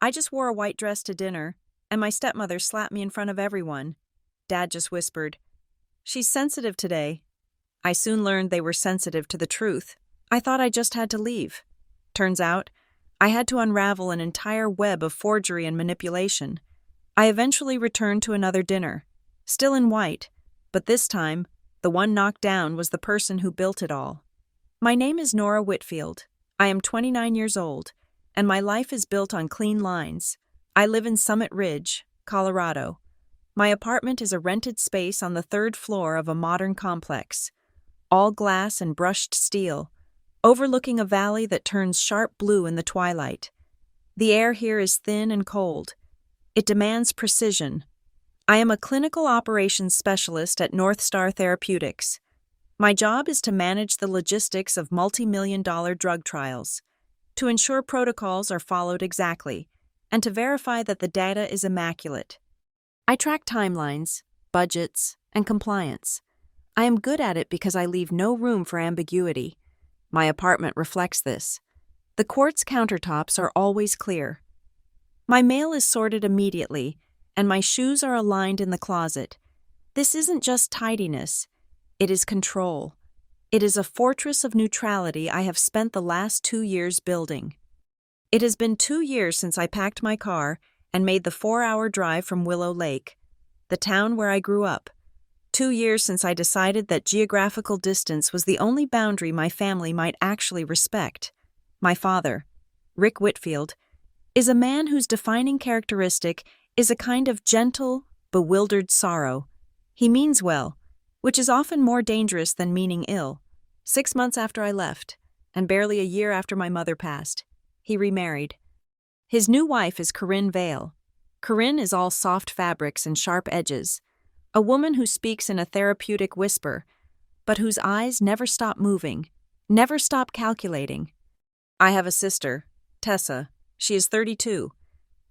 I just wore a white dress to dinner, and my stepmother slapped me in front of everyone. Dad just whispered, "She's sensitive today." I soon learned they were sensitive to the truth. I thought I just had to leave. Turns out, I had to unravel an entire web of forgery and manipulation. I eventually returned to another dinner, still in white, but this time, the one knocked down was the person who built it all. My name is Nora Whitfield. I am 29 years old, and my life is built on clean lines. I live in Summit Ridge, Colorado. My apartment is a rented space on the third floor of a modern complex, all glass and brushed steel, overlooking a valley that turns sharp blue in the twilight. The air here is thin and cold. It demands precision. I am a clinical operations specialist at North Star Therapeutics. My job is to manage the logistics of multi-million-dollar drug trials, to ensure protocols are followed exactly, and to verify that the data is immaculate. I track timelines, budgets, and compliance. I am good at it because I leave no room for ambiguity. My apartment reflects this. The quartz countertops are always clear. My mail is sorted immediately, and my shoes are aligned in the closet. This isn't just tidiness. It is control. It is a fortress of neutrality I have spent the last 2 years building. It has been 2 years since I packed my car and made the 4-hour drive from Willow Lake, the town where I grew up. 2 years since I decided that geographical distance was the only boundary my family might actually respect. My father, Rick Whitfield, is a man whose defining characteristic is a kind of gentle, bewildered sorrow. He means well, which is often more dangerous than meaning ill. 6 months after I left, and barely a year after my mother passed, he remarried. His new wife is Corinne Vale. Corinne is all soft fabrics and sharp edges, a woman who speaks in a therapeutic whisper, but whose eyes never stop moving, never stop calculating. I have a sister, Tessa. She is 32.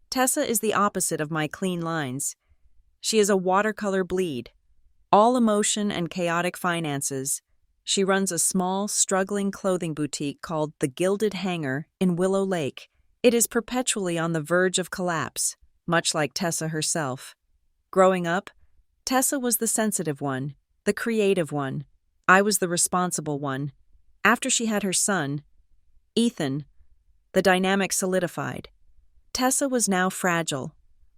Tessa is the opposite of my clean lines. She is a watercolor bleed, all emotion and chaotic finances. She runs a small, struggling clothing boutique called The Gilded Hanger in Willow Lake. It is perpetually on the verge of collapse, much like Tessa herself. Growing up, Tessa was the sensitive one, the creative one. I was the responsible one. After she had her son, Ethan, the dynamic solidified. Tessa was now fragile,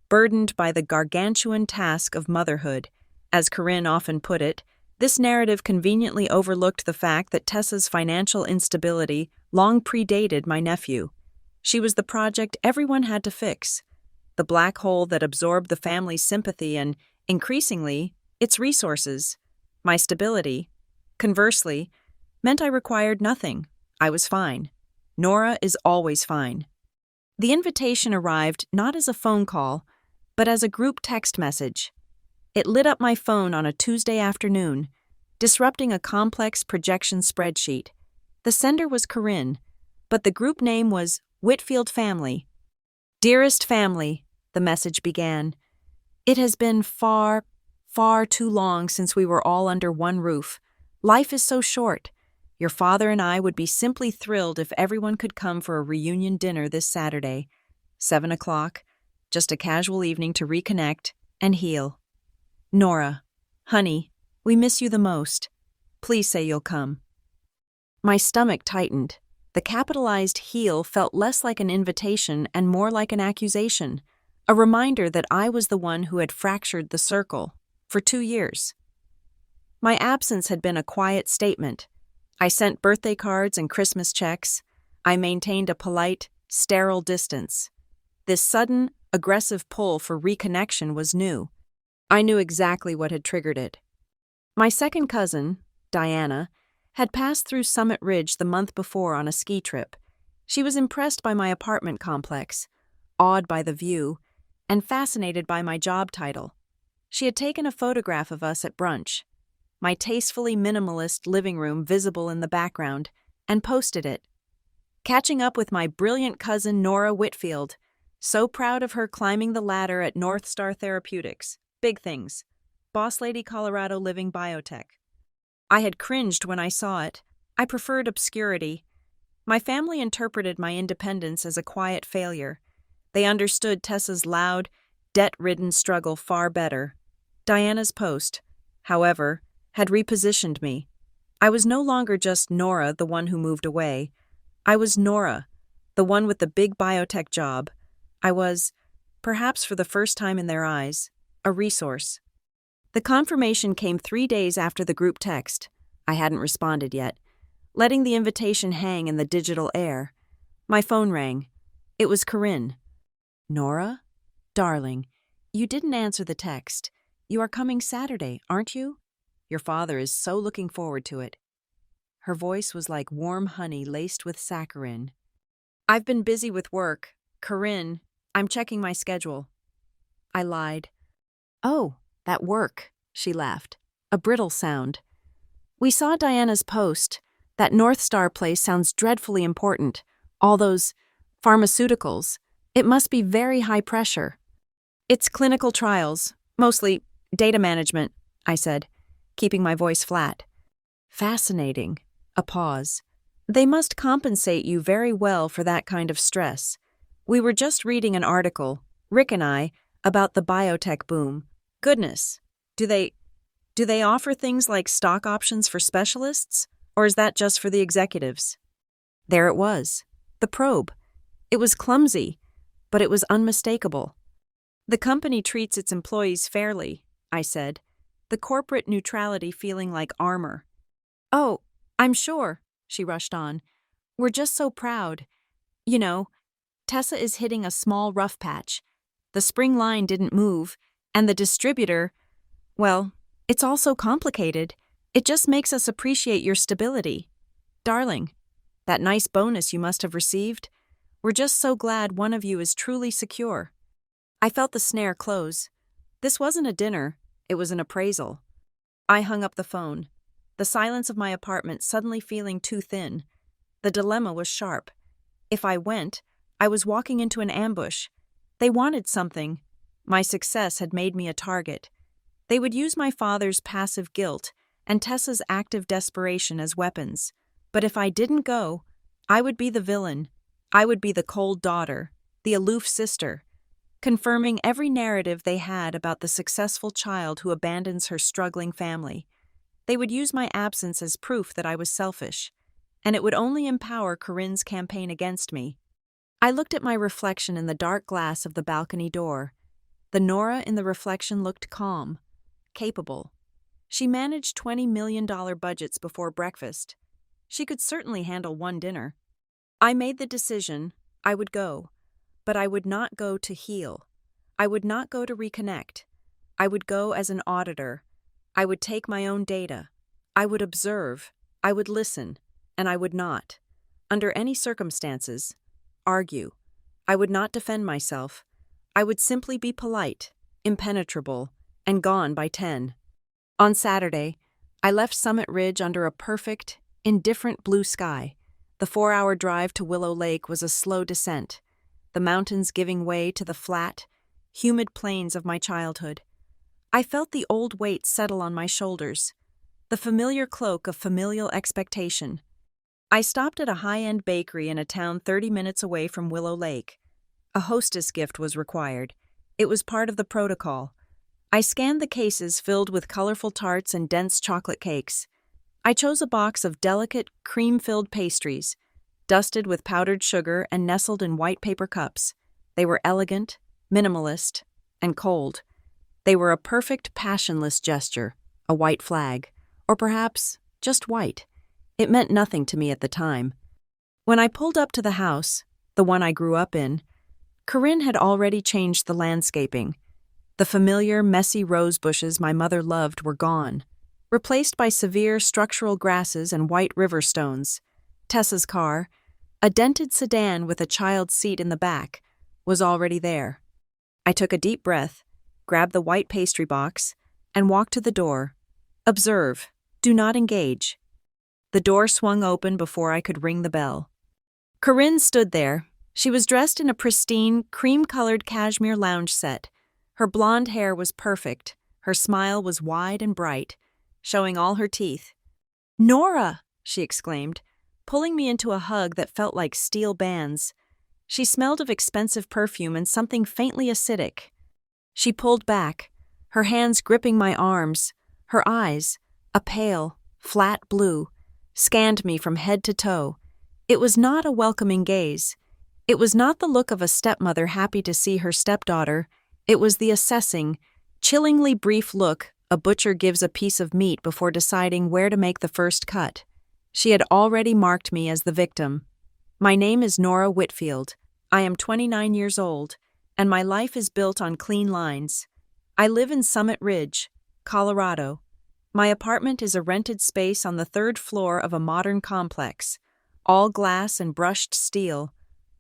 burdened by the gargantuan task of motherhood. As Corinne often put it, this narrative conveniently overlooked the fact that Tessa's financial instability long predated my nephew. She was the project everyone had to fix, the black hole that absorbed the family's sympathy and, increasingly, its resources. My stability, conversely, meant I required nothing. I was fine. Nora is always fine. The invitation arrived not as a phone call, but as a group text message. It lit up my phone on a Tuesday afternoon, disrupting a complex projection spreadsheet. The sender was Corinne, but the group name was Whitfield Family. "Dearest family," the message began. "It has been far, far too long since we were all under one roof. Life is so short. Your father and I would be simply thrilled if everyone could come for a reunion dinner this Saturday. 7 o'clock, just a casual evening to reconnect and heal. Nora, honey, we miss you the most. Please say you'll come." My stomach tightened. The capitalized heal felt less like an invitation and more like an accusation, a reminder that I was the one who had fractured the circle for 2 years. My absence had been a quiet statement. I sent birthday cards and Christmas checks. I maintained a polite, sterile distance. This sudden, aggressive pull for reconnection was new. I knew exactly what had triggered it. My second cousin, Diana, had passed through Summit Ridge the month before on a ski trip. She was impressed by my apartment complex, awed by the view, and fascinated by my job title. She had taken a photograph of us at brunch, my tastefully minimalist living room visible in the background, and posted it. Catching up with my brilliant cousin Nora Whitfield, so proud of her climbing the ladder at North Star Therapeutics. Big things. Boss Lady Colorado living biotech. I had cringed when I saw it. I preferred obscurity. My family interpreted my independence as a quiet failure. They understood Tessa's loud, debt-ridden struggle far better. Diana's post, however, had repositioned me. I was no longer just Nora, the one who moved away. I was Nora, the one with the big biotech job. I was, perhaps for the first time in their eyes, a resource. The confirmation came 3 days after the group text. I hadn't responded yet, letting the invitation hang in the digital air. My phone rang. It was Corinne. "Nora? Darling, you didn't answer the text. You are coming Saturday, aren't you? Your father is so looking forward to it." Her voice was like warm honey laced with saccharin. "I've been busy with work. Corinne, I'm checking my schedule." I lied. "Oh, that work," she laughed, a brittle sound. "We saw Diana's post. That North Star place sounds dreadfully important. All those pharmaceuticals. It must be very high pressure." "It's clinical trials, mostly data management," I said, keeping my voice flat. "Fascinating." A pause. "They must compensate you very well for that kind of stress. We were just reading an article, Rick and I, about the biotech boom. Goodness, do they offer things like stock options for specialists, or is that just for the executives?" There it was, the probe. It was clumsy, but it was unmistakable. "The company treats its employees fairly," I said, the corporate neutrality feeling like armor. "Oh, I'm sure," she rushed on. "We're just so proud. You know, Tessa is hitting a small rough patch. The spring line didn't move, and the distributor, well, it's all so complicated. It just makes us appreciate your stability. Darling, that nice bonus you must have received, we're just so glad one of you is truly secure." I felt the snare close. This wasn't a dinner, it was an appraisal. I hung up the phone, the silence of my apartment suddenly feeling too thin. The dilemma was sharp. If I went, I was walking into an ambush. They wanted something. My success had made me a target. They would use my father's passive guilt and Tessa's active desperation as weapons. But if I didn't go, I would be the villain. I would be the cold daughter, the aloof sister, confirming every narrative they had about the successful child who abandons her struggling family. They would use my absence as proof that I was selfish, and it would only empower Corinne's campaign against me. I looked at my reflection in the dark glass of the balcony door. The Nora in the reflection looked calm, capable. She managed $20 million budgets before breakfast. She could certainly handle one dinner. I made the decision. I would go. But I would not go to heal. I would not go to reconnect. I would go as an auditor. I would take my own data. I would observe. I would listen. And I would not, under any circumstances, argue. I would not defend myself. I would simply be polite, impenetrable, and gone by 10. On Saturday, I left Summit Ridge under a perfect, indifferent blue sky. The 4-hour drive to Willow Lake was a slow descent, the mountains giving way to the flat, humid plains of my childhood. I felt the old weight settle on my shoulders, the familiar cloak of familial expectation. I stopped at a high-end bakery in a town 30 minutes away from Willow Lake. A hostess gift was required. It was part of the protocol. I scanned the cases filled with colorful tarts and dense chocolate cakes. I chose a box of delicate, cream-filled pastries, dusted with powdered sugar and nestled in white paper cups. They were elegant, minimalist, and cold. They were a perfect passionless gesture, a white flag, or perhaps just white. It meant nothing to me at the time. When I pulled up to the house, the one I grew up in, Corinne had already changed the landscaping. The familiar, messy rose bushes my mother loved were gone, replaced by severe structural grasses and white river stones. Tessa's car, a dented sedan with a child's seat in the back, was already there. I took a deep breath, grabbed the white pastry box, and walked to the door. Observe, do not engage. The door swung open before I could ring the bell. Corinne stood there. She was dressed in a pristine, cream-colored cashmere lounge set. Her blonde hair was perfect. Her smile was wide and bright, showing all her teeth. "Nora!" she exclaimed, pulling me into a hug that felt like steel bands. She smelled of expensive perfume and something faintly acidic. She pulled back, her hands gripping my arms. Her eyes, a pale, flat blue, scanned me from head to toe. It was not a welcoming gaze. It was not the look of a stepmother happy to see her stepdaughter. It was the assessing, chillingly brief look a butcher gives a piece of meat before deciding where to make the first cut. She had already marked me as the victim. My name is Nora Whitfield. I am 29 years old, and my life is built on clean lines. I live in Summit Ridge, Colorado. My apartment is a rented space on the third floor of a modern complex, all glass and brushed steel,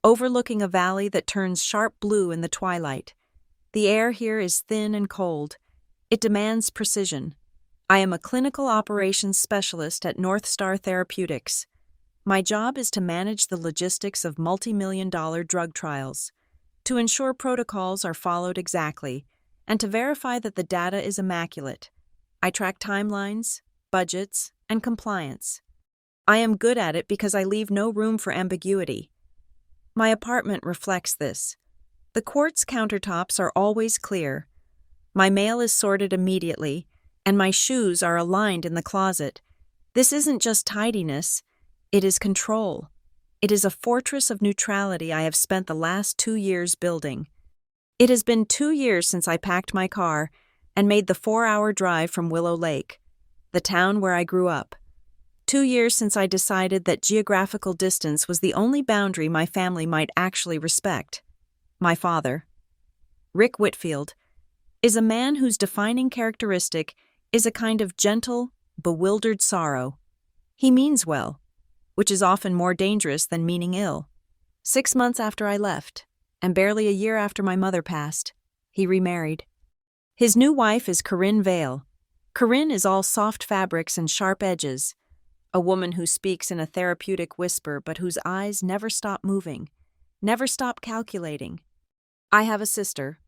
overlooking a valley that turns sharp blue in the twilight. The air here is thin and cold. It demands precision. I am a clinical operations specialist at North Star Therapeutics. My job is to manage the logistics of multi-million-dollar drug trials, to ensure protocols are followed exactly, and to verify that the data is immaculate. I track timelines, budgets, and compliance. I am good at it because I leave no room for ambiguity. My apartment reflects this. The quartz countertops are always clear. My mail is sorted immediately, and my shoes are aligned in the closet. This isn't just tidiness, it is control. It is a fortress of neutrality I have spent the last 2 years building. It has been 2 years since I packed my car and made the 4-hour drive from Willow Lake, the town where I grew up. 2 years since I decided that geographical distance was the only boundary my family might actually respect. My father, Rick Whitfield, is a man whose defining characteristic is a kind of gentle, bewildered sorrow. He means well, which is often more dangerous than meaning ill. 6 months after I left, and barely a year after my mother passed, he remarried. His new wife is Corinne Vale. Corinne is all soft fabrics and sharp edges, a woman who speaks in a therapeutic whisper but whose eyes never stop moving, never stop calculating. I have a sister,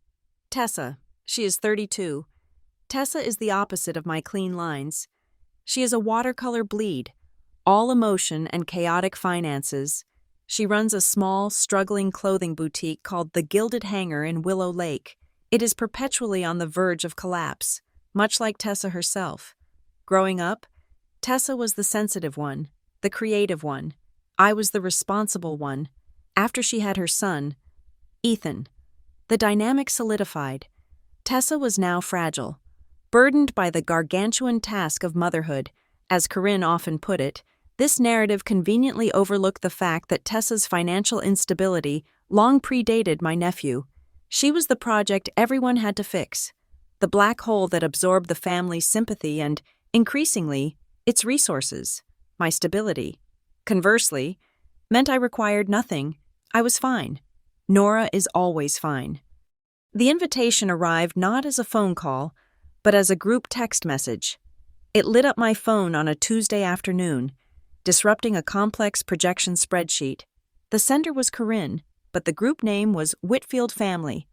Tessa. She is 32. Tessa is the opposite of my clean lines. She is a watercolor bleed, all emotion and chaotic finances. She runs a small, struggling clothing boutique called The Gilded Hanger in Willow Lake. It is perpetually on the verge of collapse, much like Tessa herself. Growing up, Tessa was the sensitive one, the creative one. I was the responsible one. After she had her son, Ethan, the dynamic solidified. Tessa was now fragile, burdened by the gargantuan task of motherhood. As Corinne often put it, this narrative conveniently overlooked the fact that Tessa's financial instability long predated my nephew. She was the project everyone had to fix, the black hole that absorbed the family's sympathy and, increasingly, its resources. My stability, conversely, meant I required nothing. I was fine. Nora is always fine. The invitation arrived not as a phone call, but as a group text message. It lit up my phone on a Tuesday afternoon, disrupting a complex projection spreadsheet. The sender was Corinne, but the group name was Whitfield Family.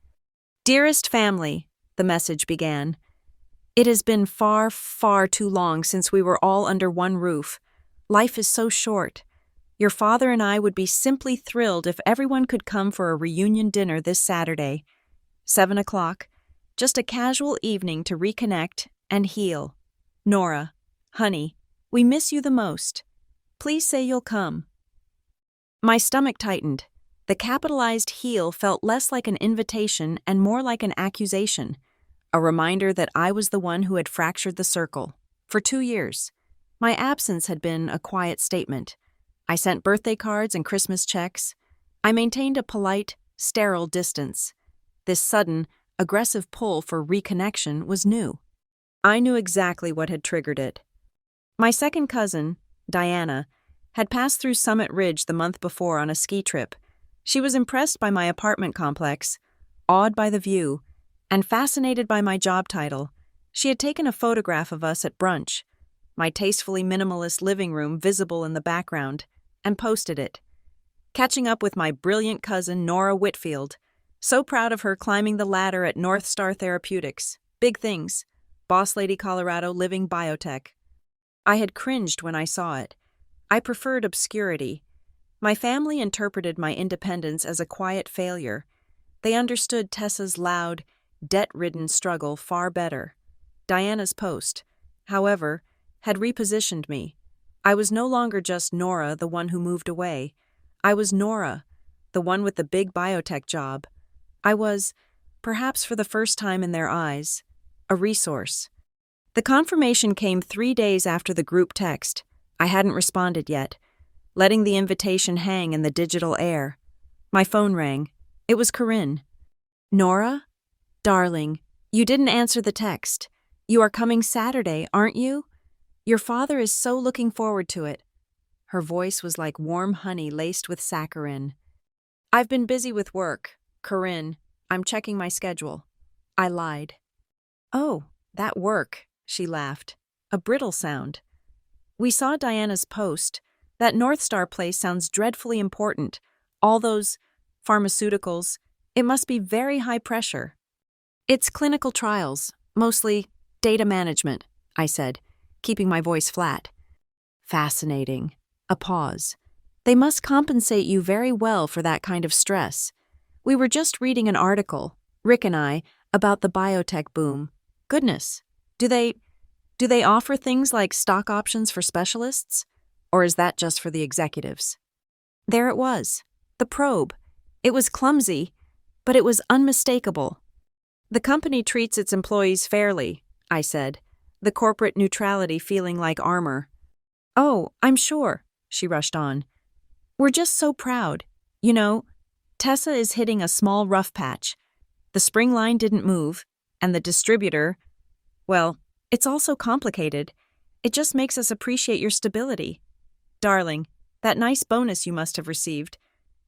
Dearest family, the message began. It has been far, far too long since we were all under one roof. Life is so short. Your father and I would be simply thrilled if everyone could come for a reunion dinner this Saturday. 7 o'clock, just a casual evening to reconnect and heal. Nora, honey, we miss you the most. Please say you'll come. My stomach tightened. The capitalized heal felt less like an invitation and more like an accusation, a reminder that I was the one who had fractured the circle. For 2 years, my absence had been a quiet statement. I sent birthday cards and Christmas checks. I maintained a polite, sterile distance. This sudden, aggressive pull for reconnection was new. I knew exactly what had triggered it. My second cousin, Diana, had passed through Summit Ridge the month before on a ski trip. She was impressed by my apartment complex, awed by the view, and fascinated by my job title. She had taken a photograph of us at brunch, my tastefully minimalist living room visible in the background, and posted it. Catching up with my brilliant cousin Nora Whitfield, so proud of her climbing the ladder at North Star Therapeutics. Big things. Boss Lady Colorado living biotech. I had cringed when I saw it. I preferred obscurity. My family interpreted my independence as a quiet failure. They understood Tessa's loud, debt-ridden struggle far better. Diana's post, however, had repositioned me. I was no longer just Nora, the one who moved away. I was Nora, the one with the big biotech job. I was, perhaps for the first time in their eyes, a resource. The confirmation came 3 days after the group text. I hadn't responded yet, letting the invitation hang in the digital air. My phone rang. It was Corinne. "Nora? Darling, you didn't answer the text. You are coming Saturday, aren't you? Your father is so looking forward to it." Her voice was like warm honey laced with saccharin. "I've been busy with work, Corinne. I'm checking my schedule." I lied. "Oh, that work," she laughed. A brittle sound. "We saw Diana's post. That North Star place sounds dreadfully important. All those pharmaceuticals. It must be very high pressure." "It's clinical trials, mostly data management," I said, keeping my voice flat. "Fascinating." A pause. "They must compensate you very well for that kind of stress. We were just reading an article, Rick and I, about the biotech boom. Goodness, do they offer things like stock options for specialists? Or is that just for the executives?" There it was, the probe. It was clumsy, but it was unmistakable. "The company treats its employees fairly," I said, the corporate neutrality feeling like armor. "Oh, I'm sure," she rushed on. "We're just so proud. You know, Tessa is hitting a small rough patch. The spring line didn't move, and the distributor, well, it's all so complicated. It just makes us appreciate your stability. Darling, that nice bonus you must have received.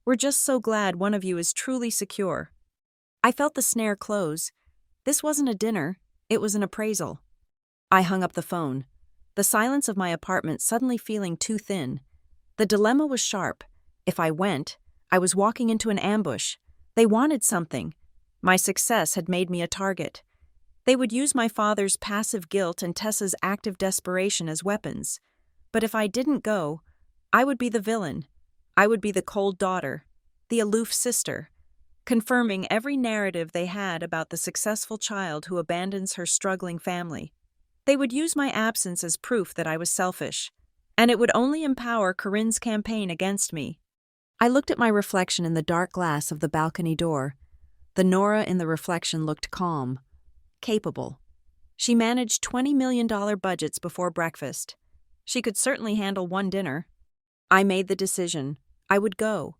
We're just so glad one of you is truly secure." I felt the snare close. This wasn't a dinner, it was an appraisal. I hung up the phone, the silence of my apartment suddenly feeling too thin. The dilemma was sharp. If I went, I was walking into an ambush. They wanted something. My success had made me a target. They would use my father's passive guilt and Tessa's active desperation as weapons. But if I didn't go, I would be the villain. I would be the cold daughter, the aloof sister, confirming every narrative they had about the successful child who abandons her struggling family. They would use my absence as proof that I was selfish, and it would only empower Corinne's campaign against me. I looked at my reflection in the dark glass of the balcony door. The Nora in the reflection looked calm, capable. She managed $20 million budgets before breakfast. She could certainly handle one dinner. I made the decision. I would go.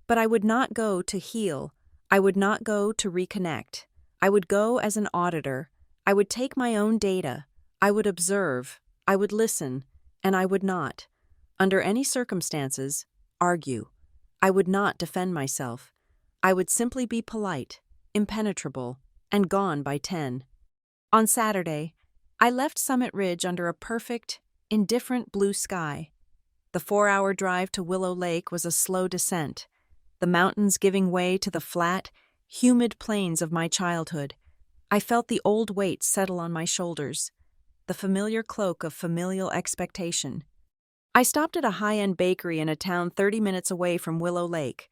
But I would not go to heal. I would not go to reconnect. I would go as an auditor. I would take my own data. I would observe. I would listen. And I would not, under any circumstances, argue. I would not defend myself. I would simply be polite, impenetrable, and gone by 10. On Saturday, I left Summit Ridge under a perfect, indifferent blue sky. The 4-hour drive to Willow Lake was a slow descent, the mountains giving way to the flat, humid plains of my childhood. I felt the old weight settle on my shoulders, the familiar cloak of familial expectation. I stopped at a high-end bakery in a town 30 minutes away from Willow Lake.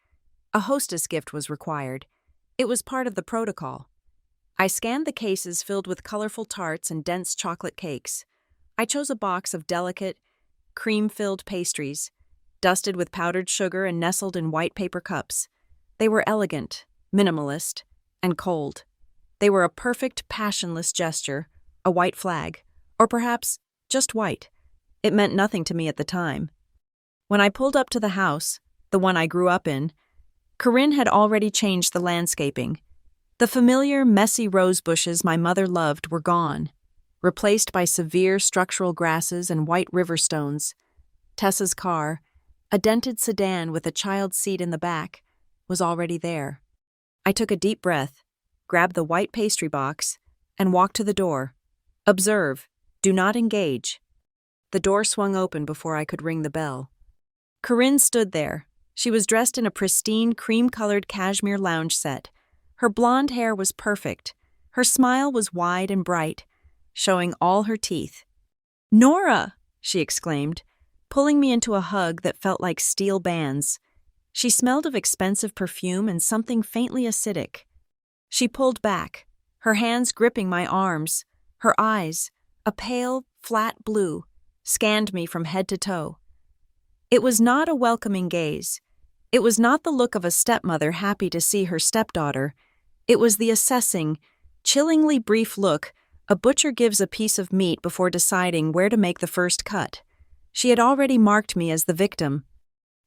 A hostess gift was required. It was part of the protocol. I scanned the cases filled with colorful tarts and dense chocolate cakes. I chose a box of delicate, cream-filled pastries, dusted with powdered sugar and nestled in white paper cups. They were elegant, minimalist, and cold. They were a perfect, passionless gesture, a white flag, or perhaps just white. It meant nothing to me at the time. When I pulled up to the house, the one I grew up in, Corinne had already changed the landscaping. The familiar, messy rose bushes my mother loved were gone, replaced by severe structural grasses and white river stones. Tessa's car, a dented sedan with a child's seat in the back, was already there. I took a deep breath, grabbed the white pastry box, and walked to the door. Observe, do not engage. The door swung open before I could ring the bell. Corinne stood there. She was dressed in a pristine cream-colored cashmere lounge set. Her blonde hair was perfect. Her smile was wide and bright, showing all her teeth. "Nora!" she exclaimed, pulling me into a hug that felt like steel bands. She smelled of expensive perfume and something faintly acidic. She pulled back, her hands gripping my arms. Her eyes, a pale, flat blue, scanned me from head to toe. It was not a welcoming gaze. It was not the look of a stepmother happy to see her stepdaughter. It was the assessing, chillingly brief look a butcher gives a piece of meat before deciding where to make the first cut. She had already marked me as the victim.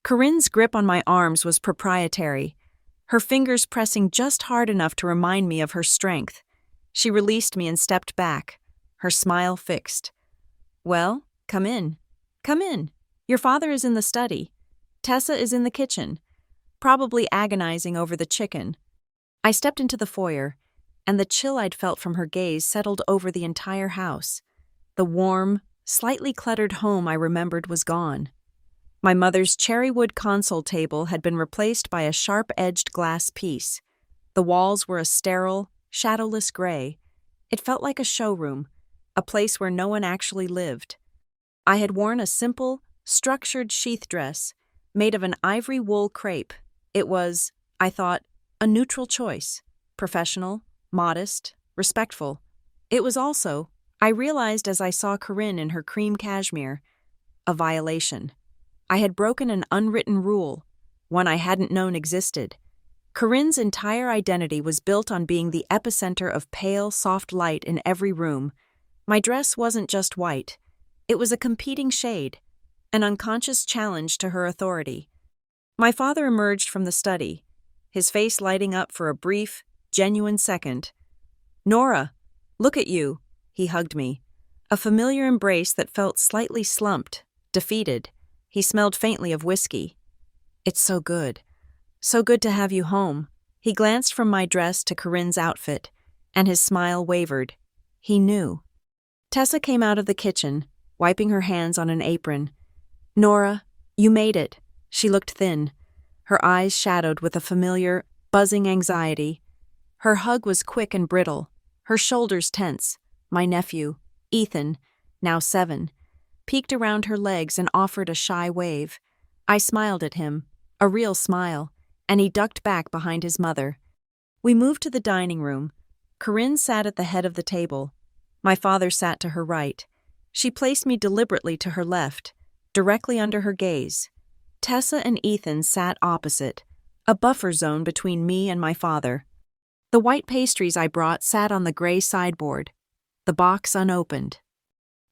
Corinne's grip on my arms was proprietary, her fingers pressing just hard enough to remind me of her strength. She released me and stepped back, her smile fixed. "Well, come in. Come in. Your father is in the study. Tessa is in the kitchen, probably agonizing over the chicken." I stepped into the foyer, and the chill I'd felt from her gaze settled over the entire house. The warm, slightly cluttered home I remembered was gone. My mother's cherrywood console table had been replaced by a sharp-edged glass piece. The walls were a sterile, shadowless gray. It felt like a showroom, a place where no one actually lived. I had worn a simple, structured sheath dress made of an ivory wool crepe. It was, I thought, a neutral choice, professional, modest, respectful. It was also, I realized as I saw Corinne in her cream cashmere, a violation. I had broken an unwritten rule, one I hadn't known existed. Corinne's entire identity was built on being the epicenter of pale, soft light in every room. My dress wasn't just white. It was a competing shade, an unconscious challenge to her authority. My father emerged from the study, his face lighting up for a brief, genuine second. "Nora, look at you," he hugged me. A familiar embrace that felt slightly slumped, defeated. He smelled faintly of whiskey. "It's so good. So good to have you home." He glanced from my dress to Corinne's outfit, and his smile wavered. He knew. Tessa came out of the kitchen, wiping her hands on an apron. "Nora, you made it." She looked thin, her eyes shadowed with a familiar, buzzing anxiety. Her hug was quick and brittle, her shoulders tense. My nephew, Ethan, now 7, peeked around her legs and offered a shy wave. I smiled at him, a real smile, and he ducked back behind his mother. We moved to the dining room. Corinne sat at the head of the table. My father sat to her right. She placed me deliberately to her left, directly under her gaze. Tessa and Ethan sat opposite, a buffer zone between me and my father. The white pastries I brought sat on the gray sideboard, the box unopened.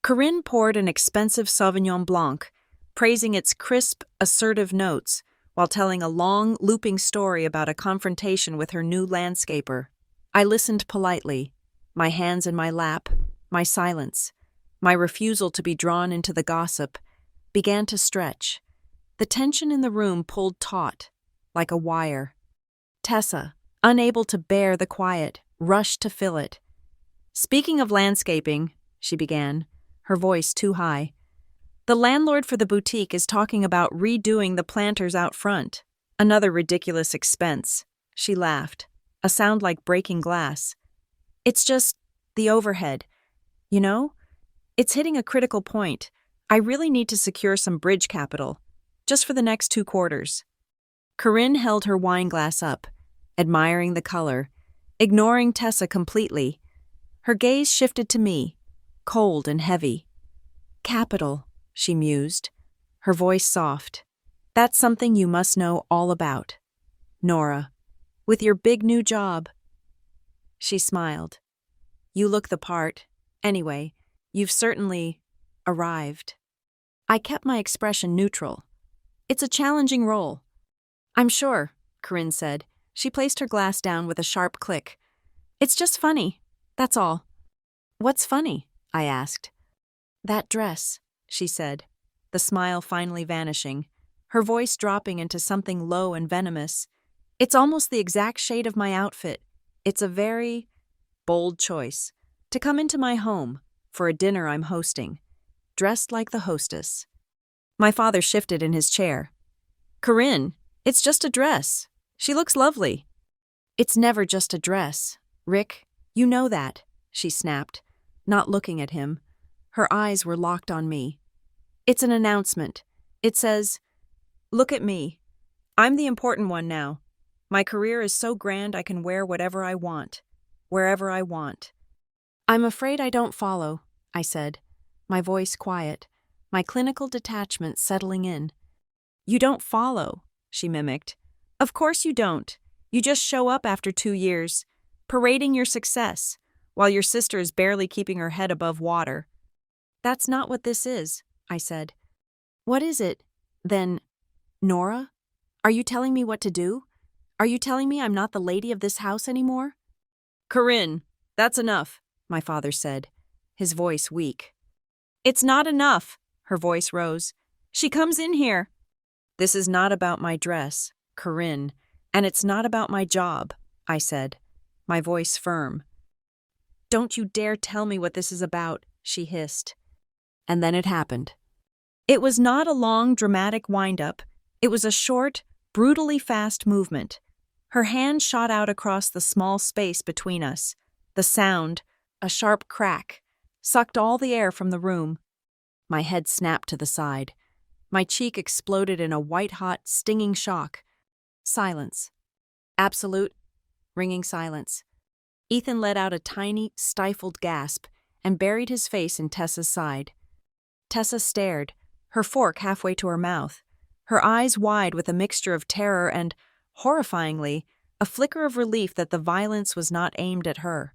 Corinne poured an expensive Sauvignon Blanc, praising its crisp, assertive notes, while telling a long, looping story about a confrontation with her new landscaper. I listened politely, my hands in my lap, my silence, my refusal to be drawn into the gossip, began to stretch. The tension in the room pulled taut, like a wire. Tessa, unable to bear the quiet, rushed to fill it. "Speaking of landscaping," she began, her voice too high, "the landlord for the boutique is talking about redoing the planters out front. Another ridiculous expense." She laughed, a sound like breaking glass. "It's just the overhead. You know? It's hitting a critical point. I really need to secure some bridge capital, just for the next 2 quarters. Corinne held her wine glass up, admiring the color, ignoring Tessa completely. Her gaze shifted to me, cold and heavy. "Capital," she mused, her voice soft. "That's something you must know all about. Nora, with your big new job." She smiled. "You look the part. Anyway, you've certainly arrived." I kept my expression neutral. "It's a challenging role." "I'm sure," Corinne said. She placed her glass down with a sharp click. "It's just funny, that's all." "What's funny?" I asked. "That dress," she said, the smile finally vanishing, her voice dropping into something low and venomous. "It's almost the exact shade of my outfit. It's a very bold choice to come into my home for a dinner I'm hosting, dressed like the hostess." My father shifted in his chair. "Corinne, it's just a dress. She looks lovely." "It's never just a dress. Rick, you know that," she snapped, not looking at him. Her eyes were locked on me. "It's an announcement. It says, 'Look at me. I'm the important one now. My career is so grand I can wear whatever I want, wherever I want. I'm afraid I don't follow, I said, my voice quiet, my clinical detachment settling in. You don't follow, she mimicked. Of course you don't. You just show up after 2 years, parading your success, while your sister is barely keeping her head above water. That's not what this is, I said. What is it, then, Nora? Are you telling me what to do? Are you telling me I'm not the lady of this house anymore? Corinne, that's enough, my father said, his voice weak. It's not enough, her voice rose. She comes in here. This is not about my dress, Corinne, and it's not about my job, I said, my voice firm. Don't you dare tell me what this is about, she hissed. And then it happened. It was not a long, dramatic wind-up. It was a short, brutally fast movement. Her hand shot out across the small space between us. The sound, a sharp crack, sucked all the air from the room. My head snapped to the side. My cheek exploded in a white-hot, stinging shock. Silence. Absolute, ringing silence. Ethan let out a tiny, stifled gasp and buried his face in Tessa's side. Tessa stared, her fork halfway to her mouth, her eyes wide with a mixture of terror and, horrifyingly, a flicker of relief that the violence was not aimed at her.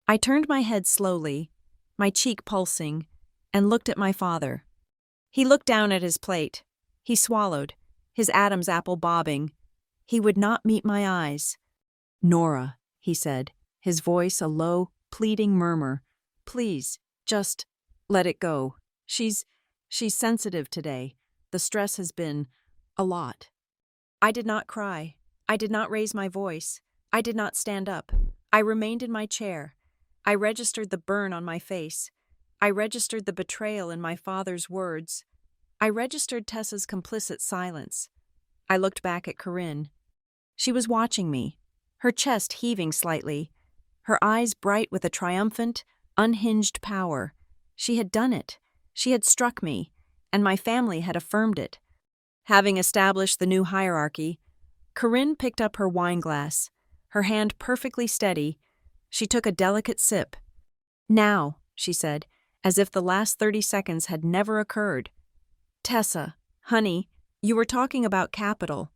I turned my head slowly, my cheek pulsing, and looked at my father. He looked down at his plate. He swallowed, his Adam's apple bobbing. He would not meet my eyes. Nora, he said, his voice a low, pleading murmur. Please, just let it go. She's sensitive today. The stress has been a lot. I did not cry. I did not raise my voice. I did not stand up. I remained in my chair. I registered the burn on my face. I registered the betrayal in my father's words. I registered Tessa's complicit silence. I looked back at Corinne. She was watching me, her chest heaving slightly, her eyes bright with a triumphant, unhinged power. She had done it. She had struck me, and my family had affirmed it. Having established the new hierarchy, Corinne picked up her wineglass, her hand perfectly steady. She took a delicate sip. Now, she said, as if the last 30 seconds had never occurred. Tessa, honey, you were talking about capital.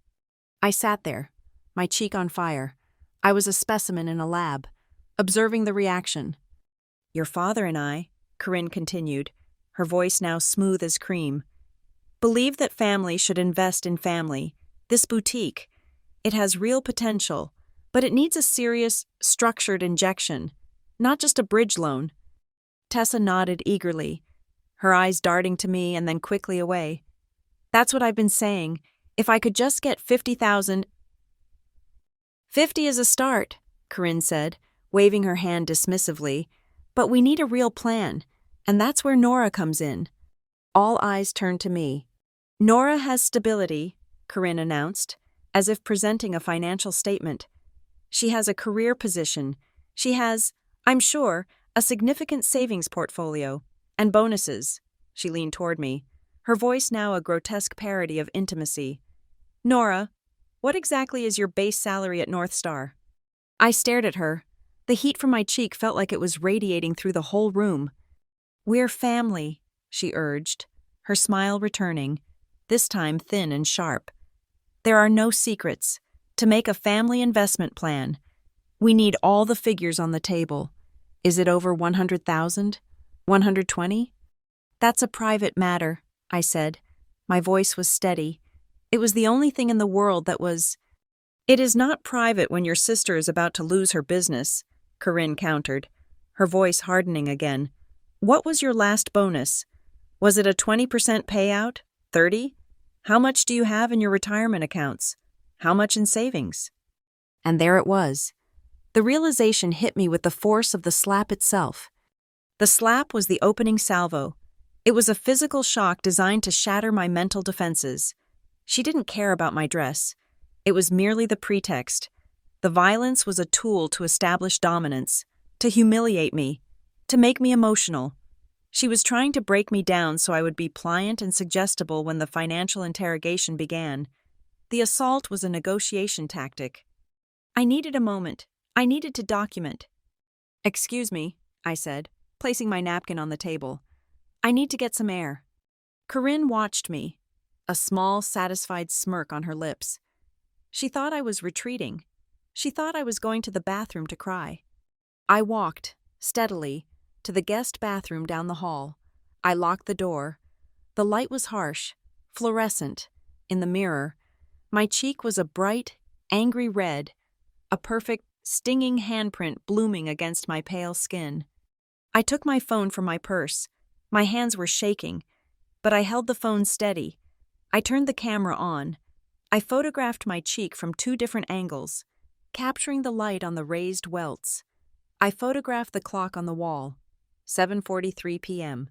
I sat there, my cheek on fire. I was a specimen in a lab, observing the reaction. Your father and I, Corinne continued, her voice now smooth as cream, believe that family should invest in family. This boutique, it has real potential, but it needs a serious, structured injection, not just a bridge loan. Tessa nodded eagerly, her eyes darting to me and then quickly away. That's what I've been saying. If I could just get 50,000. 50 is a start, Corinne said, waving her hand dismissively. But we need a real plan, and that's where Nora comes in. All eyes turned to me. Nora has stability, Corinne announced, as if presenting a financial statement. She has a career position. She has, I'm sure, a significant savings portfolio. And bonuses. She leaned toward me, her voice now a grotesque parody of intimacy. Nora, what exactly is your base salary at North Star? I stared at her. The heat from my cheek felt like it was radiating through the whole room. We're family, she urged, her smile returning, this time thin and sharp. There are no secrets. To make a family investment plan, we need all the figures on the table. Is it over 100,000? 120? That's a private matter, I said. My voice was steady. It was the only thing in the world that was... It is not private when your sister is about to lose her business, Corinne countered, her voice hardening again. What was your last bonus? Was it a 20% payout? 30? How much do you have in your retirement accounts? How much in savings? And there it was. The realization hit me with the force of the slap itself. The slap was the opening salvo. It was a physical shock designed to shatter my mental defenses. She didn't care about my dress. It was merely the pretext. The violence was a tool to establish dominance, to humiliate me, to make me emotional. She was trying to break me down so I would be pliant and suggestible when the financial interrogation began. The assault was a negotiation tactic. I needed a moment. I needed to document. "Excuse me," I said, placing my napkin on the table. "I need to get some air." Corinne watched me, a small, satisfied smirk on her lips. She thought I was retreating. She thought I was going to the bathroom to cry. I walked, steadily, to the guest bathroom down the hall. I locked the door. The light was harsh, fluorescent. In the mirror, my cheek was a bright, angry red, a perfect, stinging handprint blooming against my pale skin. I took my phone from my purse. My hands were shaking, but I held the phone steady. I turned the camera on. I photographed my cheek from 2 different angles, capturing the light on the raised welts. I photographed the clock on the wall, 7:43 p.m.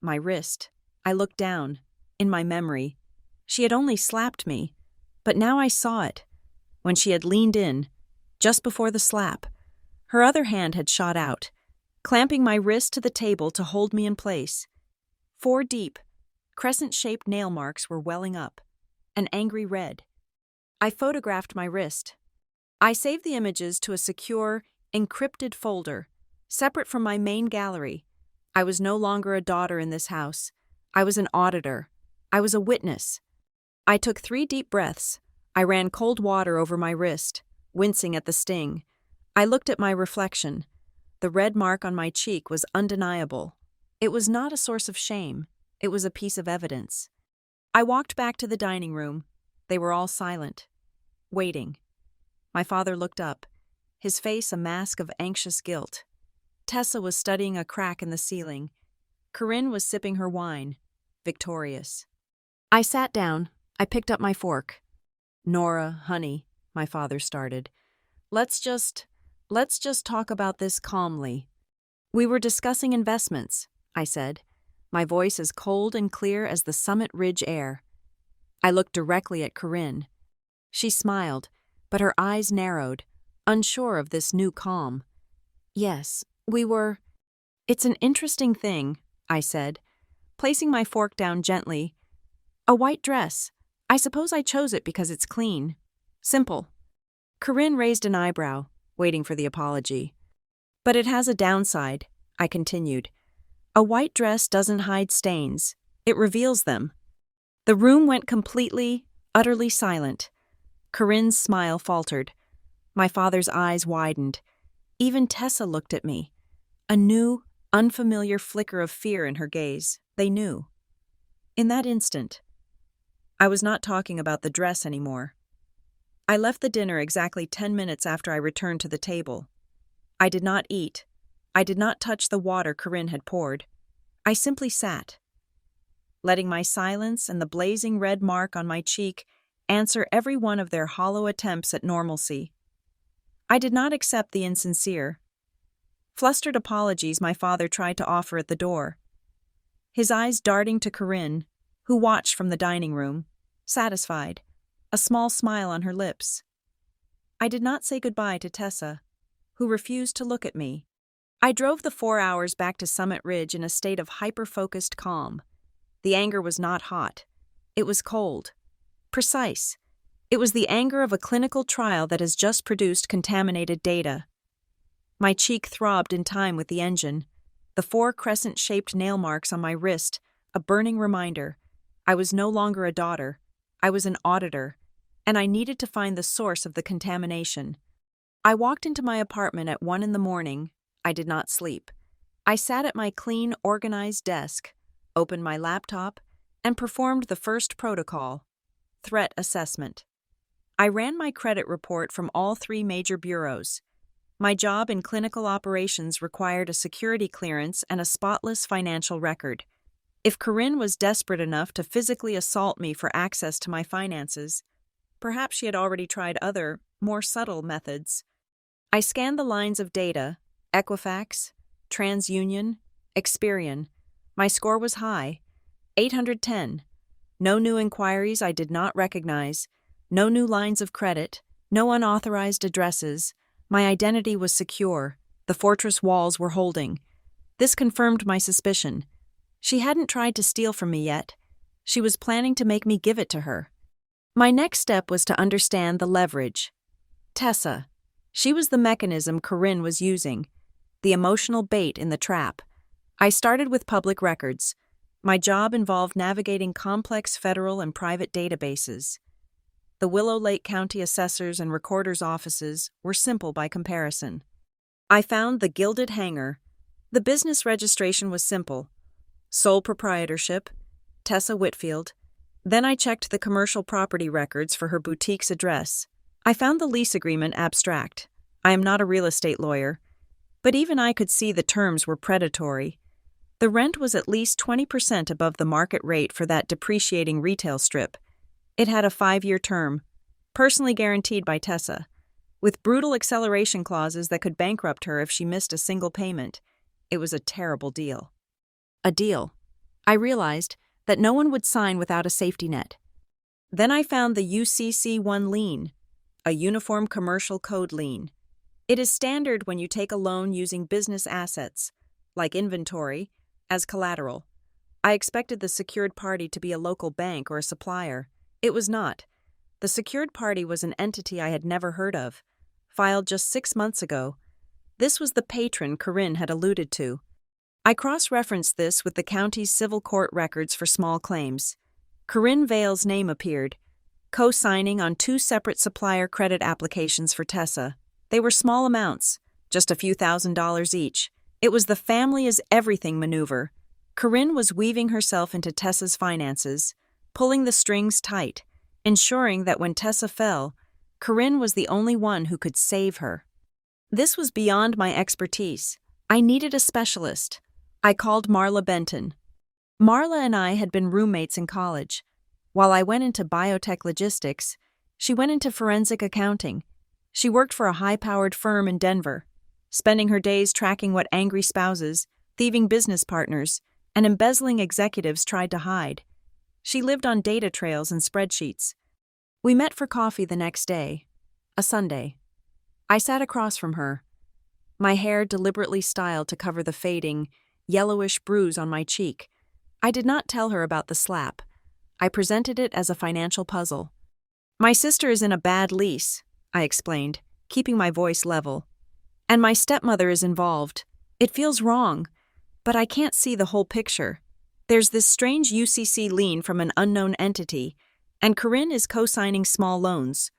My wrist. I looked down. In my memory, she had only slapped me, but now I saw it. When she had leaned in, just before the slap, her other hand had shot out, clamping my wrist to the table to hold me in place. 4 deep, crescent-shaped nail marks were welling up, an angry red. I photographed my wrist. I saved the images to a secure, encrypted folder, separate from my main gallery. I was no longer a daughter in this house. I was an auditor. I was a witness. I took 3 deep breaths. I ran cold water over my wrist, wincing at the sting. I looked at my reflection. The red mark on my cheek was undeniable. It was not a source of shame. It was a piece of evidence. I walked back to the dining room. They were all silent, waiting. My father looked up, his face a mask of anxious guilt. Tessa was studying a crack in the ceiling. Corinne was sipping her wine, victorious. I sat down. I picked up my fork. "Nora, honey," my father started. Let's just talk about this calmly." "We were discussing investments," I said, my voice as cold and clear as the summit ridge air. I looked directly at Corinne. She smiled, but her eyes narrowed, unsure of this new calm. "Yes, we were." "It's an interesting thing," I said, placing my fork down gently. "A white dress. I suppose I chose it because it's clean. Simple." Corinne raised an eyebrow, waiting for the apology. "But it has a downside," I continued. "A white dress doesn't hide stains. It reveals them." The room went completely, utterly silent. Corinne's smile faltered. My father's eyes widened. Even Tessa looked at me. A new, unfamiliar flicker of fear in her gaze. They knew. In that instant, I was not talking about the dress anymore. I left the dinner exactly 10 minutes after I returned to the table. I did not eat. I did not touch the water Corinne had poured. I simply sat, letting my silence and the blazing red mark on my cheek answer every one of their hollow attempts at normalcy. I did not accept the insincere, flustered apologies my father tried to offer at the door. His eyes darting to Corinne, who watched from the dining room, satisfied, a small smile on her lips. I did not say goodbye to Tessa, who refused to look at me. I drove the 4 hours back to Summit Ridge in a state of hyper-focused calm. The anger was not hot. It was cold. Precise. It was the anger of a clinical trial that has just produced contaminated data. My cheek throbbed in time with the engine. The 4 crescent-shaped nail marks on my wrist, a burning reminder. I was no longer a daughter. I was an auditor, and I needed to find the source of the contamination. I walked into my apartment at 1 in the morning. I did not sleep. I sat at my clean, organized desk, opened my laptop, and performed the first protocol, threat assessment. I ran my credit report from all 3 major bureaus. My job in clinical operations required a security clearance and a spotless financial record. If Corinne was desperate enough to physically assault me for access to my finances, perhaps she had already tried other, more subtle methods. I scanned the lines of data: Equifax, TransUnion, Experian. My score was high, 810. No new inquiries I did not recognize, no new lines of credit, no unauthorized addresses. My identity was secure. The fortress walls were holding. This confirmed my suspicion. She hadn't tried to steal from me yet. She was planning to make me give it to her. My next step was to understand the leverage. Tessa. She was the mechanism Corinne was using, the emotional bait in the trap. I started with public records. My job involved navigating complex federal and private databases. The Willow Lake County assessors and recorders' offices were simple by comparison. I found the Gilded Hanger. The business registration was simple. Sole proprietorship, Tessa Whitfield. Then I checked the commercial property records for her boutique's address. I found the lease agreement abstract. I am not a real estate lawyer, but even I could see the terms were predatory. The rent was at least 20% above the market rate for that depreciating retail strip. It had a 5-year term, personally guaranteed by Tessa, with brutal acceleration clauses that could bankrupt her if she missed a single payment. It was a terrible deal. A deal. I realized that no one would sign without a safety net. Then I found the UCC-1 lien, a Uniform Commercial Code lien. It is standard when you take a loan using business assets, like inventory, as collateral. I expected the secured party to be a local bank or a supplier. It was not. The secured party was an entity I had never heard of, filed just 6 months ago. This was the patron Corinne had alluded to. I cross-referenced this with the county's civil court records for small claims. Corinne Vale's name appeared, co-signing on 2 separate supplier credit applications for Tessa. They were small amounts, just a few $1,000s each. It was the family-is-everything maneuver. Corinne was weaving herself into Tessa's finances, pulling the strings tight, ensuring that when Tessa fell, Corinne was the only one who could save her. This was beyond my expertise. I needed a specialist. I called Marla Benton. Marla and I had been roommates in college. While I went into biotech logistics, she went into forensic accounting. She worked for a high-powered firm in Denver, spending her days tracking what angry spouses, thieving business partners, and embezzling executives tried to hide. She lived on data trails and spreadsheets. We met for coffee the next day, a Sunday. I sat across from her, my hair deliberately styled to cover the fading, yellowish bruise on my cheek. I did not tell her about the slap. I presented it as a financial puzzle. My sister is in a bad lease, I explained, keeping my voice level. And my stepmother is involved. It feels wrong, but I can't see the whole picture. There's this strange UCC lien from an unknown entity, and Corinne is co-signing small loans.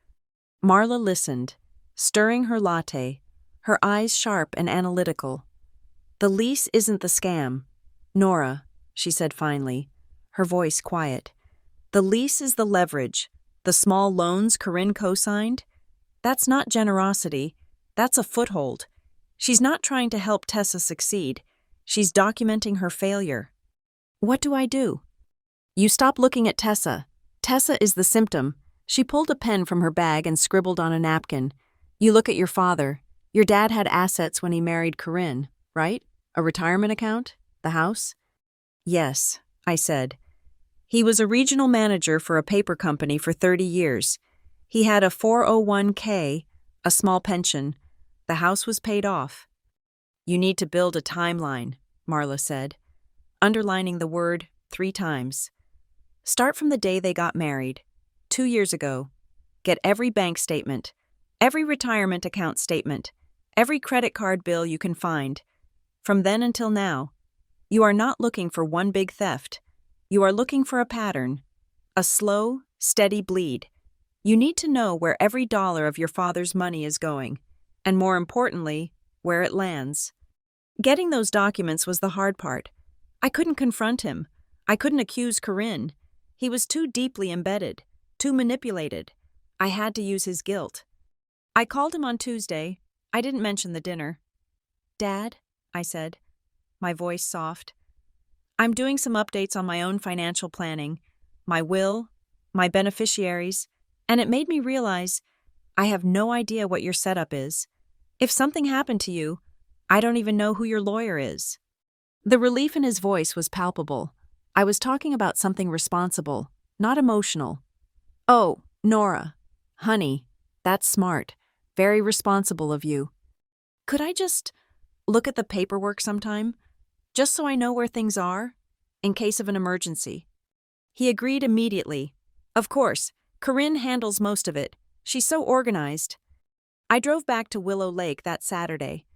Marla listened, stirring her latte, her eyes sharp and analytical. The lease isn't the scam. Nora, she said finally, her voice quiet. The lease is the leverage. The small loans Corinne co-signed? That's not generosity. That's a foothold. She's not trying to help Tessa succeed. She's documenting her failure. What do I do? You stop looking at Tessa. Tessa is the symptom. She pulled a pen from her bag and scribbled on a napkin. You look at your father. Your dad had assets when he married Corinne, right? A retirement account? The house? Yes, I said. He was a regional manager for a paper company for 30 years. He had a 401k, a small pension. The house was paid off. You need to build a timeline, Marla said, underlining the word 3 times. Start from the day they got married, 2 years ago. Get every bank statement, every retirement account statement, every credit card bill you can find. From then until now, you are not looking for one big theft. You are looking for a pattern, a slow, steady bleed. You need to know where every dollar of your father's money is going, and more importantly, where it lands. Getting those documents was the hard part. I couldn't confront him. I couldn't accuse Corinne. He was too deeply embedded, too manipulated. I had to use his guilt. I called him on Tuesday. I didn't mention the dinner. Dad, I said, my voice soft. I'm doing some updates on my own financial planning, my will, my beneficiaries, and it made me realize I have no idea what your setup is. If something happened to you, I don't even know who your lawyer is. The relief in his voice was palpable. I was talking about something responsible, not emotional. Oh, Nora, honey, that's smart, very responsible of you. Could I just look at the paperwork sometime? Just so I know where things are, in case of an emergency. He agreed immediately. Of course, Corinne handles most of it. She's so organized. I drove back to Willow Lake that Saturday,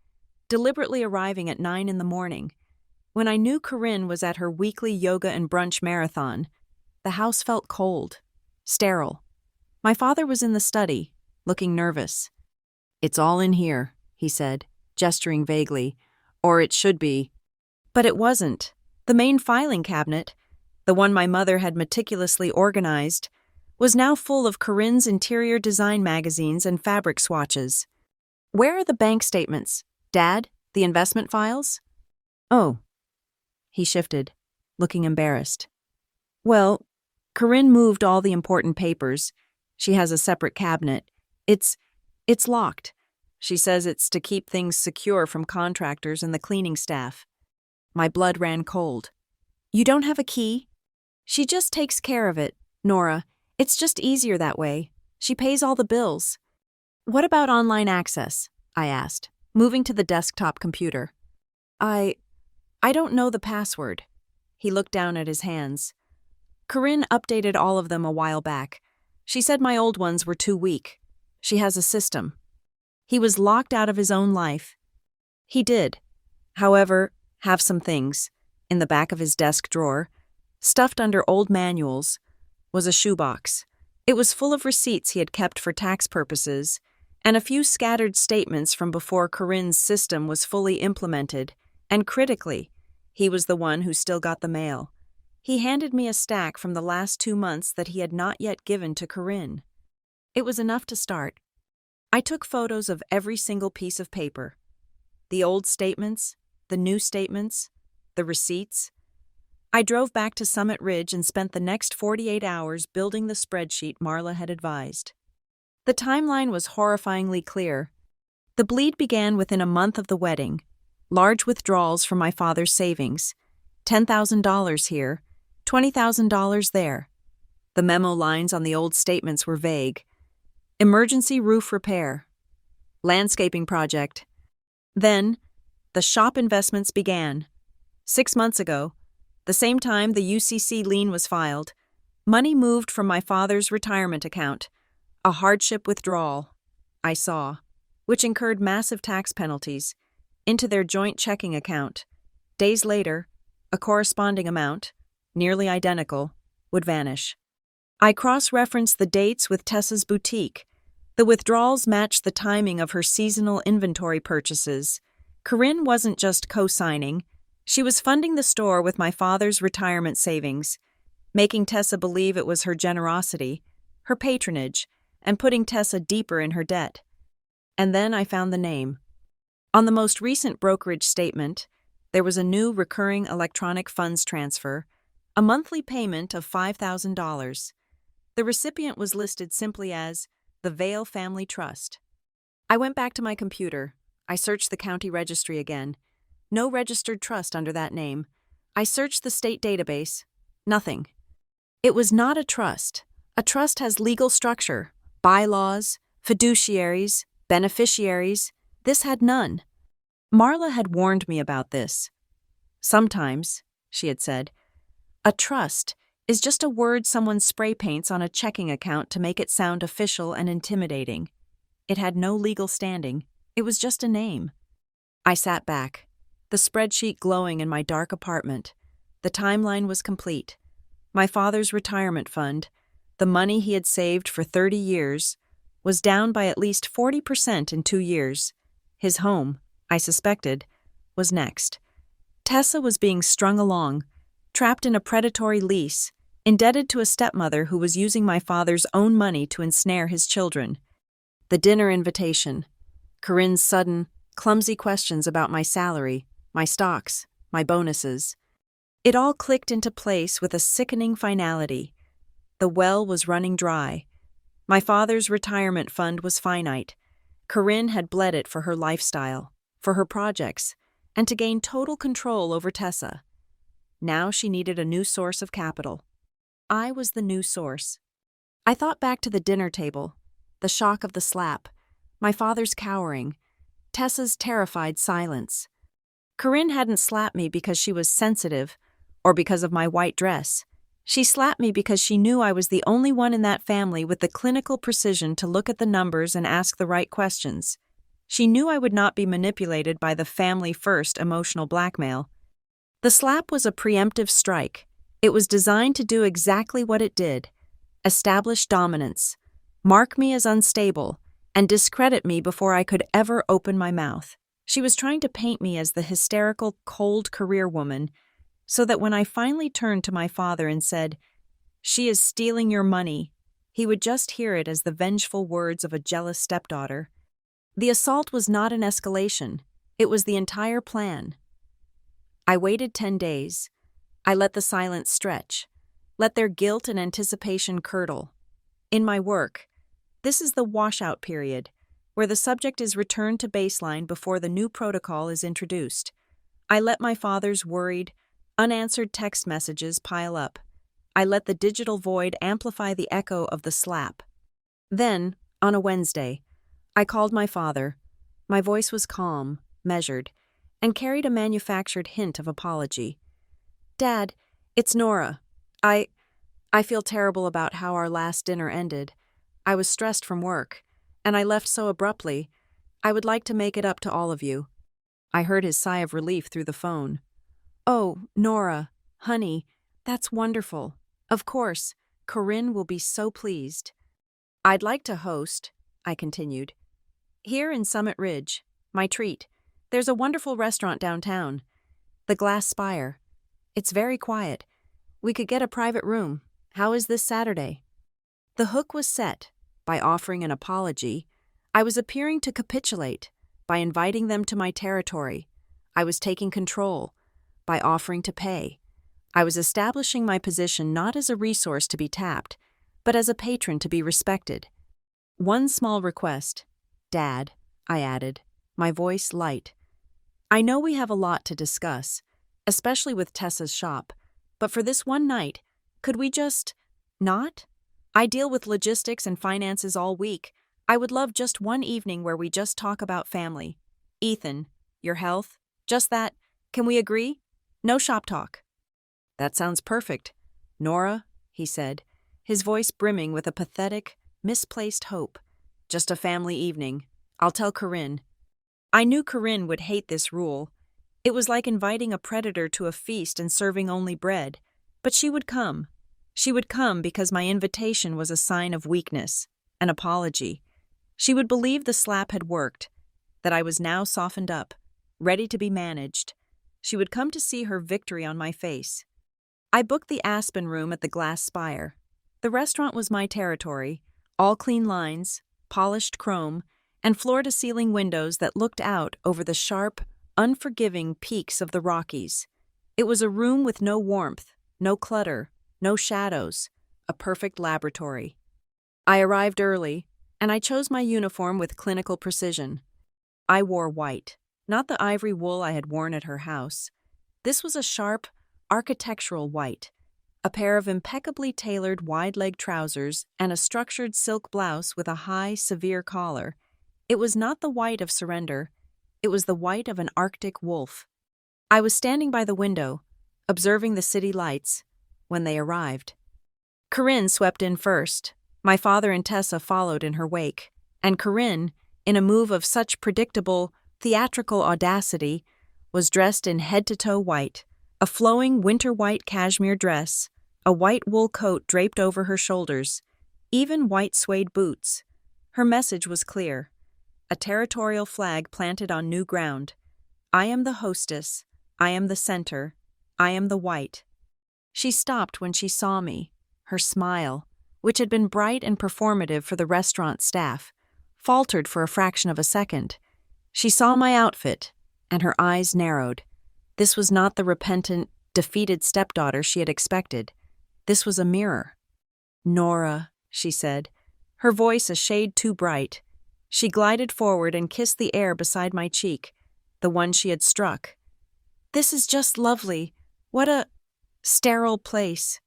deliberately arriving at 9 in the morning. When I knew Corinne was at her weekly yoga and brunch marathon, the house felt cold, sterile. My father was in the study, looking nervous. "It's all in here," he said, gesturing vaguely. "Or it should be." But it wasn't. The main filing cabinet, the one my mother had meticulously organized, was now full of Corinne's interior design magazines and fabric swatches. "Where are the bank statements? Dad, the investment files?" "Oh." He shifted, looking embarrassed. "Well, Corinne moved all the important papers. She has a separate cabinet. It's locked. She says it's to keep things secure from contractors and the cleaning staff." My blood ran cold. "You don't have a key?" "She just takes care of it, Nora. It's just easier that way. She pays all the bills." "What about online access?" I asked, moving to the desktop computer. I don't know the password." He looked down at his hands. "Corinne updated all of them a while back. She said my old ones were too weak. She has a system." He was locked out of his own life. He did, however, have some things. In the back of his desk drawer, stuffed under old manuals, was a shoebox. It was full of receipts he had kept for tax purposes, and a few scattered statements from before Corinne's system was fully implemented, and critically, he was the one who still got the mail. He handed me a stack from the last 2 months that he had not yet given to Corinne. It was enough to start. I took photos of every single piece of paper. The old statements, the new statements, the receipts. I drove back to Summit Ridge and spent the next 48 hours building the spreadsheet Marla had advised. The timeline was horrifyingly clear. The bleed began within a month of the wedding. Large withdrawals from my father's savings. $10,000 here, $20,000 there. The memo lines on the old statements were vague. Emergency roof repair. Landscaping project. Then, the shop investments began. 6 months ago, the same time the UCC lien was filed, money moved from my father's retirement account, a hardship withdrawal, I saw, which incurred massive tax penalties, into their joint checking account. Days later, a corresponding amount, nearly identical, would vanish. I cross-referenced the dates with Tessa's boutique. The withdrawals matched the timing of her seasonal inventory purchases. Corinne wasn't just co-signing. She was funding the store with my father's retirement savings, making Tessa believe it was her generosity, her patronage, and putting Tessa deeper in her debt. And then I found the name. On the most recent brokerage statement, there was a new recurring electronic funds transfer, a monthly payment of $5,000. The recipient was listed simply as the Vale Family Trust. I went back to my computer. I searched the county registry again. No registered trust under that name. I searched the state database. Nothing. It was not a trust. A trust has legal structure, bylaws, fiduciaries, beneficiaries. This had none. Marla had warned me about this. Sometimes, she had said, a trust is just a word someone spray paints on a checking account to make it sound official and intimidating. It had no legal standing. It was just a name. I sat back, the spreadsheet glowing in my dark apartment. The timeline was complete. My father's retirement fund, the money he had saved for 30 years, was down by at least 40% in 2 years. His home, I suspected, was next. Tessa was being strung along, trapped in a predatory lease, indebted to a stepmother who was using my father's own money to ensnare his children. The dinner invitation, Corinne's sudden, clumsy questions about my salary, my stocks, my bonuses. It all clicked into place with a sickening finality. The well was running dry. My father's retirement fund was finite. Corinne had bled it for her lifestyle, for her projects, and to gain total control over Tessa. Now she needed a new source of capital. I was the new source. I thought back to the dinner table, the shock of the slap, my father's cowering, Tessa's terrified silence. Corinne hadn't slapped me because she was sensitive or because of my white dress. She slapped me because she knew I was the only one in that family with the clinical precision to look at the numbers and ask the right questions. She knew I would not be manipulated by the family-first emotional blackmail. The slap was a preemptive strike. It was designed to do exactly what it did: establish dominance, mark me as unstable, and discredit me before I could ever open my mouth. She was trying to paint me as the hysterical, cold career woman, so that when I finally turned to my father and said, "She is stealing your money," he would just hear it as the vengeful words of a jealous stepdaughter. The assault was not an escalation. It was the entire plan. I waited 10 days. I let the silence stretch, let their guilt and anticipation curdle. In my work, this is the washout period, where the subject is returned to baseline before the new protocol is introduced. I let my father's worried, unanswered text messages pile up. I let the digital void amplify the echo of the slap. Then, on a Wednesday, I called my father. My voice was calm, measured, and carried a manufactured hint of apology. "Dad, it's Nora. I feel terrible about how our last dinner ended. I was stressed from work, and I left so abruptly. I would like to make it up to all of you." I heard his sigh of relief through the phone. "Oh, Nora, honey, that's wonderful. Of course, Corinne will be so pleased." "I'd like to host," I continued. "Here in Summit Ridge, my treat. There's a wonderful restaurant downtown, the Glass Spire. It's very quiet. We could get a private room. How is this Saturday?" The hook was set. By offering an apology, I was appearing to capitulate. By inviting them to my territory, I was taking control. By offering to pay, I was establishing my position not as a resource to be tapped, but as a patron to be respected. "One small request, Dad," I added, my voice light. "I know we have a lot to discuss, especially with Tessa's shop, but for this one night, could we just not? I deal with logistics and finances all week. I would love just one evening where we just talk about family. Ethan, your health, just that. Can we agree? No shop talk." "That sounds perfect, Nora," he said, his voice brimming with a pathetic, misplaced hope. "Just a family evening. I'll tell Corinne." I knew Corinne would hate this rule. It was like inviting a predator to a feast and serving only bread. But she would come. She would come because my invitation was a sign of weakness, an apology. She would believe the slap had worked, that I was now softened up, ready to be managed. She would come to see her victory on my face. I booked the Aspen Room at the Glass Spire. The restaurant was my territory, all clean lines, polished chrome, and floor-to-ceiling windows that looked out over the sharp, unforgiving peaks of the Rockies. It was a room with no warmth, no clutter, no shadows, a perfect laboratory. I arrived early, and I chose my uniform with clinical precision. I wore white, not the ivory wool I had worn at her house. This was a sharp, architectural white, a pair of impeccably tailored wide-leg trousers and a structured silk blouse with a high, severe collar. It was not the white of surrender. It was the white of an Arctic wolf. I was standing by the window, observing the city lights, when they arrived. Corinne swept in first. My father and Tessa followed in her wake, and Corinne, in a move of such predictable, theatrical audacity, was dressed in head-to-toe white, a flowing winter-white cashmere dress, a white wool coat draped over her shoulders, even white suede boots. Her message was clear. A territorial flag planted on new ground. I am the hostess. I am the center. I am the white. She stopped when she saw me. Her smile, which had been bright and performative for the restaurant staff, faltered for a fraction of a second. She saw my outfit, and her eyes narrowed. This was not the repentant, defeated stepdaughter she had expected. This was a mirror. "Nora," she said, her voice a shade too bright. She glided forward and kissed the air beside my cheek, the one she had struck. "This is just lovely. What a sterile place."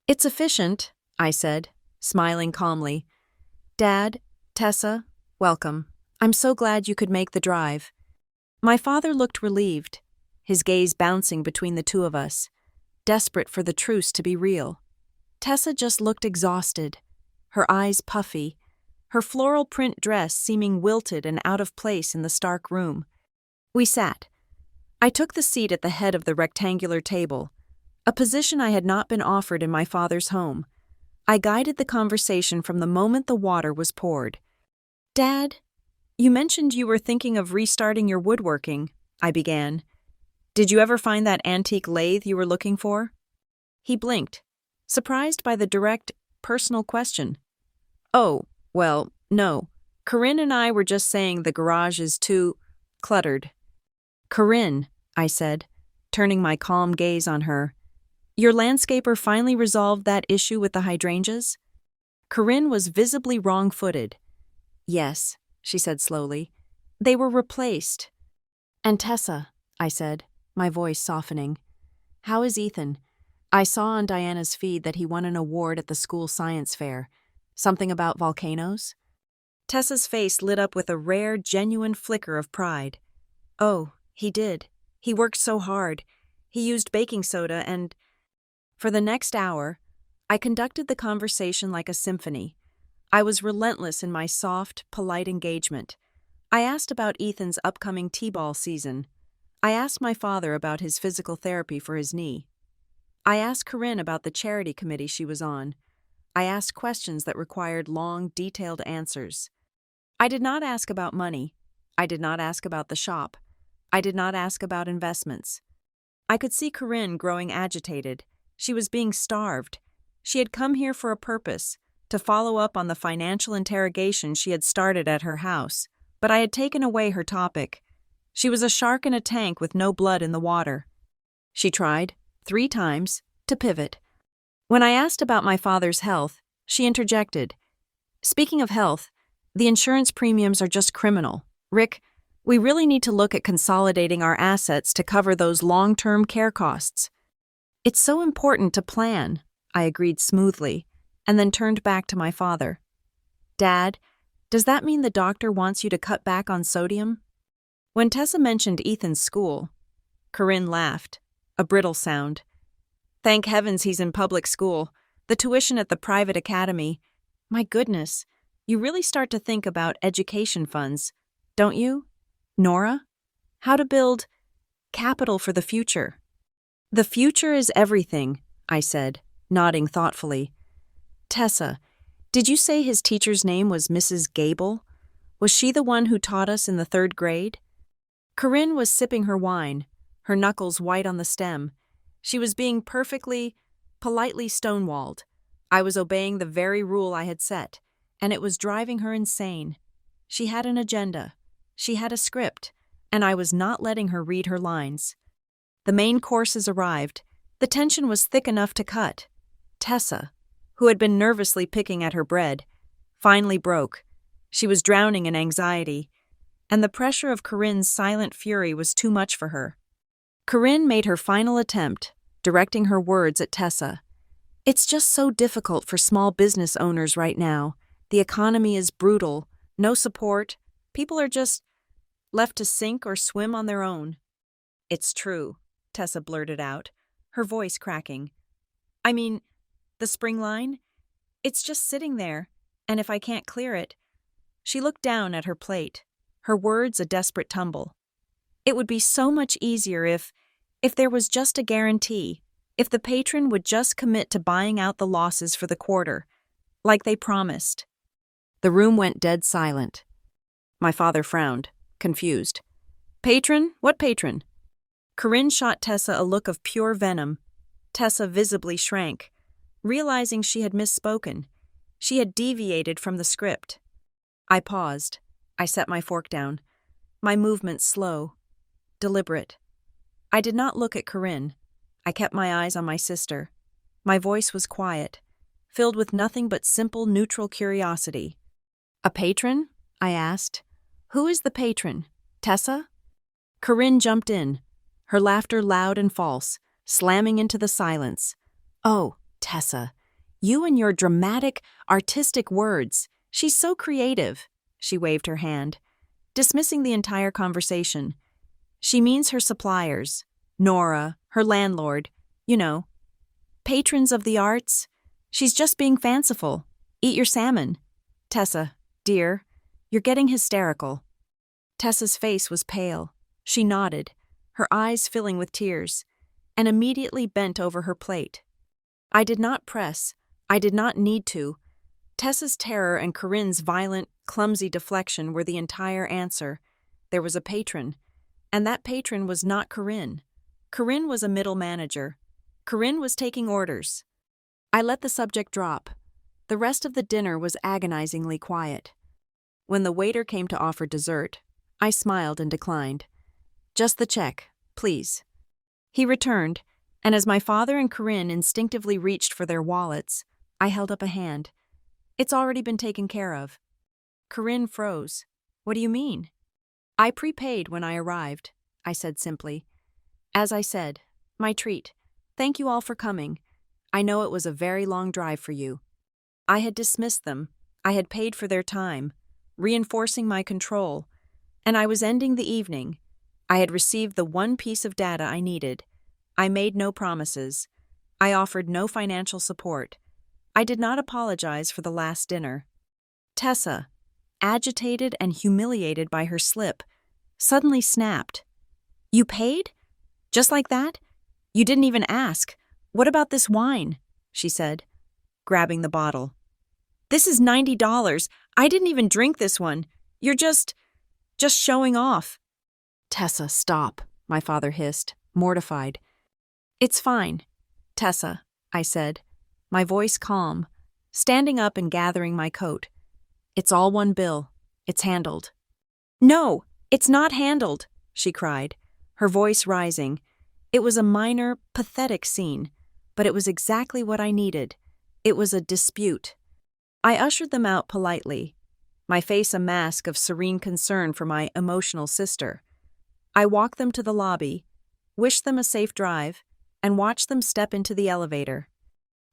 "It's efficient," I said, smiling calmly. "Dad, Tessa, welcome. I'm so glad you could make the drive." My father looked relieved, his gaze bouncing between the two of us, desperate for the truce to be real. Tessa just looked exhausted, her eyes puffy, her floral print dress seeming wilted and out of place in the stark room. We sat. I took the seat at the head of the rectangular table, a position I had not been offered in my father's home. I guided the conversation from the moment the water was poured. "Dad, you mentioned you were thinking of restarting your woodworking," I began. "Did you ever find that antique lathe you were looking for?" He blinked, surprised by the direct, personal question. "Oh, well, no. Corinne and I were just saying the garage is too cluttered." "Corinne," I said, turning my calm gaze on her, "your landscaper finally resolved that issue with the hydrangeas?" Corinne was visibly wrong-footed. "Yes," she said slowly. "They were replaced." "And Tessa," I said, my voice softening. "How is Ethan? I saw on Diana's feed that he won an award at the school science fair. Something about volcanoes?" Tessa's face lit up with a rare, genuine flicker of pride. "Oh, he did. He worked so hard. He used baking soda and—" For the next hour, I conducted the conversation like a symphony. I was relentless in my soft, polite engagement. I asked about Ethan's upcoming t-ball season. I asked my father about his physical therapy for his knee. I asked Corinne about the charity committee she was on. I asked questions that required long, detailed answers. I did not ask about money. I did not ask about the shop. I did not ask about investments. I could see Corinne growing agitated. She was being starved. She had come here for a purpose, to follow up on the financial interrogation she had started at her house, but I had taken away her topic. She was a shark in a tank with no blood in the water. She tried, 3 times, to pivot. When I asked about my father's health, she interjected. "Speaking of health, the insurance premiums are just criminal. Rick, we really need to look at consolidating our assets to cover those long-term care costs." "It's so important to plan," I agreed smoothly, and then turned back to my father. "Dad, does that mean the doctor wants you to cut back on sodium?" When Tessa mentioned Ethan's school, Corinne laughed, a brittle sound. "Thank heavens he's in public school. The tuition at the private academy. My goodness, you really start to think about education funds, don't you, Nora? How to build capital for the future." "The future is everything," I said, nodding thoughtfully. "Tessa, did you say his teacher's name was Mrs. Gable? Was she the one who taught us in the 3rd grade?" Corinne was sipping her wine, her knuckles white on the stem. She was being politely stonewalled. I was obeying the very rule I had set, and it was driving her insane. She had an agenda. She had a script, and I was not letting her read her lines. The main courses arrived. The tension was thick enough to cut. Tessa, who had been nervously picking at her bread, finally broke. She was drowning in anxiety, and the pressure of Corinne's silent fury was too much for her. Corinne made her final attempt, directing her words at Tessa. "It's just so difficult for small business owners right now. The economy is brutal, no support. People are just left to sink or swim on their own." "It's true," Tessa blurted out, her voice cracking. "I mean, the spring line? It's just sitting there, and if I can't clear it—" She looked down at her plate, her words a desperate tumble. "It would be so much easier if there was just a guarantee, if the patron would just commit to buying out the losses for the quarter, like they promised." The room went dead silent. My father frowned, confused. "Patron? What patron?" Corinne shot Tessa a look of pure venom. Tessa visibly shrank, realizing she had misspoken. She had deviated from the script. I paused. I set my fork down. My movements slow, deliberate. I did not look at Corinne. I kept my eyes on my sister. My voice was quiet, filled with nothing but simple, neutral curiosity. "A patron?" I asked. "Who is the patron? Tessa?" Corinne jumped in, her laughter loud and false, slamming into the silence. "Oh, Tessa, you and your dramatic, artistic words. She's so creative." She waved her hand, dismissing the entire conversation. "She means her suppliers, Nora, her landlord, you know. Patrons of the arts." She's just being fanciful. Eat your salmon. Tessa, dear, you're getting hysterical. Tessa's face was pale. She nodded, her eyes filling with tears, and immediately bent over her plate. I did not press. I did not need to. Tessa's terror and Corinne's violent, clumsy deflection were the entire answer. There was a patron, and that patron was not Corinne. Corinne was a middle manager. Corinne was taking orders. I let the subject drop. The rest of the dinner was agonizingly quiet. When the waiter came to offer dessert, I smiled and declined. Just the check, please. He returned, and as my father and Corinne instinctively reached for their wallets, I held up a hand. It's already been taken care of. Corinne froze. What do you mean? I prepaid when I arrived, I said simply. As I said, my treat. Thank you all for coming. I know it was a very long drive for you. I had dismissed them. I had paid for their time, reinforcing my control, and I was ending the evening. I had received the one piece of data I needed. I made no promises. I offered no financial support. I did not apologize for the last dinner. Tessa, agitated and humiliated by her slip, suddenly snapped. You paid? Just like that? You didn't even ask. What about this wine? She said, grabbing the bottle. This is $90. I didn't even drink this one. You're just showing off. Tessa, stop, my father hissed, mortified. It's fine, Tessa, I said, my voice calm, standing up and gathering my coat. It's all one bill. It's handled. No, it's not handled, she cried, her voice rising. It was a minor, pathetic scene, but it was exactly what I needed. It was a dispute. I ushered them out politely, my face a mask of serene concern for my emotional sister. I walked them to the lobby, wished them a safe drive, and watched them step into the elevator.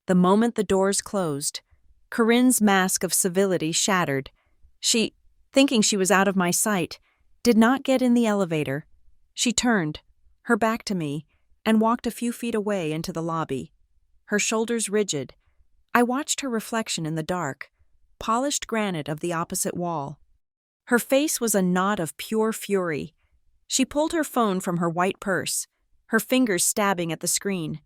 The moment the doors closed, Corinne's mask of civility shattered. She, thinking she was out of my sight, did not get in the elevator. She turned, her back to me, and walked a few feet away into the lobby. Her shoulders rigid, I watched her reflection in the dark, polished granite of the opposite wall. Her face was a knot of pure fury. She pulled her phone from her white purse, her fingers stabbing at the screen.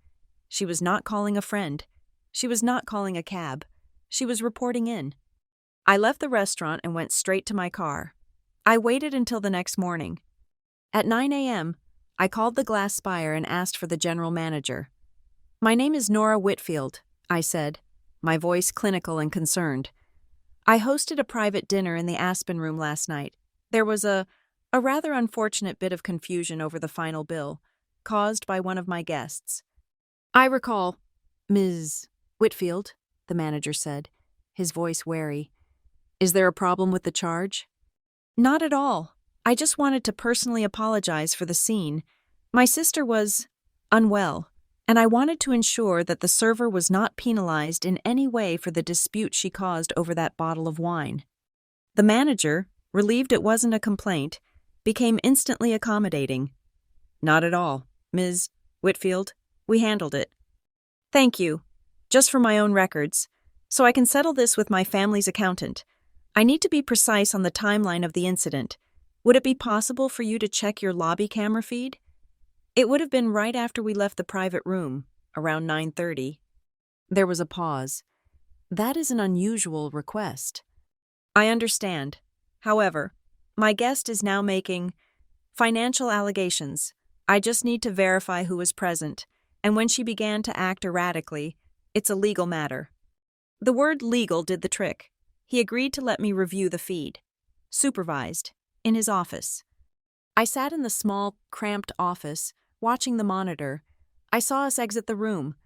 She was not calling a friend. She was not calling a cab. She was reporting in. I left the restaurant and went straight to my car. I waited until the next morning. At 9 a.m., I called the Glass Spire and asked for the general manager. My name is Nora Whitfield, I said, my voice clinical and concerned. I hosted a private dinner in the Aspen Room last night. There was a rather unfortunate bit of confusion over the final bill, caused by one of my guests. I recall, Ms. Whitfield, the manager said, his voice wary. Is there a problem with the charge? Not at all. I just wanted to personally apologize for the scene. My sister was unwell, and I wanted to ensure that the server was not penalized in any way for the dispute she caused over that bottle of wine. The manager, relieved it wasn't a complaint, became instantly accommodating. Not at all, Ms. Whitfield. We handled it. Thank you. Just for my own records, so I can settle this with my family's accountant. I need to be precise on the timeline of the incident. Would it be possible for you to check your lobby camera feed? It would have been right after we left the private room, around 9:30. There was a pause. That is an unusual request. I understand. However, my guest is now making financial allegations. I just need to verify who was present, and when she began to act erratically, it's a legal matter. The word legal did the trick. He agreed to let me review the feed. Supervised. In his office. I sat in the small, cramped office, watching the monitor. I saw us exit the room.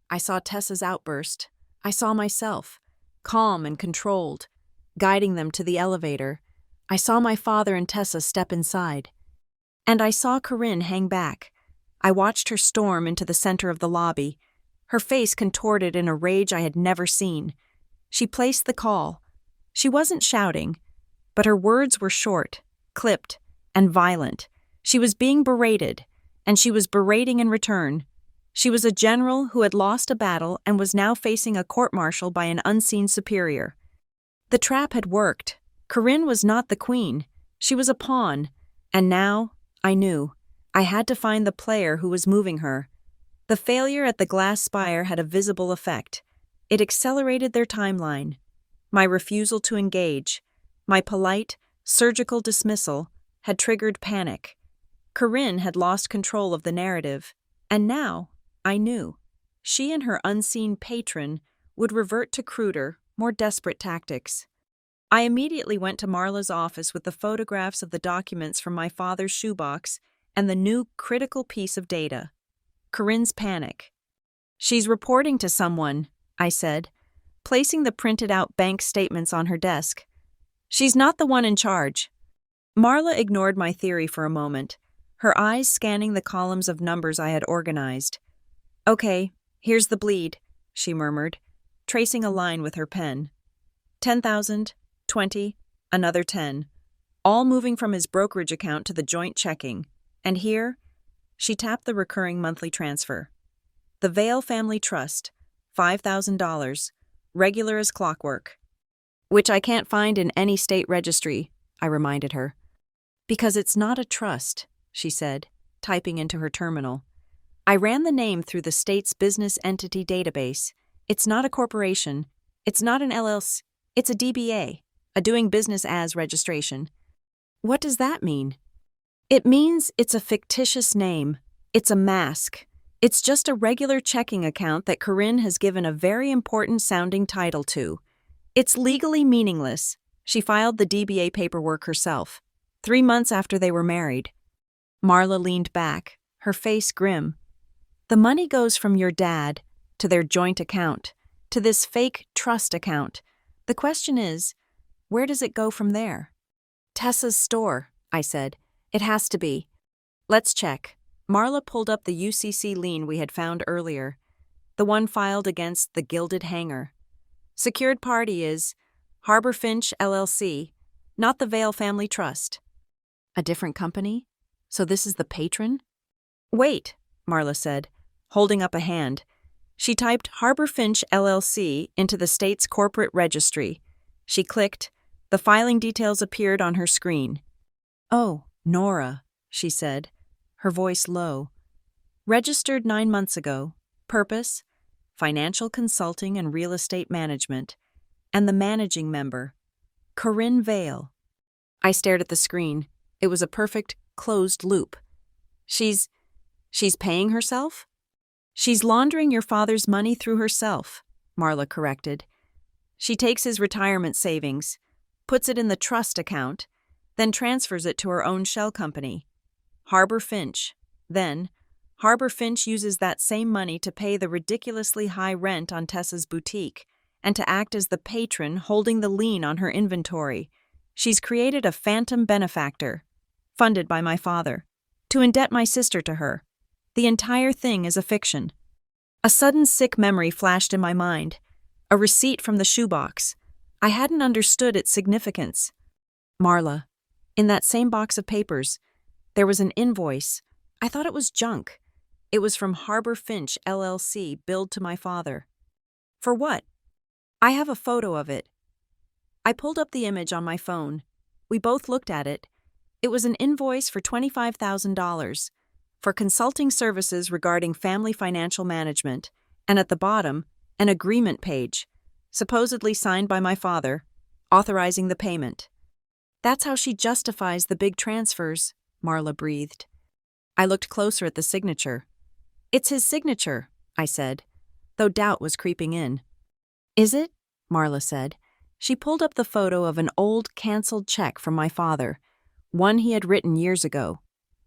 I saw Tessa's outburst. I saw myself, calm and controlled, guiding them to the elevator. I saw my father and Tessa step inside. And I saw Corinne hang back. I watched her storm into the center of the lobby, her face contorted in a rage I had never seen. She placed the call. She wasn't shouting, but her words were short, clipped, and violent. She was being berated, and she was berating in return. She was a general who had lost a battle and was now facing a court-martial by an unseen superior. The trap had worked. Corinne was not the queen. She was a pawn. And now, I knew, I had to find the player who was moving her. The failure at the glass spire had a visible effect. It accelerated their timeline. My refusal to engage, my polite, surgical dismissal, had triggered panic. Corinne had lost control of the narrative. And now, I knew, she and her unseen patron would revert to cruder, more desperate tactics. I immediately went to Marla's office with the photographs of the documents from my father's shoebox and the new critical piece of data. Corinne's panic. "She's reporting to someone," I said, placing the printed-out bank statements on her desk. "She's not the one in charge." Marla ignored my theory for a moment, her eyes scanning the columns of numbers I had organized. "Okay, here's the bleed," she murmured, tracing a line with her pen. 10,000, 20, another 10, all moving from his brokerage account to the joint checking. And here, she tapped the recurring monthly transfer. "The Vale Family Trust, $5,000, regular as clockwork." "Which I can't find in any state registry," I reminded her. "Because it's not a trust," she said, typing into her terminal. "I ran the name through the state's business entity database. It's not a corporation. It's not an LLC. It's a DBA, a doing business as registration." "What does that mean?" "It means it's a fictitious name. It's a mask. It's just a regular checking account that Corinne has given a very important-sounding title to. It's legally meaningless." She filed the DBA paperwork herself, 3 months after they were married. Marla leaned back, her face grim. "The money goes from your dad to their joint account, to this fake trust account. The question is, where does it go from there?" "Tessa's store," I said. "It has to be." "Let's check." Marla pulled up the UCC lien we had found earlier, the one filed against the Gilded Hanger. "Secured party is Harbor Finch, LLC, not the Vale Family Trust." "A different company? So this is the patron?" "Wait," Marla said, holding up a hand. She typed Harbor Finch, LLC into the state's corporate registry. She clicked. The filing details appeared on her screen. "Oh, Nora," she said, her voice low. "Registered 9 months ago. Purpose: financial consulting and real estate management. And the managing member: Corinne Vale." I stared at the screen. It was a perfect, closed loop. She's paying herself?" "She's laundering your father's money through herself," Marla corrected. "She takes his retirement savings, puts it in the trust account, then transfers it to her own shell company, Harbor Finch. Then, Harbor Finch uses that same money to pay the ridiculously high rent on Tessa's boutique and to act as the patron holding the lien on her inventory. She's created a phantom benefactor, funded by my father, to indebt my sister to her. The entire thing is a fiction." A sudden sick memory flashed in my mind. A receipt from the shoebox. I hadn't understood its significance. "Marla, in that same box of papers, there was an invoice. I thought it was junk. It was from Harbor Finch, LLC, billed to my father." "For what?" "I have a photo of it." I pulled up the image on my phone. We both looked at it. It was an invoice for $25,000 for consulting services regarding family financial management, and at the bottom, an agreement page, supposedly signed by my father, authorizing the payment. "That's how she justifies the big transfers," Marla breathed. I looked closer at the signature. "It's his signature," I said, though doubt was creeping in. "Is it?" Marla said. She pulled up the photo of an old, canceled check from my father, one he had written years ago.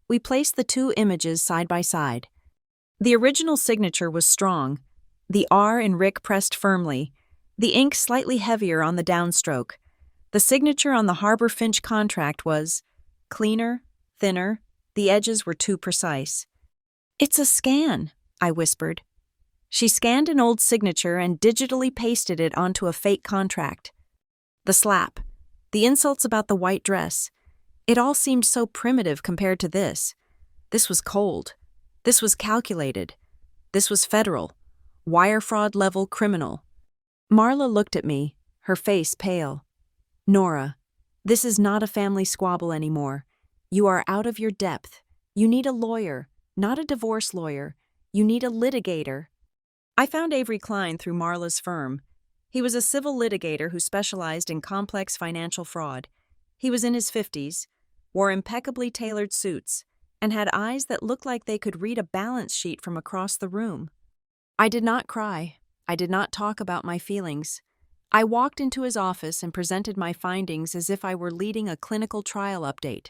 We placed the two images side by side. The original signature was strong, the R in Rick pressed firmly, the ink slightly heavier on the downstroke. The signature on the Harbor Finch contract was cleaner, thinner, the edges were too precise. "It's a scan," I whispered. She scanned an old signature and digitally pasted it onto a fake contract. The slap, the insults about the white dress, it all seemed so primitive compared to this. This was cold. This was calculated. This was federal, wire fraud level criminal. Marla looked at me, her face pale. Nora, this is not a family squabble anymore. You are out of your depth. You need a lawyer, not a divorce lawyer. You need a litigator. I found Avery Klein through Marla's firm. He was a civil litigator who specialized in complex financial fraud. He was in his 50s, wore impeccably tailored suits, and had eyes that looked like they could read a balance sheet from across the room. I did not cry. I did not talk about my feelings. I walked into his office and presented my findings as if I were leading a clinical trial update.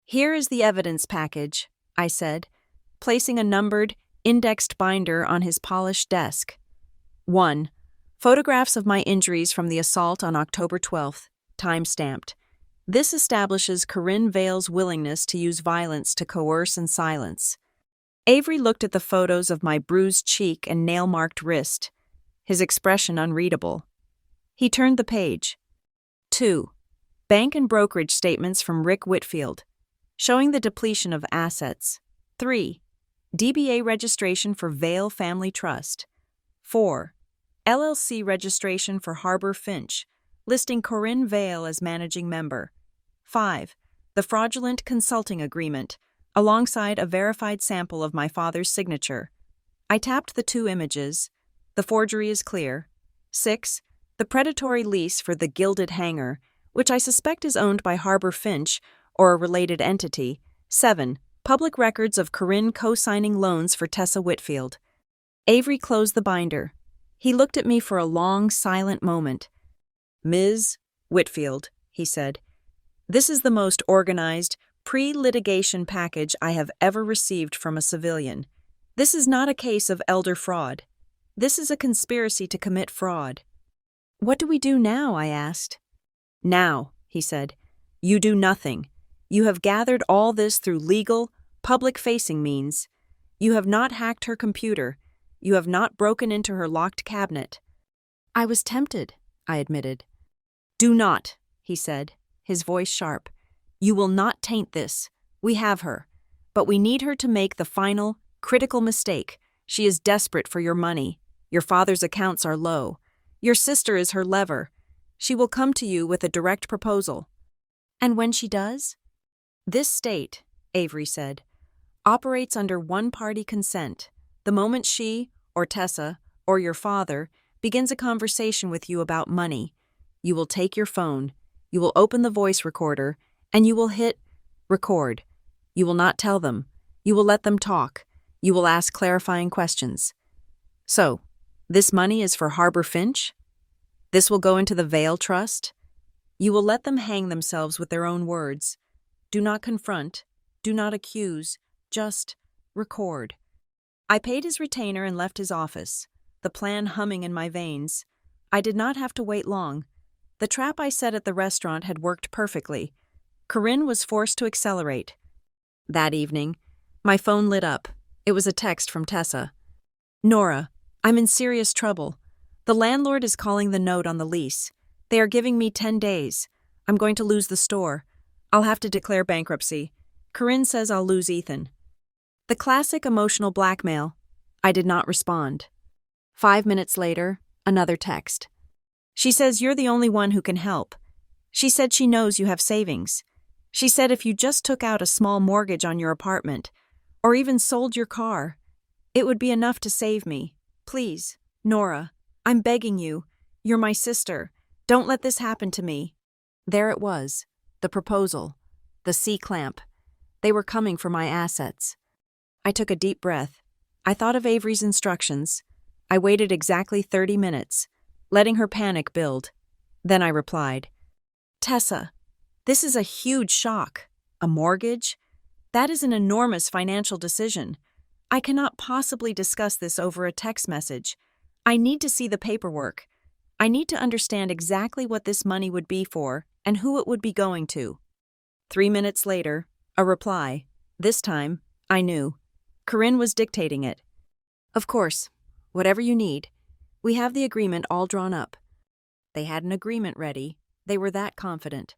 Here is the evidence package, I said, placing a numbered, indexed binder on his polished desk. 1. Photographs of my injuries from the assault on October 12th, time-stamped. This establishes Corinne Vale's willingness to use violence to coerce and silence. Avery looked at the photos of my bruised cheek and nail-marked wrist, his expression unreadable. He turned the page. 2. Bank and brokerage statements from Rick Whitfield, showing the depletion of assets. 3. DBA registration for Vale Family Trust. 4. LLC registration for Harbor Finch, listing Corinne Vale as managing member. 5. The fraudulent consulting agreement, alongside a verified sample of my father's signature. I tapped the 2 images. The forgery is clear. 6. The predatory lease for the Gilded Hangar, which I suspect is owned by Harbor Finch or a related entity. 7. Public records of Corinne co-signing loans for Tessa Whitfield. Avery closed the binder. He looked at me for a long, silent moment. Ms. Whitfield, he said, this is the most organized, pre-litigation package I have ever received from a civilian. This is not a case of elder fraud. This is a conspiracy to commit fraud. What do we do now? I asked. Now, he said, you do nothing. You have gathered all this through legal, public-facing means. You have not hacked her computer. You have not broken into her locked cabinet. I was tempted, I admitted. Do not, he said, his voice sharp. You will not taint this. We have her. But we need her to make the final, critical mistake. She is desperate for your money. Your father's accounts are low. Your sister is her lever. She will come to you with a direct proposal. And when she does? This state, Avery said, operates under one-party consent. The moment she, or Tessa, or your father, begins a conversation with you about money, you will take your phone, you will open the voice recorder, and you will hit record. You will not tell them. You will let them talk. You will ask clarifying questions. So, this money is for Harbor Finch? This will go into the Vale Trust? You will let them hang themselves with their own words. Do not confront. Do not accuse. Just record. I paid his retainer and left his office, the plan humming in my veins. I did not have to wait long. The trap I set at the restaurant had worked perfectly. Corinne was forced to accelerate. That evening, my phone lit up. It was a text from Tessa. Nora, I'm in serious trouble. The landlord is calling the note on the lease. They are giving me 10 days. I'm going to lose the store. I'll have to declare bankruptcy. Corinne says I'll lose Ethan. The classic emotional blackmail. I did not respond. 5 minutes later, another text. She says you're the only one who can help. She said she knows you have savings. She said if you just took out a small mortgage on your apartment, or even sold your car, it would be enough to save me. Please, Nora, I'm begging you. You're my sister. Don't let this happen to me. There it was, the proposal, the C-clamp. They were coming for my assets. I took a deep breath. I thought of Avery's instructions. I waited exactly 30 minutes, letting her panic build. Then I replied, Tessa, this is a huge shock. A mortgage? That is an enormous financial decision. I cannot possibly discuss this over a text message. I need to see the paperwork. I need to understand exactly what this money would be for and who it would be going to. 3 minutes later, a reply. This time, I knew. Corinne was dictating it. Of course, whatever you need. We have the agreement all drawn up. They had an agreement ready. They were that confident.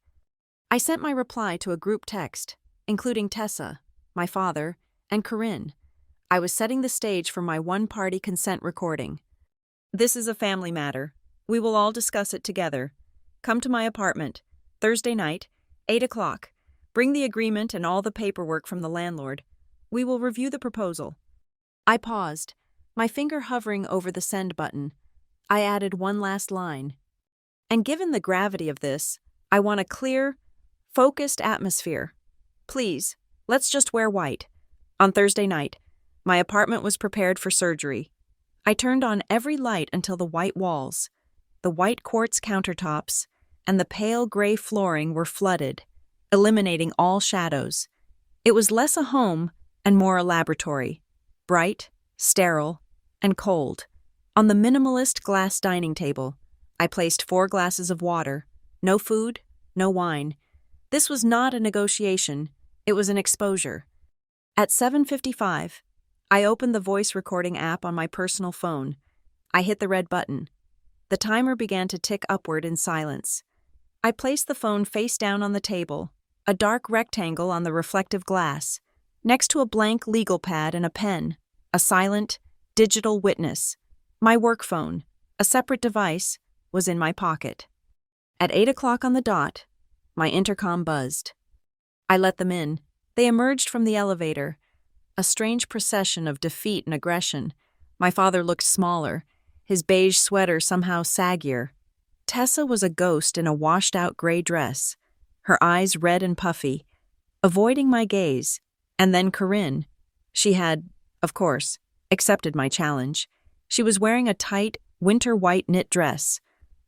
I sent my reply to a group text, including Tessa, my father, and Corinne. I was setting the stage for my one-party consent recording. This is a family matter. We will all discuss it together. Come to my apartment, Thursday night, 8 o'clock. Bring the agreement and all the paperwork from the landlord. We will review the proposal. I paused, my finger hovering over the send button. I added one last line. And given the gravity of this, I want a clear, focused atmosphere. Please, let's just wear white. On Thursday night, my apartment was prepared for surgery. I turned on every light until the white walls, the white quartz countertops, and the pale gray flooring were flooded, eliminating all shadows. It was less a home and more a laboratory, bright, sterile, and cold. On the minimalist glass dining table, I placed 4 glasses of water, no food, no wine. This was not a negotiation, it was an exposure. At 7:55, I opened the voice recording app on my personal phone. I hit the red button. The timer began to tick upward in silence. I placed the phone face down on the table, a dark rectangle on the reflective glass, next to a blank legal pad and a pen, a silent, digital witness. My work phone, a separate device, was in my pocket. At 8 o'clock on the dot, my intercom buzzed. I let them in. They emerged from the elevator, a strange procession of defeat and aggression. My father looked smaller, his beige sweater somehow saggier. Tessa was a ghost in a washed-out gray dress, her eyes red and puffy, avoiding my gaze. And then Corinne. She had, of course, accepted my challenge. She was wearing a tight, winter white knit dress,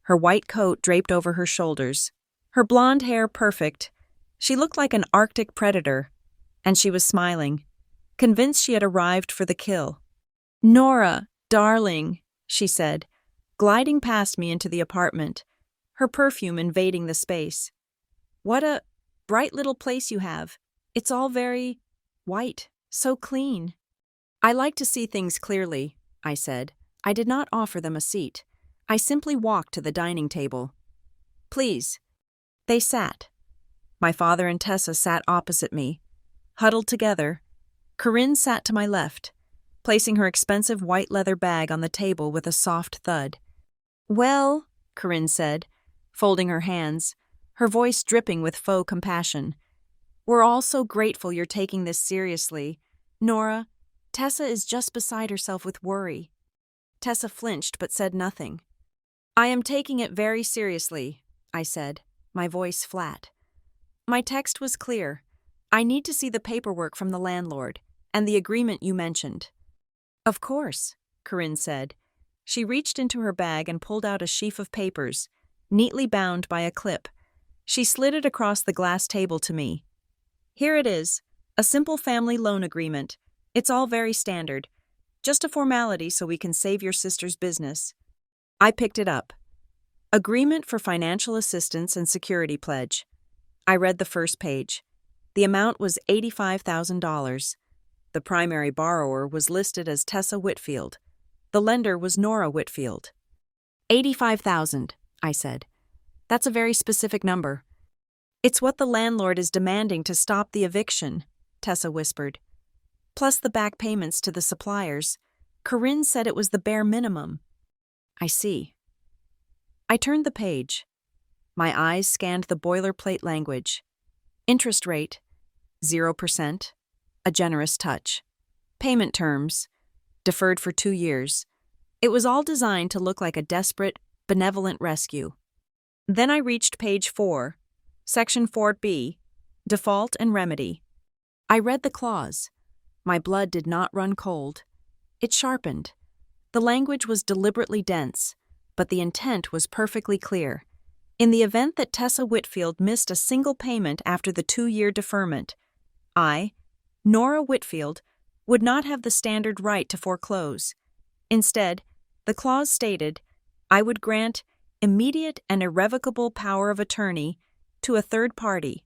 her white coat draped over her shoulders, her blonde hair perfect. She looked like an Arctic predator, and she was smiling, convinced she had arrived for the kill. "Nora, darling," she said, gliding past me into the apartment, her perfume invading the space. "What a bright little place you have. It's all very white, so clean." "I like to see things clearly," I said. I did not offer them a seat. I simply walked to the dining table. "Please." They sat. My father and Tessa sat opposite me, huddled together. Corinne sat to my left, placing her expensive white leather bag on the table with a soft thud. "Well," Corinne said, folding her hands, her voice dripping with faux compassion, "we're all so grateful you're taking this seriously. Nora, Tessa is just beside herself with worry." Tessa flinched but said nothing. "I am taking it very seriously," I said, my voice flat. My text was clear. I need to see the paperwork from the landlord and the agreement you mentioned. "Of course," Corinne said. She reached into her bag and pulled out a sheaf of papers, neatly bound by a clip. She slid it across the glass table to me. "Here it is, a simple family loan agreement. It's all very standard. Just a formality so we can save your sister's business." I picked it up. Agreement for financial assistance and security pledge. I read the first page. The amount was $85,000. The primary borrower was listed as Tessa Whitfield. The lender was Nora Whitfield. $85,000, I said. "That's a very specific number." "It's what the landlord is demanding to stop the eviction," Tessa whispered. "Plus the back payments to the suppliers. Corinne said it was the bare minimum." "I see." I turned the page. My eyes scanned the boilerplate language. Interest rate, 0%, a generous touch. Payment terms, deferred for 2 years. It was all designed to look like a desperate, benevolent rescue. Then I reached page 4, section 4B, default and remedy. I read the clause. My blood did not run cold. It sharpened. The language was deliberately dense, but the intent was perfectly clear. In the event that Tessa Whitfield missed a single payment after the 2-year deferment, I, Nora Whitfield, would not have the standard right to foreclose. Instead, the clause stated, I would grant immediate and irrevocable power of attorney to a third party.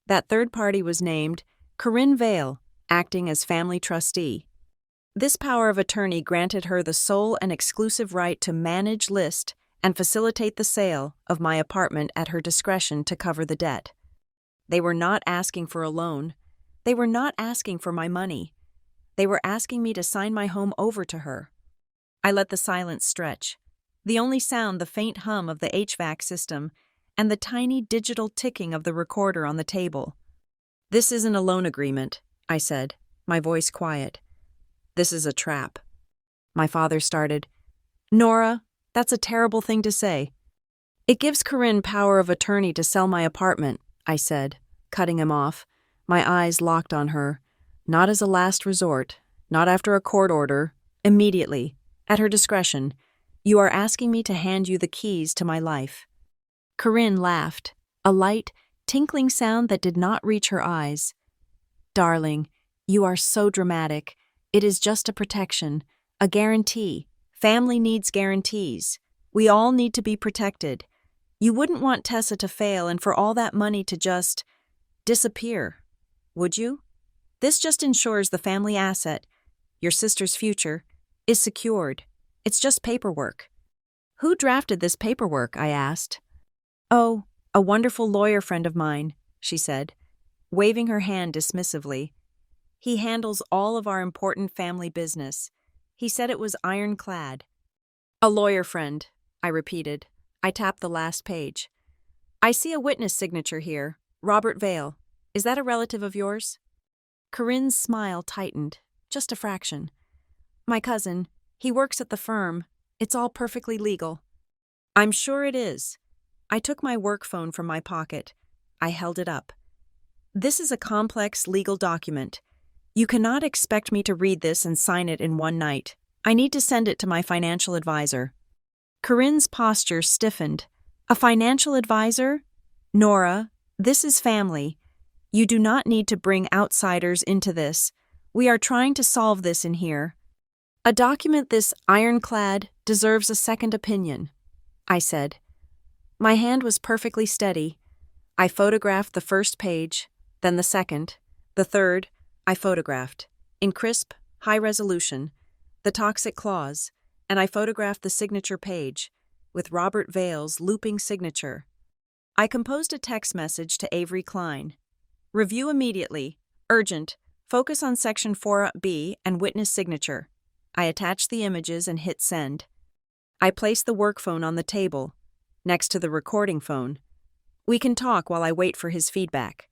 That third party was named Corinne Vale, acting as family trustee. This power of attorney granted her the sole and exclusive right to manage, list, and facilitate the sale of my apartment at her discretion to cover the debt. They were not asking for a loan. They were not asking for my money. They were asking me to sign my home over to her. I let the silence stretch. The only sound the faint hum of the HVAC system and the tiny digital ticking of the recorder on the table. "This isn't a loan agreement," I said, my voice quiet. "This is a trap." My father started. "Nora, that's a terrible thing to say." "It gives Corinne power of attorney to sell my apartment," I said, cutting him off, my eyes locked on her. "Not as a last resort, not after a court order, immediately, at her discretion. You are asking me to hand you the keys to my life." Corinne laughed, a light, tinkling sound that did not reach her eyes. "Darling, you are so dramatic. It is just a protection, a guarantee. Family needs guarantees. We all need to be protected. You wouldn't want Tessa to fail and for all that money to just disappear, would you? This just ensures the family asset, your sister's future, is secured. It's just paperwork." "Who drafted this paperwork?" I asked. "Oh, a wonderful lawyer friend of mine," she said, waving her hand dismissively. "He handles all of our important family business. He said it was ironclad." "A lawyer friend," I repeated. I tapped the last page. "I see a witness signature here, Robert Vale. Is that a relative of yours?" Corinne's smile tightened, just a fraction. "My cousin. He works at the firm. It's all perfectly legal." "I'm sure it is." I took my work phone from my pocket. I held it up. "This is a complex legal document. You cannot expect me to read this and sign it in one night. I need to send it to my financial advisor." Corinne's posture stiffened. "A financial advisor? Nora, this is family. You do not need to bring outsiders into this. We are trying to solve this in here. A document this ironclad deserves a second opinion," I said. My hand was perfectly steady. I photographed the first page, then the second, the third, I photographed, in crisp, high resolution, the toxic clause, and I photographed the signature page, with Robert Vale's looping signature. I composed a text message to Avery Klein. "Review immediately. Urgent. Focus on Section 4B and witness signature." I attached the images and hit send. I placed the work phone on the table, next to the recording phone. "We can talk while I wait for his feedback."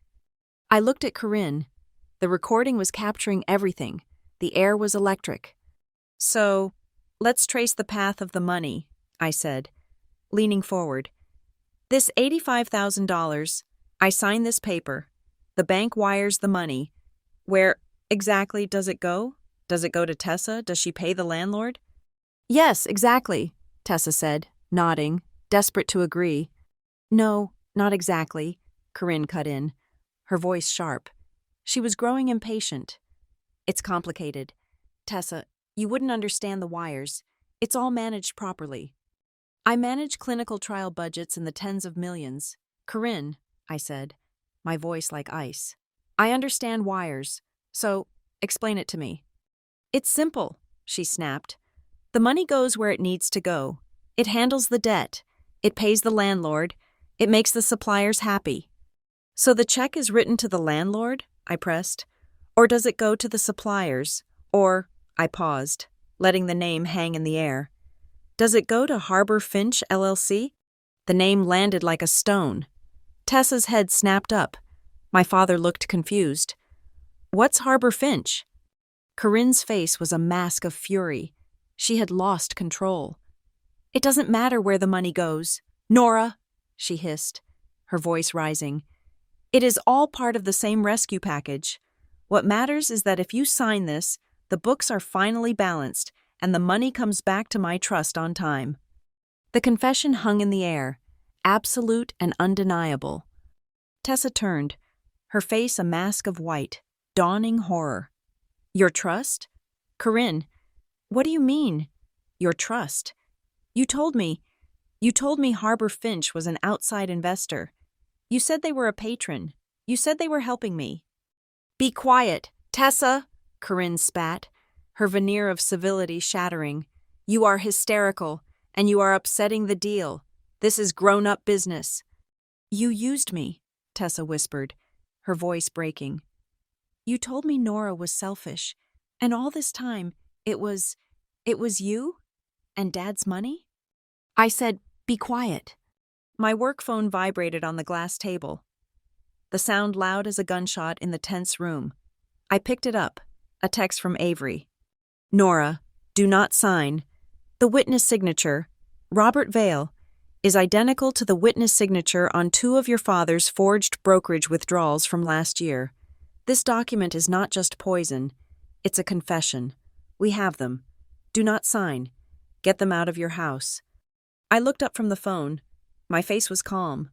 I looked at Corinne. The recording was capturing everything. The air was electric. "So, let's trace the path of the money," I said, leaning forward. "This $85,000, I sign this paper. The bank wires the money. Where exactly does it go? Does it go to Tessa? Does she pay the landlord?" "Yes, exactly," Tessa said, nodding, desperate to agree. "No, not exactly," Corinne cut in, her voice sharp. She was growing impatient. "It's complicated. Tessa, you wouldn't understand the wires. It's all managed properly. I manage clinical trial budgets in the tens of millions. Corinne," I said, my voice like ice, "I understand wires, so explain it to me." "It's simple," she snapped. "The money goes where it needs to go. It handles the debt. It pays the landlord. It makes the suppliers happy." "So the check is written to the landlord?" I pressed. "Or does it go to the suppliers? Or," I paused, letting the name hang in the air, "does it go to Harbor Finch, LLC?" The name landed like a stone. Tessa's head snapped up. My father looked confused. "What's Harbor Finch?" Corinne's face was a mask of fury. She had lost control. "It doesn't matter where the money goes. Nora," she hissed, her voice rising. "It is all part of the same rescue package. What matters is that if you sign this, the books are finally balanced and the money comes back to my trust on time." The confession hung in the air, absolute and undeniable. Tessa turned, her face a mask of white, dawning horror. "Your trust? Corinne, what do you mean, your trust? You told me Harbor Finch was an outside investor. You said they were a patron. You said they were helping me." "Be quiet, Tessa," Corinne spat, her veneer of civility shattering. "You are hysterical, and you are upsetting the deal. This is grown-up business." "You used me," Tessa whispered, her voice breaking. "You told me Nora was selfish. And all this time, it was you? And Dad's money? I said, "Be quiet." My work phone vibrated on the glass table, the sound loud as a gunshot in the tense room. I picked it up, a text from Avery. "Nora, do not sign. The witness signature, Robert Vale, is identical to the witness signature on 2 of your father's forged brokerage withdrawals from last year. This document is not just poison, it's a confession. We have them. Do not sign. Get them out of your house." I looked up from the phone. My face was calm.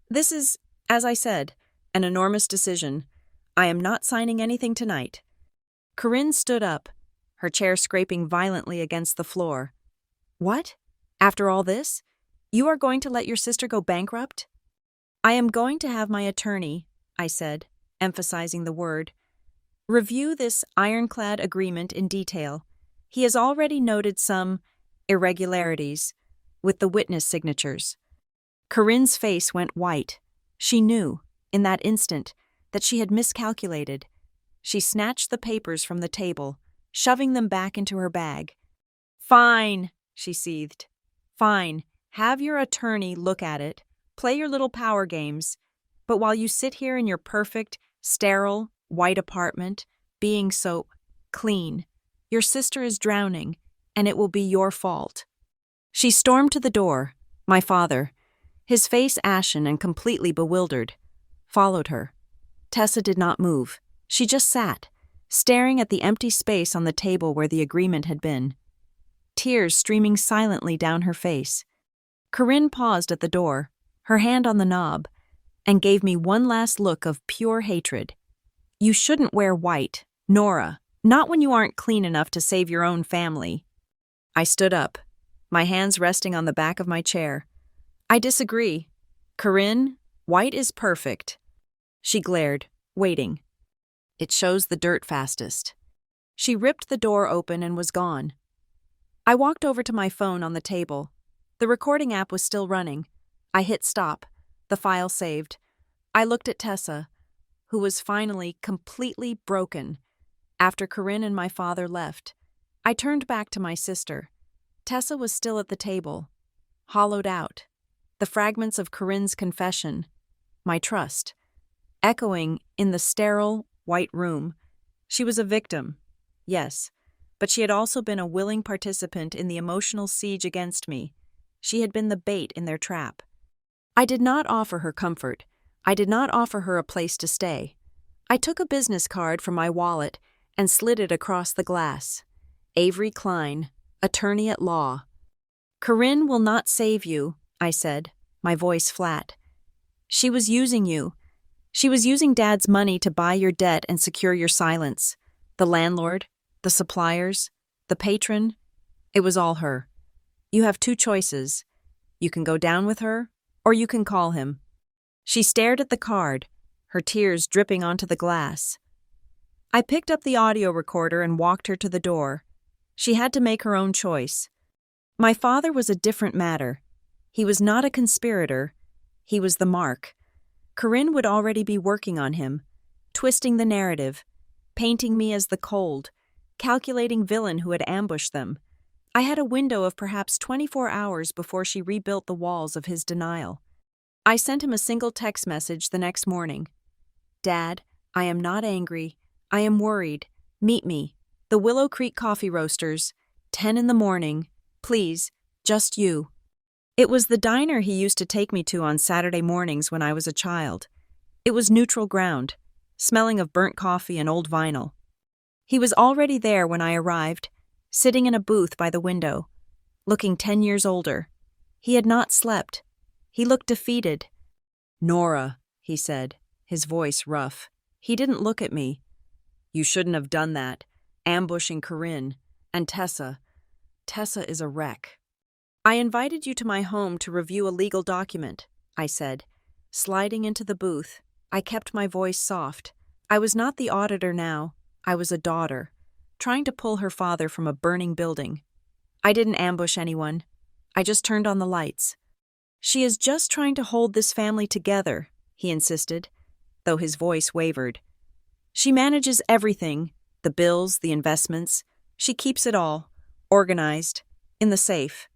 "This is, as I said, an enormous decision. I am not signing anything tonight." Corinne stood up, her chair scraping violently against the floor. "What? After all this? You are going to let your sister go bankrupt?" "I am going to have my attorney," I said, emphasizing the word, "review this ironclad agreement in detail. He has already noted some irregularities with the witness signatures." Corinne's face went white. She knew, in that instant, that she had miscalculated. She snatched the papers from the table, shoving them back into her bag. "Fine," she seethed. "Fine. Have your attorney look at it. Play your little power games. But while you sit here in your perfect, sterile, white apartment, being so clean, your sister is drowning, and it will be your fault." She stormed to the door. My father, his face ashen and completely bewildered, followed her. Tessa did not move. She just sat, staring at the empty space on the table where the agreement had been, tears streaming silently down her face. Corinne paused at the door, her hand on the knob, and gave me one last look of pure hatred. "You shouldn't wear white, Nora, not when you aren't clean enough to save your own family." I stood up, my hands resting on the back of my chair. "I disagree. Corinne, white is perfect." She glared, waiting. "It shows the dirt fastest." She ripped the door open and was gone. I walked over to my phone on the table. The recording app was still running. I hit stop, the file saved. I looked at Tessa, who was finally completely broken. After Corinne and my father left, I turned back to my sister. Tessa was still at the table, hollowed out, the fragments of Corinne's confession, my trust, echoing in the sterile, white room. She was a victim, yes, but she had also been a willing participant in the emotional siege against me. She had been the bait in their trap. I did not offer her comfort. I did not offer her a place to stay. I took a business card from my wallet and slid it across the glass. Avery Klein, attorney at law. "Corinne will not save you," I said, my voice flat. "She was using you. She was using Dad's money to buy your debt and secure your silence. The landlord, the suppliers, the patron, it was all her. You have 2 choices. You can go down with her, or you can call him." She stared at the card, her tears dripping onto the glass. I picked up the audio recorder and walked her to the door. She had to make her own choice. My father was a different matter. He was not a conspirator. He was the mark. Corinne would already be working on him, twisting the narrative, painting me as the cold, calculating villain who had ambushed them. I had a window of perhaps 24 hours before she rebuilt the walls of his denial. I sent him a single text message the next morning. "Dad, I am not angry. I am worried. Meet me. The Willow Creek Coffee Roasters, 10 in the morning. Please, just you." It was the diner he used to take me to on Saturday mornings when I was a child. It was neutral ground, smelling of burnt coffee and old vinyl. He was already there when I arrived, sitting in a booth by the window, looking 10 years older. He had not slept. He looked defeated. "Nora," he said, his voice rough. He didn't look at me. "You shouldn't have done that, ambushing Corinne. And Tessa. Tessa is a wreck." "I invited you to my home to review a legal document," I said. Sliding into the booth, I kept my voice soft. I was not the auditor now. I was a daughter, trying to pull her father from a burning building. "I didn't ambush anyone. I just turned on the lights." "She is just trying to hold this family together," he insisted, though his voice wavered. "She manages everything, the bills, the investments. She keeps it all, organized, in the safe.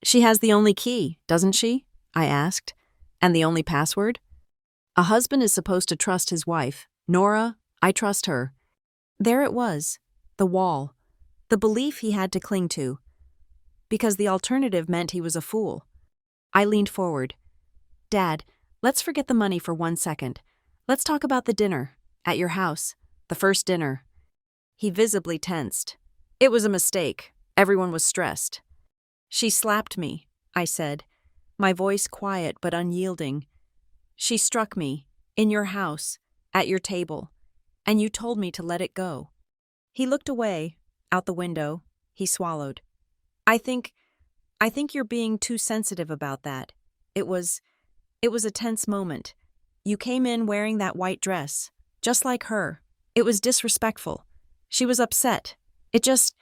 She has the only key, doesn't she? I asked. And the only password? A husband is supposed to trust his wife. Nora, I trust her. There it was, the wall, the belief he had to cling to, because the alternative meant he was a fool. I leaned forward. Dad, let's forget the money for 1 second. Let's talk about the dinner, at your house, the first dinner. He visibly tensed. It was a mistake. Everyone was stressed. She slapped me, I said, my voice quiet but unyielding. She struck me, in your house, at your table, and you told me to let it go. He looked away, out the window. He swallowed. I think you're being too sensitive about that. It was a tense moment. You came in wearing that white dress, just like her. It was disrespectful. She was upset. It just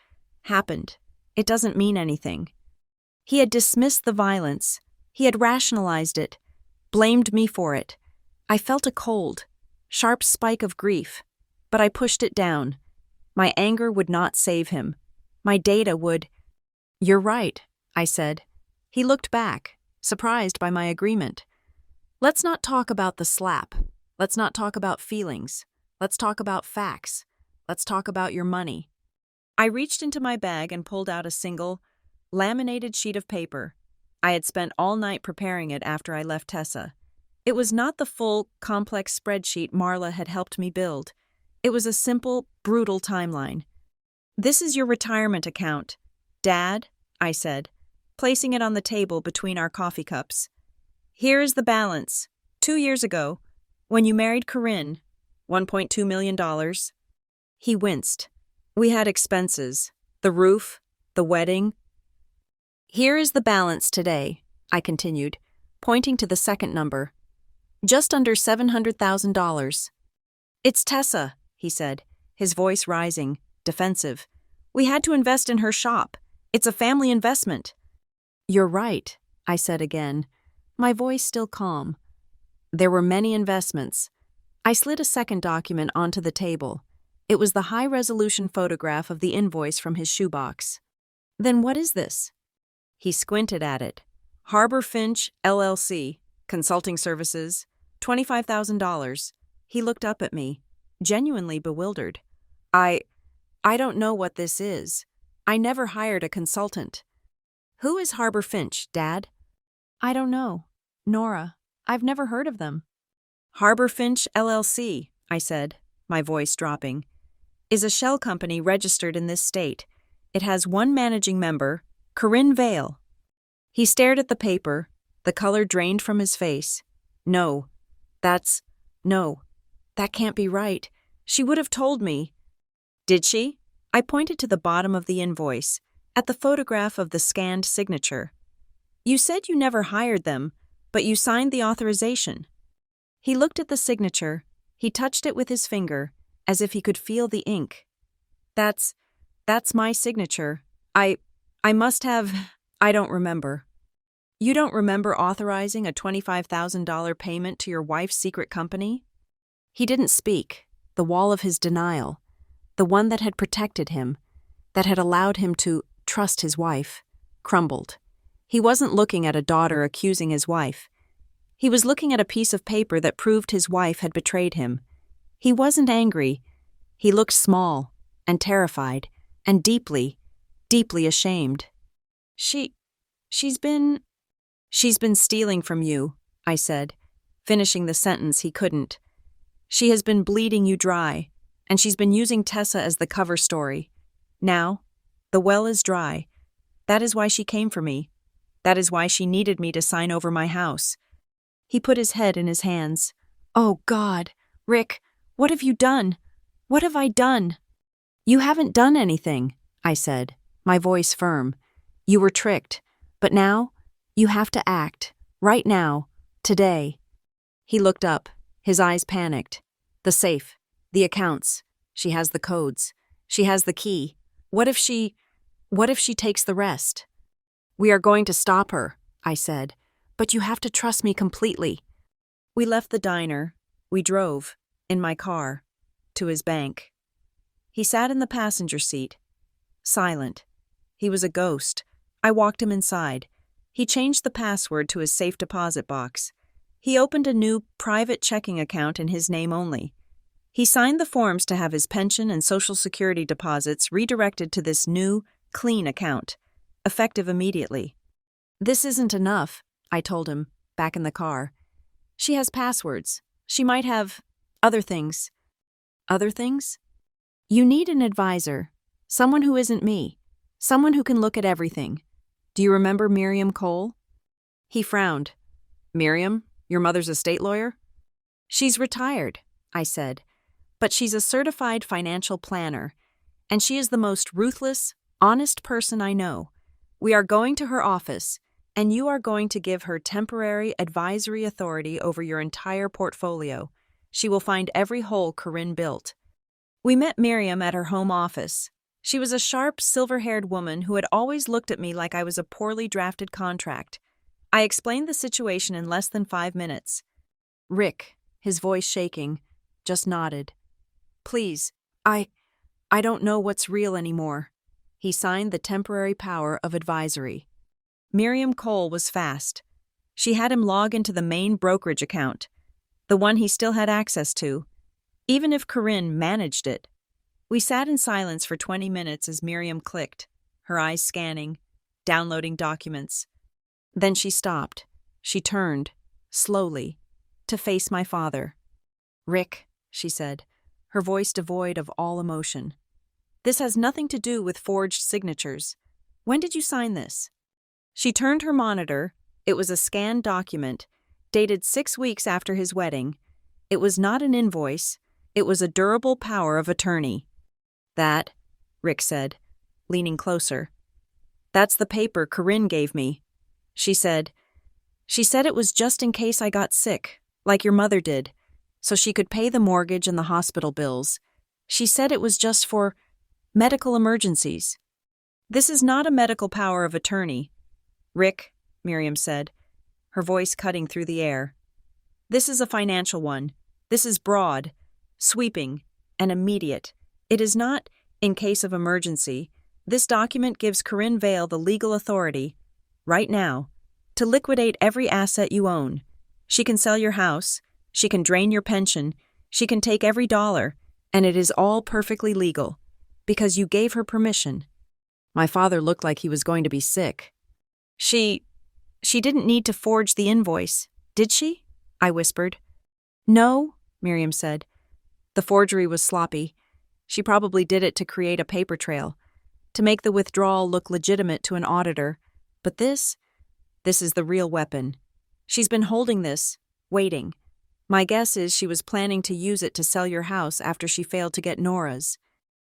happened. It doesn't mean anything. He had dismissed the violence. He had rationalized it, blamed me for it. I felt a cold, sharp spike of grief, but I pushed it down. My anger would not save him. My data would. You're right, I said. He looked back, surprised by my agreement. Let's not talk about the slap. Let's not talk about feelings. Let's talk about facts. Let's talk about your money. I reached into my bag and pulled out a single, laminated sheet of paper. I had spent all night preparing it after I left Tessa. It was not the full, complex spreadsheet Marla had helped me build. It was a simple, brutal timeline. This is your retirement account. Dad, I said, placing it on the table between our coffee cups. Here is the balance. 2 years ago, when you married Corinne, $1.2 million. He winced. We had expenses, the roof, the wedding. Here is the balance today, I continued, pointing to the second number. Just under $700,000. It's Tessa, he said, his voice rising, defensive. We had to invest in her shop. It's a family investment. You're right, I said again, my voice still calm. There were many investments. I slid a second document onto the table. It was the high-resolution photograph of the invoice from his shoebox. Then what is this? He squinted at it. Harbor Finch, LLC, consulting services, $25,000. He looked up at me, genuinely bewildered. I don't know what this is. I never hired a consultant. Who is Harbor Finch, Dad? I don't know. Nora, I've never heard of them. Harbor Finch, LLC, I said, my voice dropping, is a shell company registered in this state. It has one managing member, Corinne Vale. He stared at the paper, the color drained from his face. No, that can't be right. She would have told me. Did she? I pointed to the bottom of the invoice, at the photograph of the scanned signature. You said you never hired them, but you signed the authorization. He looked at the signature. He touched it with his finger, as if he could feel the ink. That's my signature. I must have. I don't remember. You don't remember authorizing a $25,000 payment to your wife's secret company? He didn't speak. The wall of his denial, the one that had protected him, that had allowed him to trust his wife, crumbled. He wasn't looking at a daughter accusing his wife. He was looking at a piece of paper that proved his wife had betrayed him. He wasn't angry. He looked small and terrified and deeply, deeply ashamed. She's been stealing from you, I said, finishing the sentence he couldn't. She has been bleeding you dry, and she's been using Tessa as the cover story. Now, the well is dry. That is why she came for me. That is why she needed me to sign over my house. He put his head in his hands. Oh, God, Rick, what have you done? What have I done? You haven't done anything, I said, my voice firm. You were tricked, but now you have to act, right now, today. He looked up, his eyes panicked. The safe, the accounts, she has the codes, she has the key. What if she takes the rest? We are going to stop her, I said, but you have to trust me completely. We left the diner. We drove, in my car, to his bank. He sat in the passenger seat, silent. He was a ghost. I walked him inside. He changed the password to his safe deposit box. He opened a new private checking account in his name only. He signed the forms to have his pension and Social Security deposits redirected to this new, clean account, effective immediately. "This isn't enough," I told him, back in the car. "She has passwords. She might have other things." "Other things?" "You need an advisor, someone who isn't me, someone who can look at everything. Do you remember Miriam Cole?" He frowned. "Miriam, your mother's estate lawyer?" "She's retired," I said, "but she's a certified financial planner, and she is the most ruthless, honest person I know. We are going to her office, and you are going to give her temporary advisory authority over your entire portfolio. She will find every hole Corinne built." We met Miriam at her home office. She was a sharp, silver-haired woman who had always looked at me like I was a poorly drafted contract. I explained the situation in less than 5 minutes. Rick, his voice shaking, just nodded. "Please, I don't know what's real anymore." He signed the temporary power of advisory. Miriam Cole was fast. She had him log into the main brokerage account, the one he still had access to, even if Corinne managed it. We sat in silence for 20 minutes as Miriam clicked, her eyes scanning, downloading documents. Then she stopped. She turned, slowly, to face my father. "Rick," she said, her voice devoid of all emotion. "This has nothing to do with forged signatures. When did you sign this?" She turned her monitor. It was a scanned document, dated 6 weeks after his wedding. It was not an invoice. It was a durable power of attorney. "That," Rick said, leaning closer. "That's the paper Corinne gave me." She said it was just in case I got sick, like your mother did, so she could pay the mortgage and the hospital bills. She said it was just for medical emergencies. "This is not a medical power of attorney, Rick," Miriam said, her voice cutting through the air. "This is a financial one. This is broad, sweeping, and immediate. It is not in case of emergency. This document gives Corinne Vale the legal authority, right now, to liquidate every asset you own. She can sell your house, she can drain your pension, she can take every dollar, and it is all perfectly legal, because you gave her permission." My father looked like he was going to be sick. She didn't need to forge the invoice, did she?" I whispered. "No," Miriam said. "The forgery was sloppy. She probably did it to create a paper trail, to make the withdrawal look legitimate to an auditor. But this is the real weapon. She's been holding this, waiting. My guess is she was planning to use it to sell your house after she failed to get Nora's."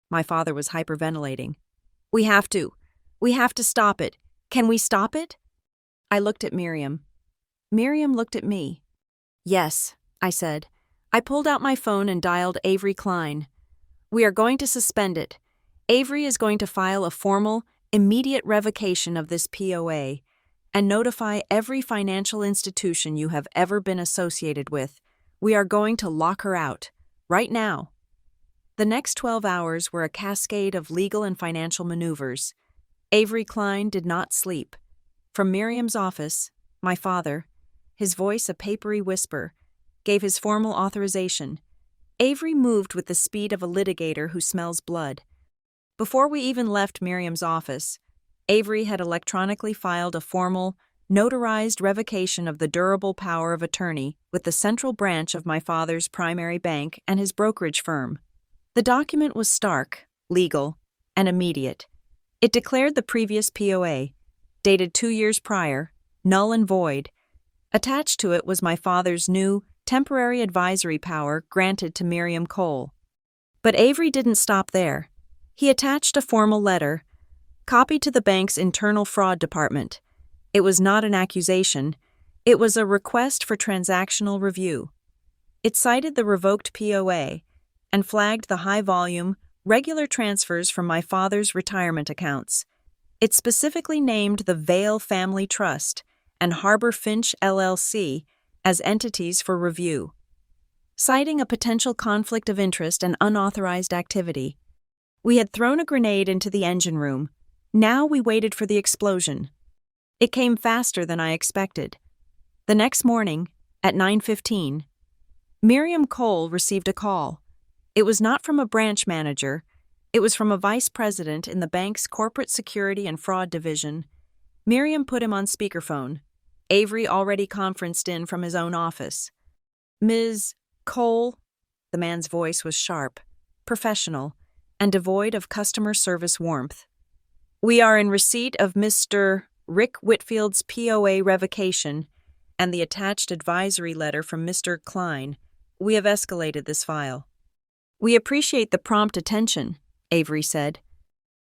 My father was hyperventilating. We have to stop it. Can we stop it?" I looked at Miriam. Miriam looked at me. "Yes," I said. I pulled out my phone and dialed Avery Klein. "We are going to suspend it. Avery is going to file a formal, immediate revocation of this POA and notify every financial institution you have ever been associated with. We are going to lock her out, right now." The next 12 hours were a cascade of legal and financial maneuvers. Avery Klein did not sleep. From Miriam's office, my father, his voice a papery whisper, gave his formal authorization. Avery moved with the speed of a litigator who smells blood. Before we even left Miriam's office, Avery had electronically filed a formal, notarized revocation of the durable power of attorney with the central branch of my father's primary bank and his brokerage firm. The document was stark, legal, and immediate. It declared the previous POA, dated 2 years prior, null and void. Attached to it was my father's new, temporary advisory power granted to Miriam Cole. But Avery didn't stop there. He attached a formal letter, copied to the bank's internal fraud department. It was not an accusation. It was a request for transactional review. It cited the revoked POA and flagged the high-volume, regular transfers from my father's retirement accounts. It specifically named the Vale Family Trust and Harbor Finch LLC as entities for review, citing a potential conflict of interest and unauthorized activity. We had thrown a grenade into the engine room. Now we waited for the explosion. It came faster than I expected. The next morning, at 9:15, Miriam Cole received a call. It was not from a branch manager. It was from a vice president in the bank's corporate security and fraud division. Miriam put him on speakerphone. Avery already conferenced in from his own office. "Ms. Cole?" The man's voice was sharp, professional, and devoid of customer service warmth. "We are in receipt of Mr. Rick Whitfield's POA revocation and the attached advisory letter from Mr. Klein. We have escalated this file." "We appreciate the prompt attention," Avery said.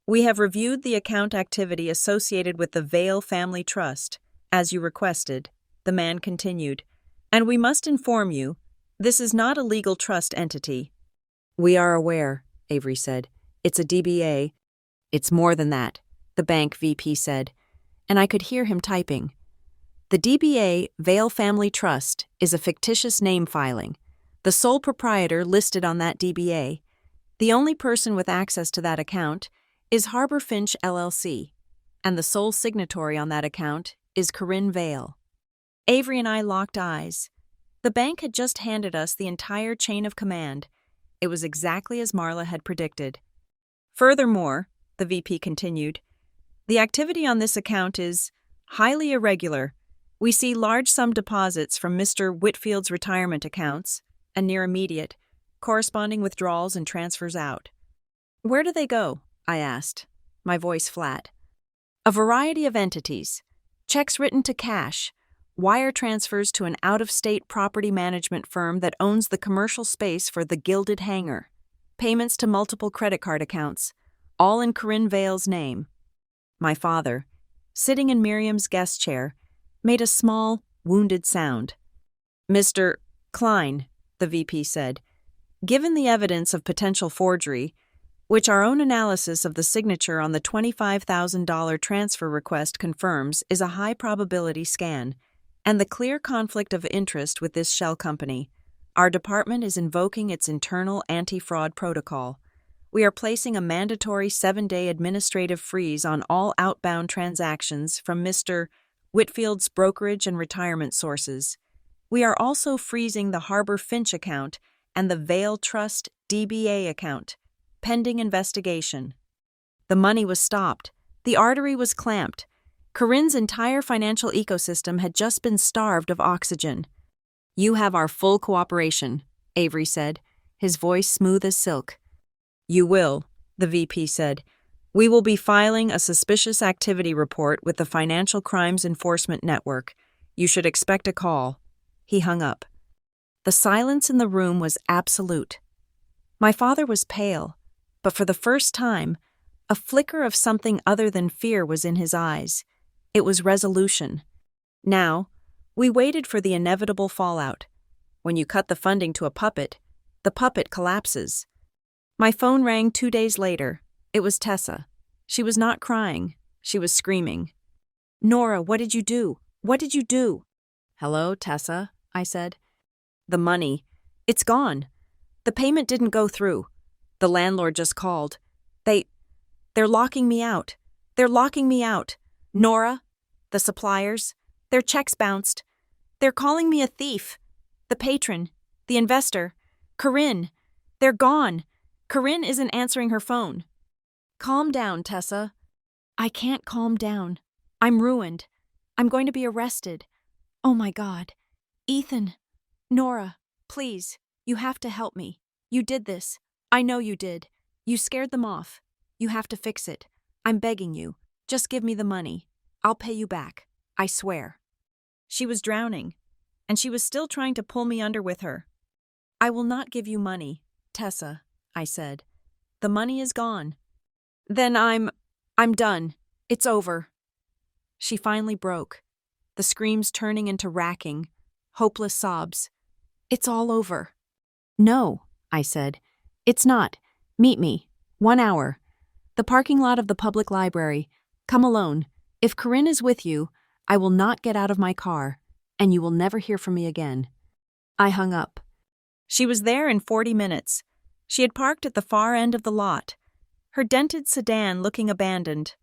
"We have reviewed the account activity associated with the Vale Family Trust, as you requested," the man continued, "and we must inform you, this is not a legal trust entity." "We are aware," Avery said. "It's a DBA." "It's more than that," the bank VP said, and I could hear him typing. "The DBA Vale Family Trust is a fictitious name filing. The sole proprietor listed on that DBA, the only person with access to that account, is Harbor Finch LLC, and the sole signatory on that account is Corinne Vale." Avery and I locked eyes. The bank had just handed us the entire chain of command. It was exactly as Marla had predicted. "Furthermore," the VP continued, "the activity on this account is highly irregular. We see large sum deposits from Mr. Whitfield's retirement accounts, and near immediate, corresponding withdrawals and transfers out." "Where do they go?" I asked, my voice flat. "A variety of entities. Checks written to cash, wire transfers to an out-of-state property management firm that owns the commercial space for the Gilded Hangar, payments to multiple credit card accounts, all in Corinne Vale's name." My father, sitting in Miriam's guest chair, made a small, wounded sound. "Mr. Klein," the VP said, "given the evidence of potential forgery, which our own analysis of the signature on the $25,000 transfer request confirms is a high probability scan, and the clear conflict of interest with this shell company, our department is invoking its internal anti-fraud protocol. We are placing a mandatory 7-day administrative freeze on all outbound transactions from Mr. Whitfield's brokerage and retirement sources. We are also freezing the Harbor Finch account and the Vale Trust DBA account, pending investigation." The money was stopped. The artery was clamped. Corinne's entire financial ecosystem had just been starved of oxygen. "You have our full cooperation," Avery said, his voice smooth as silk. "You will," the VP said. "We will be filing a suspicious activity report with the Financial Crimes Enforcement Network. You should expect a call." He hung up. The silence in the room was absolute. My father was pale, but for the first time, a flicker of something other than fear was in his eyes. It was resolution. Now, we waited for the inevitable fallout. When you cut the funding to a puppet, the puppet collapses. My phone rang 2 days later. It was Tessa. She was not crying. She was screaming. "Nora, what did you do? What did you do?" "Hello, Tessa," I said. "The money. It's gone. The payment didn't go through. The landlord just called. They're locking me out. They're locking me out. Nora, the suppliers, their checks bounced. They're calling me a thief. The patron, the investor, Corinne, they're gone. Corinne isn't answering her phone." "Calm down, Tessa." "I can't calm down. I'm ruined. I'm going to be arrested. Oh my God. Ethan, Nora, please, you have to help me. You did this. I know you did. You scared them off. You have to fix it. I'm begging you. Just give me the money. I'll pay you back. I swear." She was drowning, and she was still trying to pull me under with her. "I will not give you money, Tessa," I said. "The money is gone." "Then I'm done. It's over." She finally broke, the screams turning into racking, hopeless sobs. "It's all over." "No," I said. "It's not. Meet me. 1 hour. The parking lot of the public library. Come alone. If Corinne is with you, I will not get out of my car, and you will never hear from me again." I hung up. She was there in 40 minutes. She had parked at the far end of the lot. her dented sedan looking abandoned.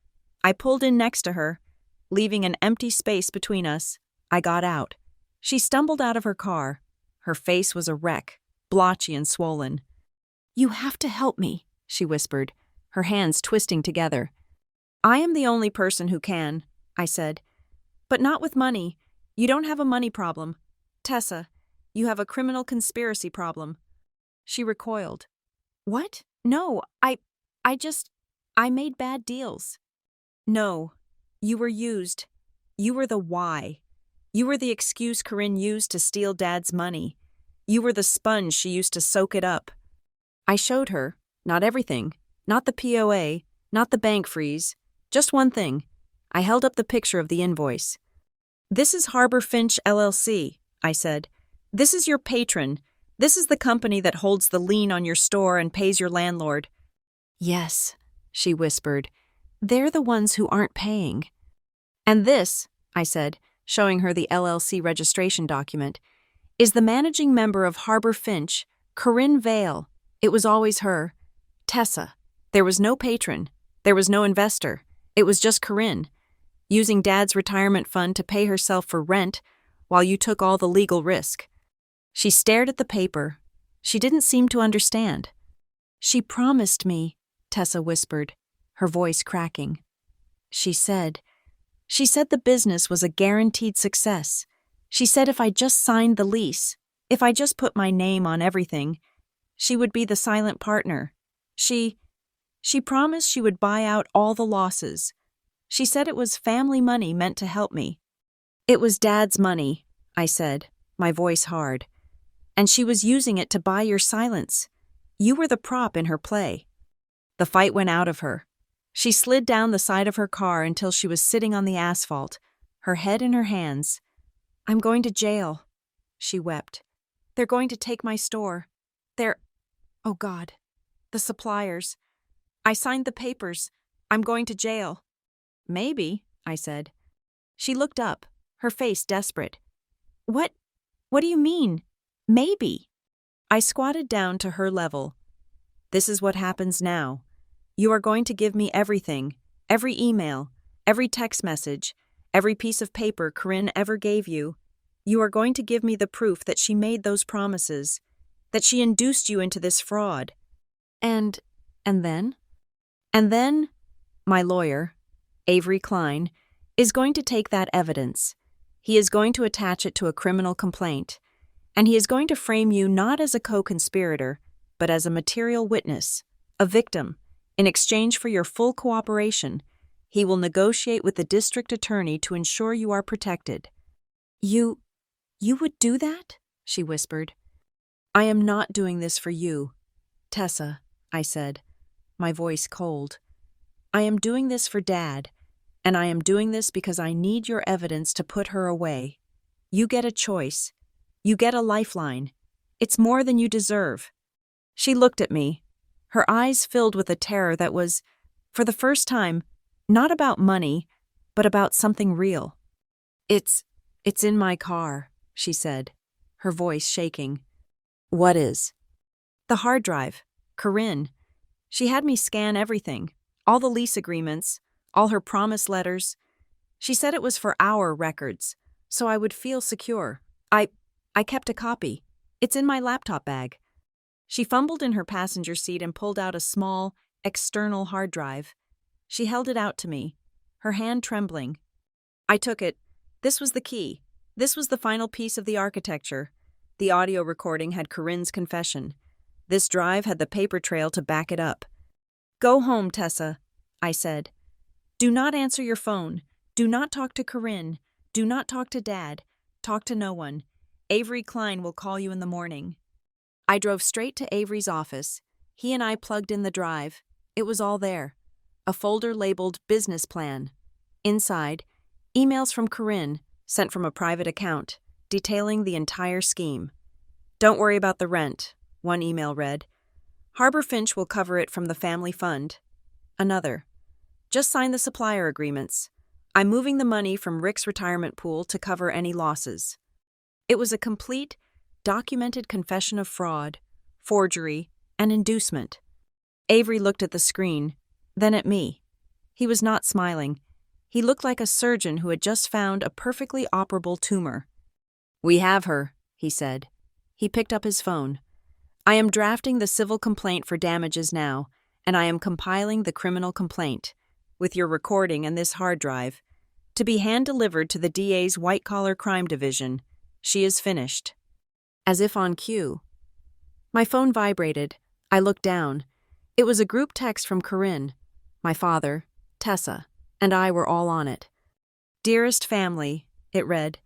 I pulled in next to her, leaving an empty space between us. I got out. She stumbled out of her car. Her face was a wreck, blotchy and swollen. "You have to help me," she whispered, her hands twisting together. "I am the only person who can," I said. "But not with money. You don't have a money problem. Tessa, you have a criminal conspiracy problem." She recoiled. "What? No, I made bad deals." "No, you were used. You were the why. You were the excuse Corinne used to steal Dad's money. You were the sponge she used to soak it up." I showed her, not everything, not the POA, not the bank freeze, just one thing. I held up the picture of the invoice. "This is Harbor Finch LLC, I said. "This is your patron. This is the company that holds the lien on your store and pays your landlord." "Yes," she whispered. "They're the ones who aren't paying." "And this," I said, showing her the LLC registration document, "is the managing member of Harbor Finch, Corinne Vale. It was always her. Tessa. There was no patron. There was no investor. It was just Corinne, using Dad's retirement fund to pay herself for rent while you took all the legal risk." She stared at the paper. She didn't seem to understand. "She promised me," Tessa whispered, her voice cracking. She said the business was a guaranteed success. She said if I just signed the lease, if I just put my name on everything, she would be the silent partner. She promised she would buy out all the losses. She said it was family money meant to help me." "It was Dad's money," I said, my voice hard. "And she was using it to buy your silence. You were the prop in her play." The fight went out of her. She slid down the side of her car until she was sitting on the asphalt, her head in her hands. "I'm going to jail," she wept. "They're going to take my store. Oh God, the suppliers. I signed the papers. I'm going to jail." "Maybe," I said. She looked up, her face desperate. What do you mean? Maybe." I squatted down to her level. "This is what happens now. You are going to give me everything, every email, every text message, every piece of paper Corinne ever gave you. You are going to give me the proof that she made those promises, that she induced you into this fraud. And then? And then, my lawyer, Avery Klein, is going to take that evidence. He is going to attach it to a criminal complaint, and he is going to frame you not as a co-conspirator, but as a material witness, a victim. In exchange for your full cooperation, he will negotiate with the district attorney to ensure you are protected." You would do that?" she whispered. "I am not doing this for you, Tessa," I said, my voice cold. "I am doing this for Dad, and I am doing this because I need your evidence to put her away. You get a choice. You get a lifeline. It's more than you deserve." She looked at me, her eyes filled with a terror that was, for the first time, not about money, but about something real. It's in my car," she said, her voice shaking. "What is?" "The hard drive. Corinne. She had me scan everything, all the lease agreements, all her promise letters. She said it was for our records, so I would feel secure. I kept a copy. It's in my laptop bag." She fumbled in her passenger seat and pulled out a small, external hard drive. She held it out to me, her hand trembling. I took it. This was the key. This was the final piece of the architecture. The audio recording had Corinne's confession. This drive had the paper trail to back it up. "Go home, Tessa," I said. "Do not answer your phone. Do not talk to Corinne. Do not talk to Dad. Talk to no one. Avery Klein will call you in the morning." I drove straight to Avery's office. He and I plugged in the drive. It was all there. A folder labeled Business Plan. Inside, emails from Corinne, sent from a private account, detailing the entire scheme. "Don't worry about the rent," one email read. "Harbor Finch will cover it from the family fund." Another. "Just sign the supplier agreements. I'm moving the money from Rick's retirement pool to cover any losses." It was a complete, documented confession of fraud, forgery, and inducement. Avery looked at the screen, then at me. He was not smiling. He looked like a surgeon who had just found a perfectly operable tumor. "We have her," he said. He picked up his phone. "I am drafting the civil complaint for damages now, and I am compiling the criminal complaint, with your recording and this hard drive, to be hand-delivered to the DA's white-collar crime division. She is finished." As if on cue. My phone vibrated. I looked down. It was a group text from Corinne. My father, Tessa, and I were all on it. "Dearest family," it read.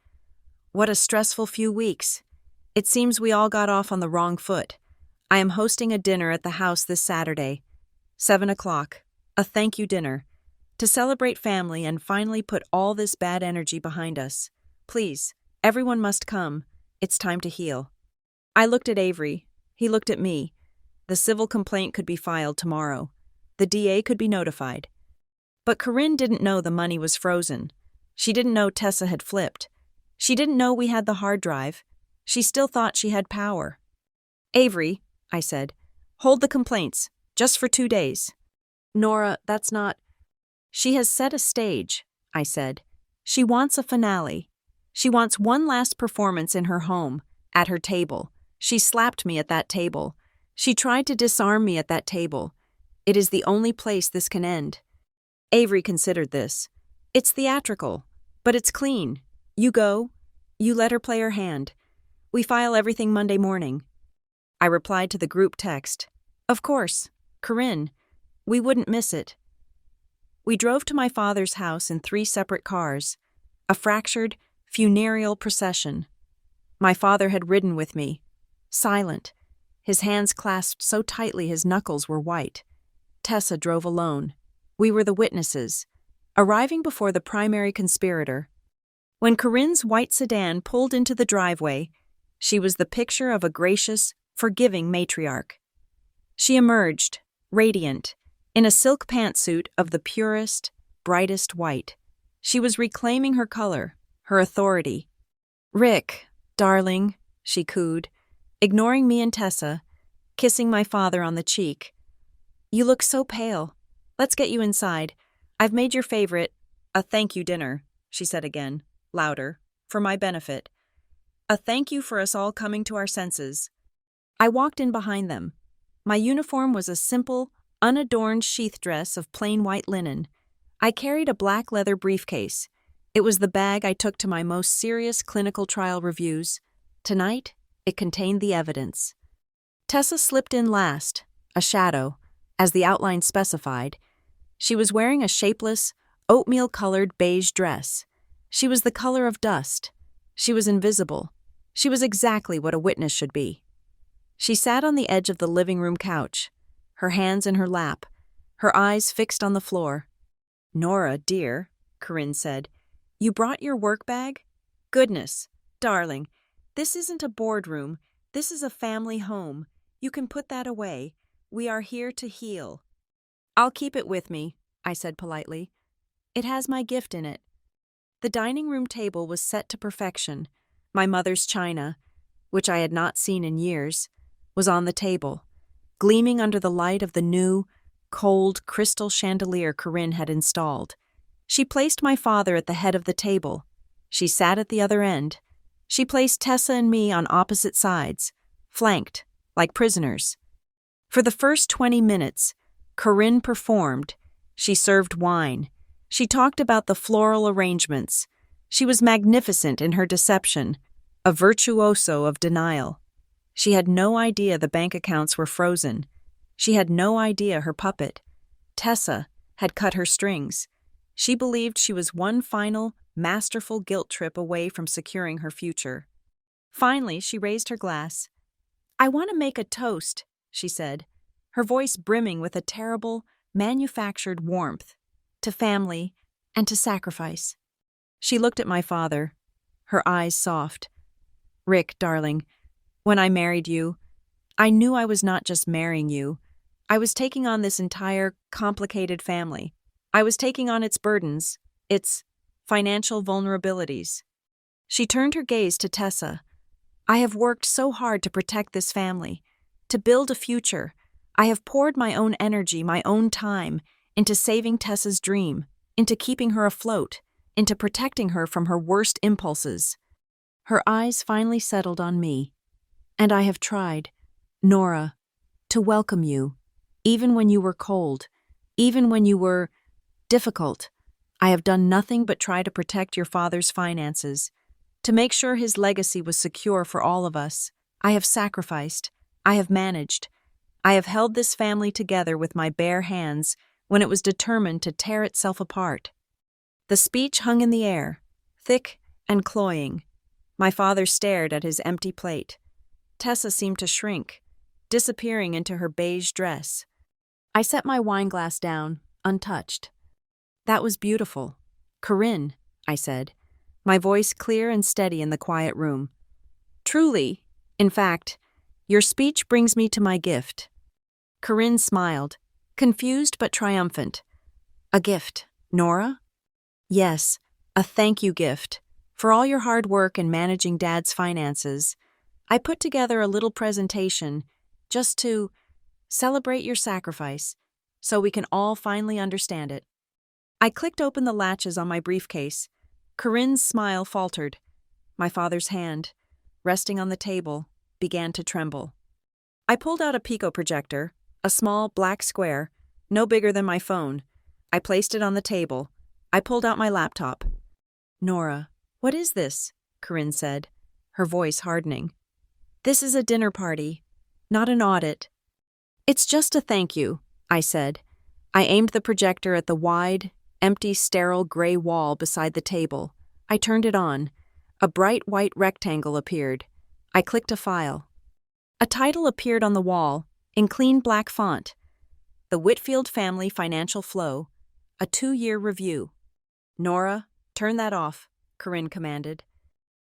"What a stressful few weeks. It seems we all got off on the wrong foot. I am hosting a dinner at the house this Saturday, 7 o'clock, a thank you dinner, to celebrate family and finally put all this bad energy behind us. Please, everyone must come. It's time to heal." I looked at Avery. He looked at me. The civil complaint could be filed tomorrow. The DA could be notified. But Corinne didn't know the money was frozen. She didn't know Tessa had flipped. She didn't know we had the hard drive. She still thought she had power. "Avery," I said, "hold the complaints, just for 2 days." "Nora, that's not—" "She has set a stage," I said. "She wants a finale. She wants one last performance in her home, at her table. She slapped me at that table. She tried to disarm me at that table. It is the only place this can end." Avery considered this. "It's theatrical, but it's clean. You go. You let her play her hand. We file everything Monday morning." I replied to the group text. "Of course, Corinne. We wouldn't miss it." We drove to my father's house in 3 separate cars, a fractured, funereal procession. My father had ridden with me, silent, his hands clasped so tightly his knuckles were white. Tessa drove alone. We were the witnesses, arriving before the primary conspirator. When Corinne's white sedan pulled into the driveway, she was the picture of a gracious, forgiving matriarch. She emerged, radiant, in a silk pantsuit of the purest, brightest white. She was reclaiming her color, her authority. "Rick, darling," she cooed, ignoring me and Tessa, kissing my father on the cheek. "You look so pale. Let's get you inside. I've made your favorite, a thank you dinner," she said again, louder, "for my benefit. A thank you for us all coming to our senses." I walked in behind them. My uniform was a simple, unadorned sheath dress of plain white linen. I carried a black leather briefcase. It was the bag I took to my most serious clinical trial reviews. Tonight, it contained the evidence. Tessa slipped in last, a shadow, as the outline specified. She was wearing a shapeless, oatmeal-colored beige dress. She was the color of dust. She was invisible. She was exactly what a witness should be. She sat on the edge of the living room couch, her hands in her lap, her eyes fixed on the floor. "Nora, dear," Corinne said, "you brought your work bag? Goodness, darling, this isn't a boardroom. This is a family home. You can put that away. We are here to heal." "I'll keep it with me," I said politely. "It has my gift in it." The dining room table was set to perfection. My mother's china, which I had not seen in years, was on the table, gleaming under the light of the new, cold crystal chandelier Corinne had installed. She placed my father at the head of the table. She sat at the other end. She placed Tessa and me on opposite sides, flanked, like prisoners. For the first 20 minutes, Corinne performed. She served wine. She talked about the floral arrangements. She was magnificent in her deception, a virtuoso of denial. She had no idea the bank accounts were frozen. She had no idea her puppet, Tessa, had cut her strings. She believed she was one final, masterful guilt trip away from securing her future. Finally, she raised her glass. "I want to make a toast," she said, her voice brimming with a terrible, manufactured warmth, "to family and to sacrifice." She looked at my father, her eyes soft. "Rick, darling, when I married you, I knew I was not just marrying you. I was taking on this entire, complicated family. I was taking on its burdens, its financial vulnerabilities." She turned her gaze to Tessa. "I have worked so hard to protect this family, to build a future. I have poured my own energy, my own time, into saving Tessa's dream, into keeping her afloat, into protecting her from her worst impulses. Her eyes finally settled on me. And I have tried, Nora, to welcome you, even when you were cold, even when you were difficult. I have done nothing but try to protect your father's finances, to make sure his legacy was secure for all of us. I have sacrificed. I have managed. I have held this family together with my bare hands when it was determined to tear itself apart. The speech hung in the air, thick and cloying. My father stared at his empty plate. Tessa seemed to shrink, disappearing into her beige dress. I set my wineglass down, untouched. That was beautiful. Corinne, I said, my voice clear and steady in the quiet room. Truly, in fact, your speech brings me to my gift. Corinne smiled, confused but triumphant. A gift, Nora? Yes, a thank you gift. For all your hard work in managing Dad's finances, I put together a little presentation just to celebrate your sacrifice, so we can all finally understand it. I clicked open the latches on my briefcase. Corinne's smile faltered. My father's hand, resting on the table, began to tremble. I pulled out a Pico projector, a small black square, no bigger than my phone. I placed it on the table. I pulled out my laptop. Nora, what is this? Corinne said, her voice hardening. This is a dinner party, not an audit. It's just a thank you, I said. I aimed the projector at the wide, empty, sterile gray wall beside the table. I turned it on. A bright white rectangle appeared. I clicked a file. A title appeared on the wall, in clean black font. The Whitfield Family Financial Flow, a 2-year review. Nora, turn that off, Corinne commanded.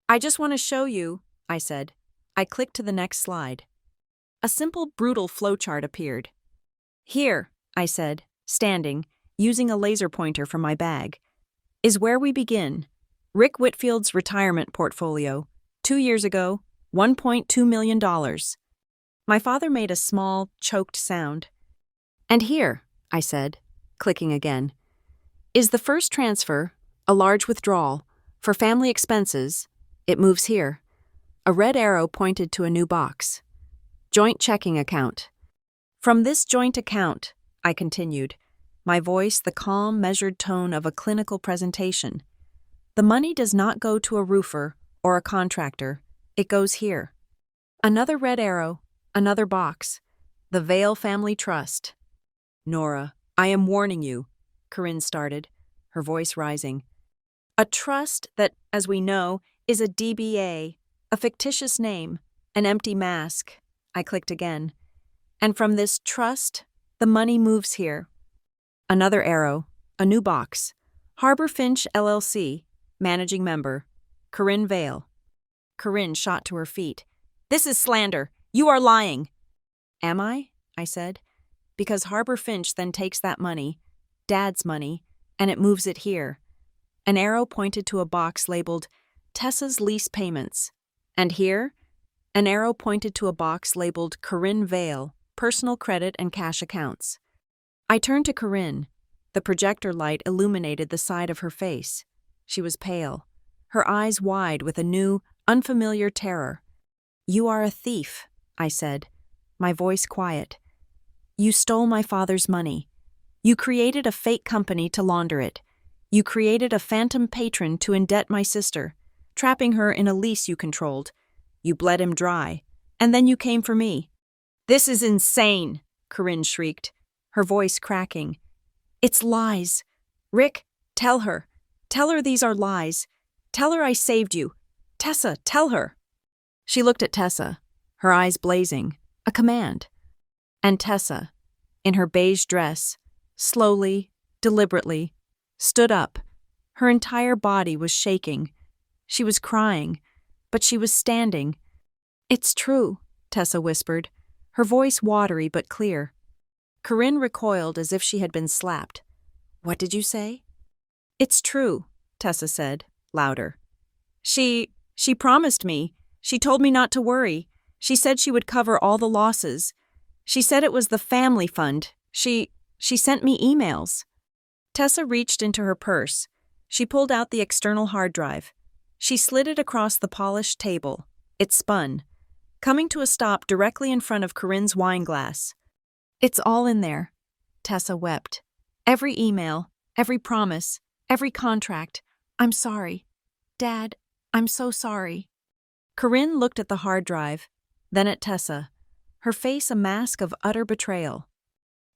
I just want to show you, I said. I clicked to the next slide. A simple, brutal flowchart appeared. Here, I said, standing, using a laser pointer from my bag, is where we begin. Rick Whitfield's retirement portfolio. 2 years ago, $1.2 million. My father made a small, choked sound. And here, I said, clicking again, is the first transfer, a large withdrawal, for family expenses. It moves here. A red arrow pointed to a new box. Joint checking account. From this joint account, I continued, my voice the calm, measured tone of a clinical presentation. The money does not go to a roofer or a contractor. It goes here. Another red arrow, another box. The Vale Family Trust. Nora, I am warning you, Corinne started, her voice rising. A trust that, as we know, is a DBA, a fictitious name, an empty mask. I clicked again. And from this trust, the money moves here. Another arrow, a new box. Harbor Finch LLC, managing member, Corinne Vale. Corinne shot to her feet. This is slander. You are lying. Am I? I said. Because Harbor Finch then takes that money, Dad's money, and it moves it here. An arrow pointed to a box labeled Tessa's lease payments. And here, an arrow pointed to a box labeled Corinne Vale, personal credit and cash accounts. I turned to Corinne. The projector light illuminated the side of her face. She was pale, her eyes wide with a new, unfamiliar terror. You are a thief, I said, my voice quiet. You stole my father's money. You created a fake company to launder it. You created a phantom patron to indebt my sister, trapping her in a lease you controlled. You bled him dry, and then you came for me. This is insane, Corinne shrieked, her voice cracking. It's lies. Rick, tell her. Tell her these are lies. Tell her I saved you. Tessa, tell her. She looked at Tessa, her eyes blazing, a command. And Tessa, in her beige dress, slowly, deliberately, stood up. Her entire body was shaking. She was crying, but she was standing. It's true, Tessa whispered, her voice watery but clear. Corinne recoiled as if she had been slapped. What did you say? It's true, Tessa said, louder. She promised me. She told me not to worry. She said she would cover all the losses. She said it was the family fund. She She sent me emails. Tessa reached into her purse. She pulled out the external hard drive. She slid it across the polished table. It spun, coming to a stop directly in front of Corinne's wine glass. It's all in there, Tessa wept. Every email, every promise, every contract. I'm sorry. Dad, I'm so sorry. Corinne looked at the hard drive, then at Tessa, her face a mask of utter betrayal.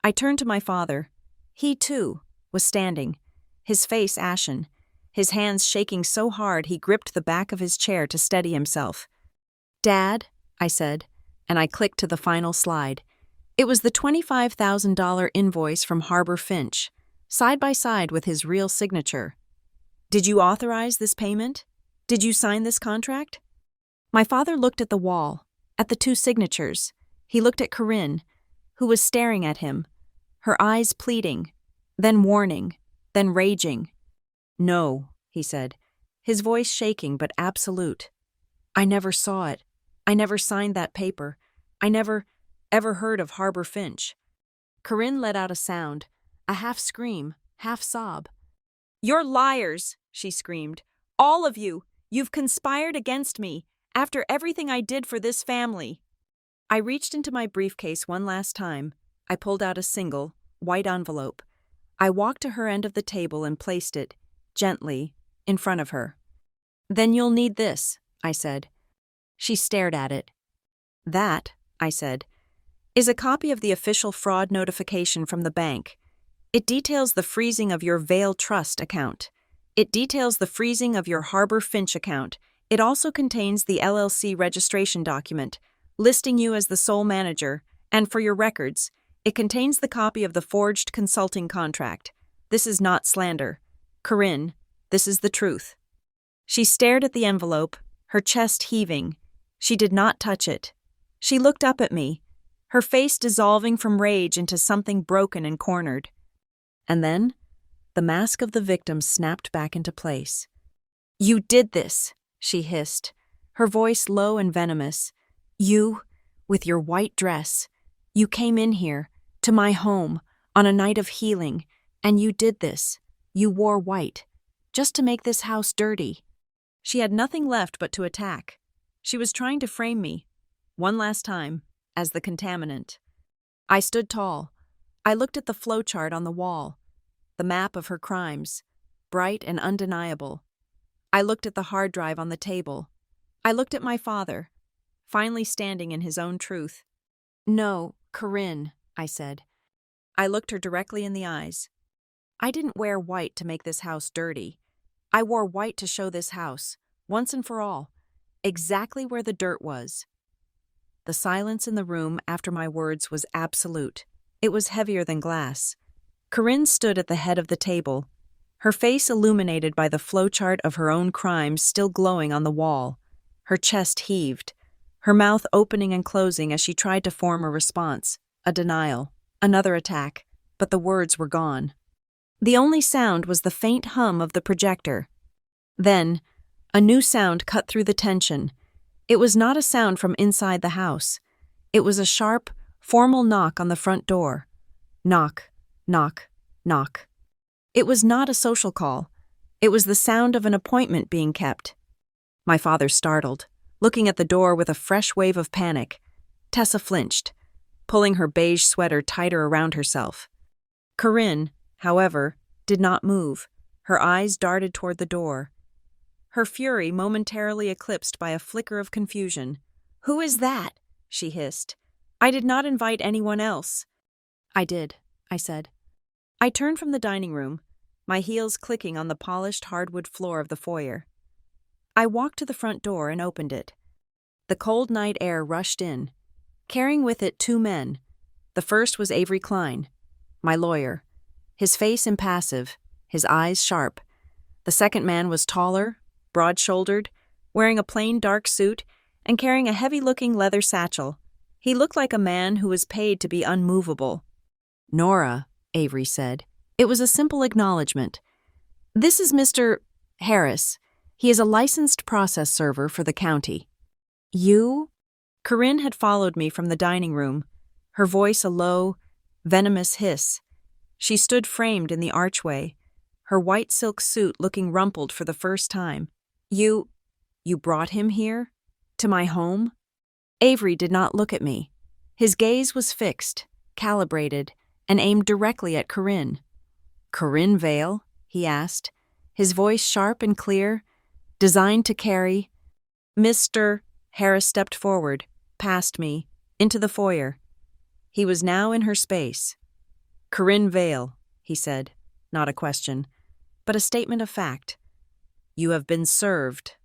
I turned to my father. He, too, was standing, his face ashen, his hands shaking so hard he gripped the back of his chair to steady himself. Dad, I said, and I clicked to the final slide. It was the $25,000 invoice from Harbor Finch, side by side with his real signature. Did you authorize this payment? Did you sign this contract? My father looked at the wall, at the two signatures. He looked at Corinne, who was staring at him, her eyes pleading, then warning, then raging. No, he said, his voice shaking but absolute. I never saw it. I never signed that paper. I never, ever heard of Harbor Finch. Corinne let out a sound, a half scream, half sob. You're liars, she screamed. All of you. You've conspired against me, after everything I did for this family. I reached into my briefcase one last time. I pulled out a single, white envelope. I walked to her end of the table and placed it, gently, in front of her. Then you'll need this, I said. She stared at it. That, I said, is a copy of the official fraud notification from the bank. It details the freezing of your Vail Trust account. It details the freezing of your Harbor Finch account. It also contains the LLC registration document, listing you as the sole manager, and for your records, it contains the copy of the forged consulting contract. This is not slander. Corinne, this is the truth. She stared at the envelope, her chest heaving. She did not touch it. She looked up at me, her face dissolving from rage into something broken and cornered. And then, the mask of the victim snapped back into place. You did this, she hissed, her voice low and venomous. You, with your white dress, you came in here, to my home, on a night of healing, and you did this. You wore white, just to make this house dirty. She had nothing left but to attack. She was trying to frame me, one last time, as the contaminant. I stood tall. I looked at the flowchart on the wall, the map of her crimes, bright and undeniable. I looked at the hard drive on the table. I looked at my father, finally standing in his own truth. No, Corinne, I said. I looked her directly in the eyes. I didn't wear white to make this house dirty. I wore white to show this house, once and for all, exactly where the dirt was. The silence in the room after my words was absolute. It was heavier than glass. Corinne stood at the head of the table, her face illuminated by the flowchart of her own crimes still glowing on the wall. Her chest heaved, her mouth opening and closing as she tried to form a response, a denial, another attack, but the words were gone. The only sound was the faint hum of the projector. Then, a new sound cut through the tension. It was not a sound from inside the house. It was a sharp, formal knock on the front door. Knock, knock, knock. It was not a social call. It was the sound of an appointment being kept. My father startled, looking at the door with a fresh wave of panic. Tessa flinched, pulling her beige sweater tighter around herself. Corinne, however, did not move. Her eyes darted toward the door, her fury momentarily eclipsed by a flicker of confusion. "Who is that?" she hissed. "I did not invite anyone else." "I did," I said. I turned from the dining room, my heels clicking on the polished hardwood floor of the foyer. I walked to the front door and opened it. The cold night air rushed in, carrying with it two men. The first was Avery Klein, my lawyer, his face impassive, his eyes sharp. The second man was taller, broad-shouldered, wearing a plain dark suit and carrying a heavy-looking leather satchel. He looked like a man who was paid to be unmovable. "Nora," Avery said. It was a simple acknowledgement. "This is Mr. Harris. He is a licensed process server for the county." "You?" Corinne had followed me from the dining room, her voice a low, venomous hiss. She stood framed in the archway, her white silk suit looking rumpled for the first time. You brought him here? To my home? Avery did not look at me. His gaze was fixed, calibrated, and aimed directly at Corinne. "Corinne Vale?" he asked, his voice sharp and clear, designed to carry. Mr. Harris stepped forward, past me, into the foyer. He was now in her space. "Corinne Vale," he said, not a question, but a statement of fact. "You have been served."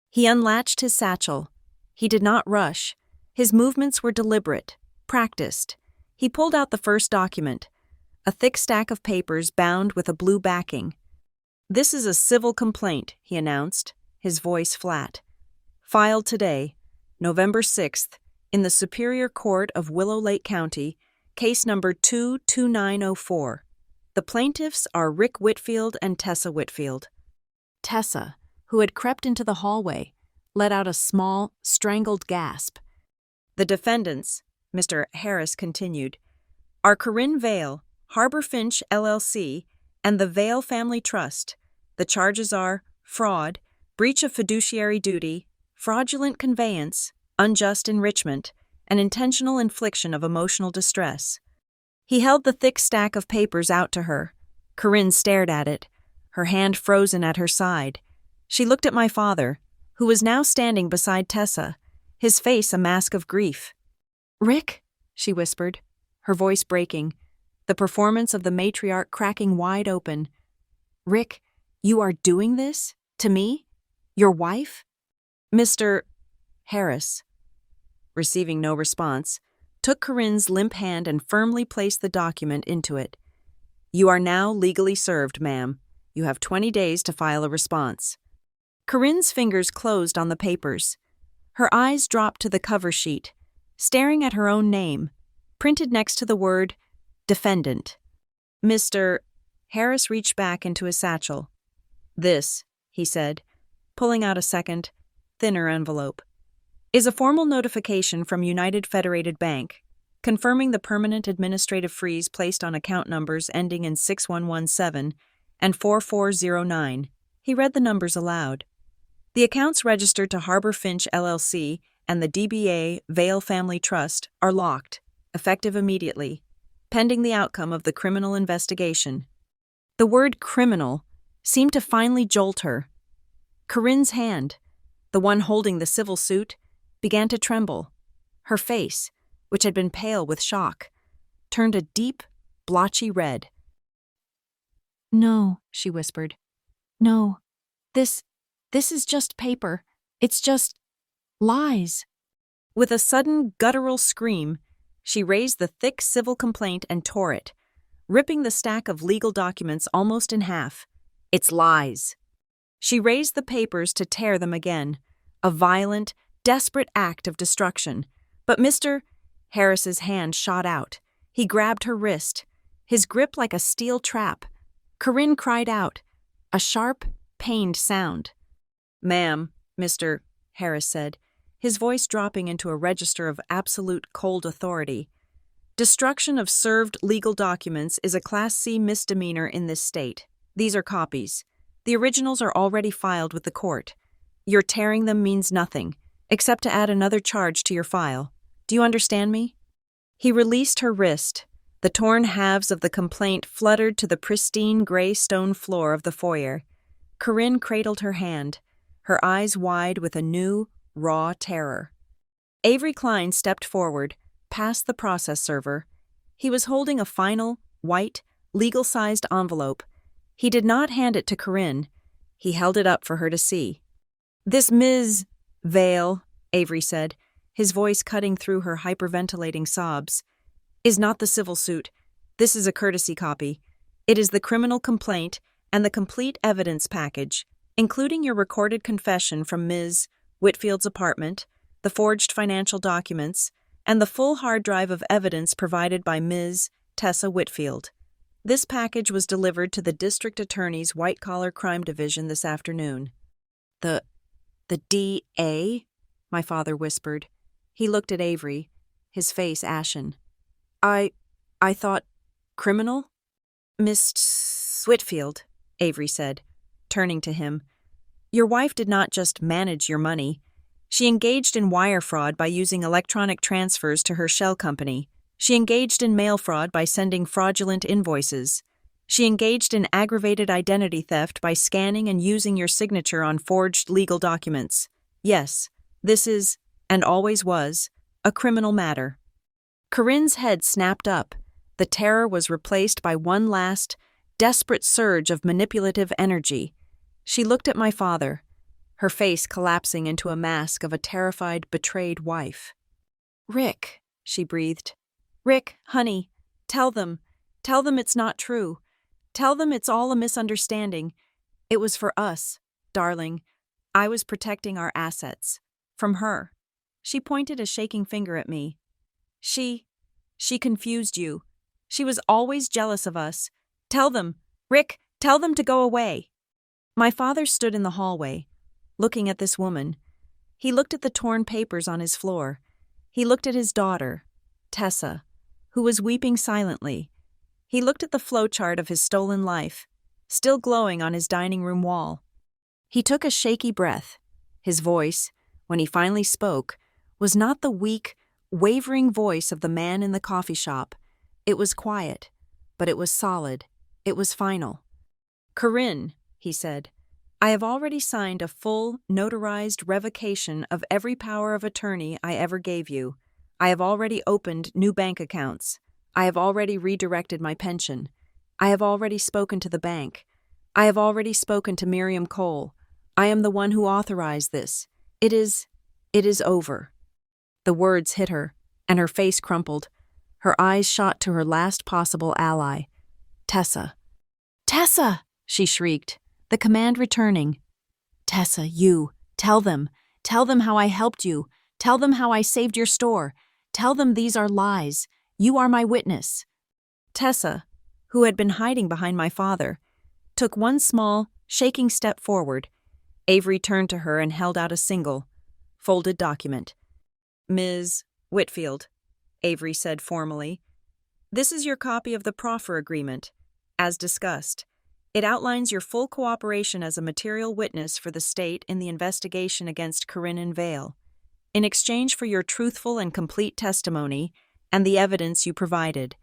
He unlatched his satchel. He did not rush. His movements were deliberate, practiced. He pulled out the first document, a thick stack of papers bound with a blue backing. "This is a civil complaint," he announced, his voice flat. "Filed today, November 6th, in the Superior Court of Willow Lake County, case number 22904. The plaintiffs are Rick Whitfield and Tessa Whitfield." Tessa, who had crept into the hallway, let out a small, strangled gasp. "The defendants," Mr. Harris continued, "are Corinne Vale, Harbor Finch, LLC, and the Vale Family Trust. The charges are fraud, breach of fiduciary duty, fraudulent conveyance, unjust enrichment, and intentional infliction of emotional distress." He held the thick stack of papers out to her. Corinne stared at it, her hand frozen at her side. She looked at my father, who was now standing beside Tessa, his face a mask of grief. "Rick," she whispered, her voice breaking, the performance of the matriarch cracking wide open. "Rick, you are doing this? To me? Your wife?" Mr. Harris, receiving no response, took Corinne's limp hand and firmly placed the document into it. "You are now legally served, ma'am. You have 20 days to file a response." Corinne's fingers closed on the papers. Her eyes dropped to the cover sheet, staring at her own name, printed next to the word defendant. Mr. Harris reached back into his satchel. "This," he said, pulling out a second, thinner envelope, "is a formal notification from United Federated Bank, confirming the permanent administrative freeze placed on account numbers ending in 6117 and 4409. He read the numbers aloud. "The accounts registered to Harbor Finch, LLC, and the DBA Vale Family Trust are locked, effective immediately, pending the outcome of the criminal investigation." The word criminal seemed to finally jolt her. Corinne's hand, the one holding the civil suit, began to tremble. Her face, which had been pale with shock, turned a deep, blotchy red. "No," she whispered. "No, this is just paper. It's just lies." With a sudden guttural scream, she raised the thick civil complaint and tore it, ripping the stack of legal documents almost in half. "It's lies." She raised the papers to tear them again, a violent, desperate act of destruction. But Mr. Harris's hand shot out. He grabbed her wrist, his grip like a steel trap. Corinne cried out, a sharp, pained sound. "Ma'am," Mr. Harris said, his voice dropping into a register of absolute cold authority, "destruction of served legal documents is a Class C misdemeanor in this state. These are copies. The originals are already filed with the court. Your tearing them means nothing, except to add another charge to your file. Do you understand me?" He released her wrist. The torn halves of the complaint fluttered to the pristine gray stone floor of the foyer. Corinne cradled her hand, her eyes wide with a new, raw terror. Avery Klein stepped forward, past the process server. He was holding a final, white, legal-sized envelope. He did not hand it to Corinne. He held it up for her to see. "This Ms. Vale," Avery said, his voice cutting through her hyperventilating sobs, "is not the civil suit. This is a courtesy copy. It is the criminal complaint and the complete evidence package, including your recorded confession from Ms. Whitfield's apartment, the forged financial documents, and the full hard drive of evidence provided by Ms. Tessa Whitfield. This package was delivered to the district attorney's white-collar crime division this afternoon." The D.A.? My father whispered. He looked at Avery, his face ashen. I thought criminal?" Miss Whitfield, Avery said, turning to him, your wife did not just manage your money. She engaged in wire fraud by using electronic transfers to her shell company. She engaged in mail fraud by sending fraudulent invoices. She engaged in aggravated identity theft by scanning and using your signature on forged legal documents. Yes, this is, and always was, a criminal matter. Corinne's head snapped up. The terror was replaced by one last, desperate surge of manipulative energy. She looked at my father, her face collapsing into a mask of a terrified, betrayed wife. Rick, she breathed. Rick, honey, tell them it's not true. Tell them it's all a misunderstanding. It was for us, darling. I was protecting our assets. From her. She pointed a shaking finger at me. She confused you. She was always jealous of us. Tell them, Rick, tell them to go away. My father stood in the hallway, looking at this woman. He looked at the torn papers on his floor. He looked at his daughter, Tessa, who was weeping silently. He looked at the flowchart of his stolen life, still glowing on his dining room wall. He took a shaky breath. His voice, when he finally spoke, was not the weak, wavering voice of the man in the coffee shop. It was quiet, but it was solid. It was final. Corinne, he said, I have already signed a full, notarized revocation of every power of attorney I ever gave you. I have already opened new bank accounts. I have already redirected my pension. I have already spoken to the bank. I have already spoken to Miriam Cole. I am the one who authorized this. It is over. The words hit her, and her face crumpled. Her eyes shot to her last possible ally, Tessa. Tessa! She shrieked, the command returning. Tessa, tell them how I helped you. Tell them how I saved your store. Tell them these are lies. You are my witness. Tessa, who had been hiding behind my father, took one small, shaking step forward. Avery turned to her and held out a single, folded document. Ms. Whitfield, Avery said formally, this is your copy of the proffer agreement. As discussed, it outlines your full cooperation as a material witness for the state in the investigation against Corinne and Vale. In exchange for your truthful and complete testimony and the evidence you provided,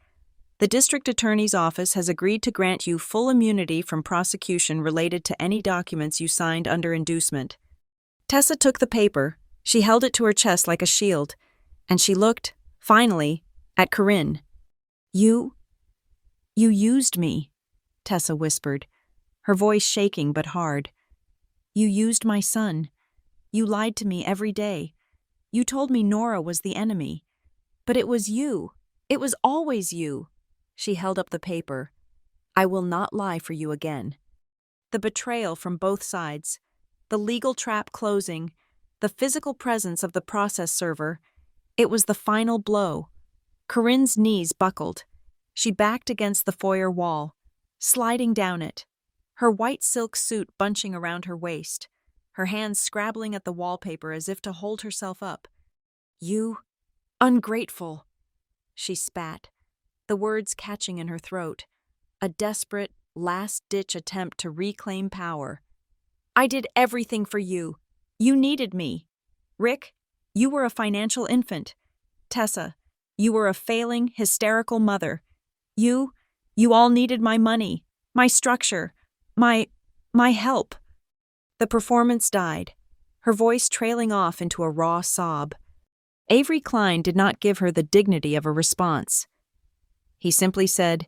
the district attorney's office has agreed to grant you full immunity from prosecution related to any documents you signed under inducement. Tessa took the paper. She held it to her chest like a shield, and she looked, finally, at Corinne. You used me, Tessa whispered, her voice shaking but hard. You used my son. You lied to me every day. You told me Nora was the enemy. But it was you. It was always you. She held up the paper. I will not lie for you again. The betrayal from both sides, the legal trap closing, the physical presence of the process server, it was the final blow. Corinne's knees buckled. She backed against the foyer wall, sliding down it, her white silk suit bunching around her waist, her hands scrabbling at the wallpaper as if to hold herself up. You, ungrateful, she spat, the words catching in her throat, a desperate, last-ditch attempt to reclaim power. I did everything for you. You needed me. Rick, you were a financial infant. Tessa, you were a failing, hysterical mother. You all needed my money, my structure, my help. The performance died, her voice trailing off into a raw sob. Avery Klein did not give her the dignity of a response. He simply said,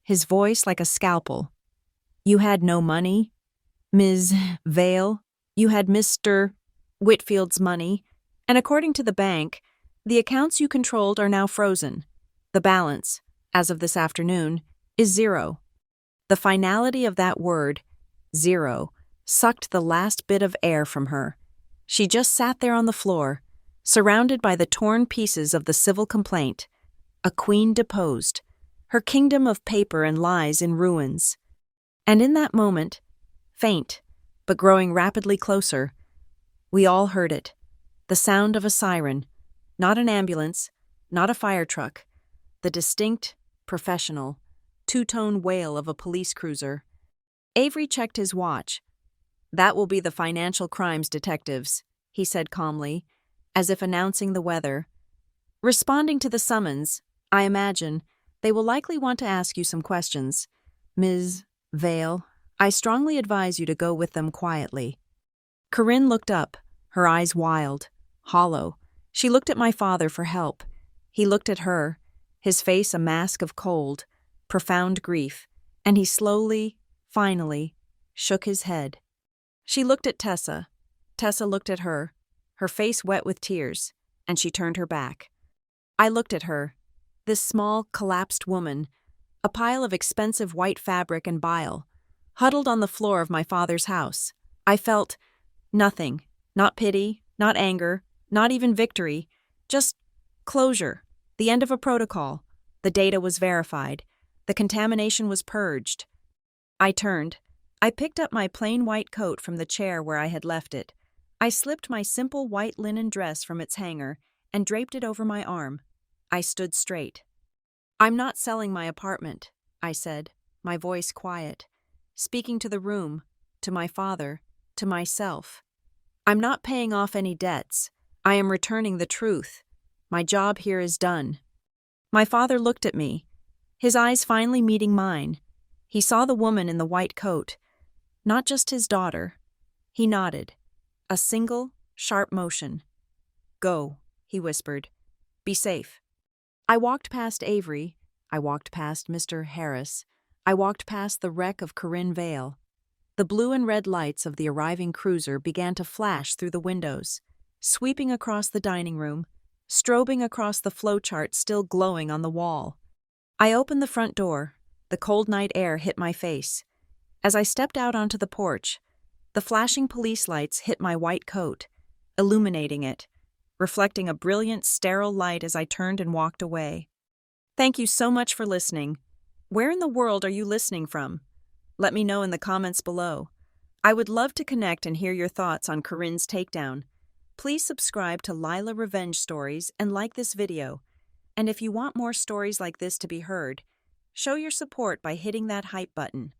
his voice like a scalpel, You had no money, Ms. Vale. You had Mr. Whitfield's money, and according to the bank, the accounts you controlled are now frozen. The balance, as of this afternoon, is 0. The finality of that word, 0, sucked the last bit of air from her. She just sat there on the floor, surrounded by the torn pieces of the civil complaint, a queen deposed, her kingdom of paper and lies in ruins. And in that moment, faint, but growing rapidly closer, we all heard it, the sound of a siren, not an ambulance, not a fire truck, the distinct, professional two-tone wail of a police cruiser. Avery checked his watch. "That will be the financial crimes detectives," he said calmly, as if announcing the weather. "Responding to the summons, I imagine, they will likely want to ask you some questions. Ms. Vale, I strongly advise you to go with them quietly." Corinne looked up, her eyes wild, hollow. She looked at my father for help. He looked at her, his face a mask of cold, profound grief, and he slowly, finally, shook his head. She looked at Tessa. Tessa looked at her face wet with tears, and she turned her back. I looked at her, this small, collapsed woman, a pile of expensive white fabric and bile, huddled on the floor of my father's house. I felt nothing, not pity, not anger, not even victory, just closure, the end of a protocol. The data was verified. The contamination was purged. I turned. I picked up my plain white coat from the chair where I had left it. I slipped my simple white linen dress from its hanger and draped it over my arm. I stood straight. "I'm not selling my apartment," I said, my voice quiet, speaking to the room, to my father, to myself. "I'm not paying off any debts. I am returning the truth. My job here is done." My father looked at me, his eyes finally meeting mine. He saw the woman in the white coat, not just his daughter. He nodded. A single, sharp motion. "Go," he whispered. "Be safe." I walked past Avery. I walked past Mr. Harris. I walked past the wreck of Corinne Vale. The blue and red lights of the arriving cruiser began to flash through the windows, sweeping across the dining room, strobing across the flowchart still glowing on the wall. I opened the front door. The cold night air hit my face. As I stepped out onto the porch, the flashing police lights hit my white coat, illuminating it, reflecting a brilliant, sterile light as I turned and walked away. Thank you so much for listening. Where in the world are you listening from? Let me know in the comments below. I would love to connect and hear your thoughts on Corinne's takedown. Please subscribe to Lila Revenge Stories and like this video. And if you want more stories like this to be heard, show your support by hitting that hype button.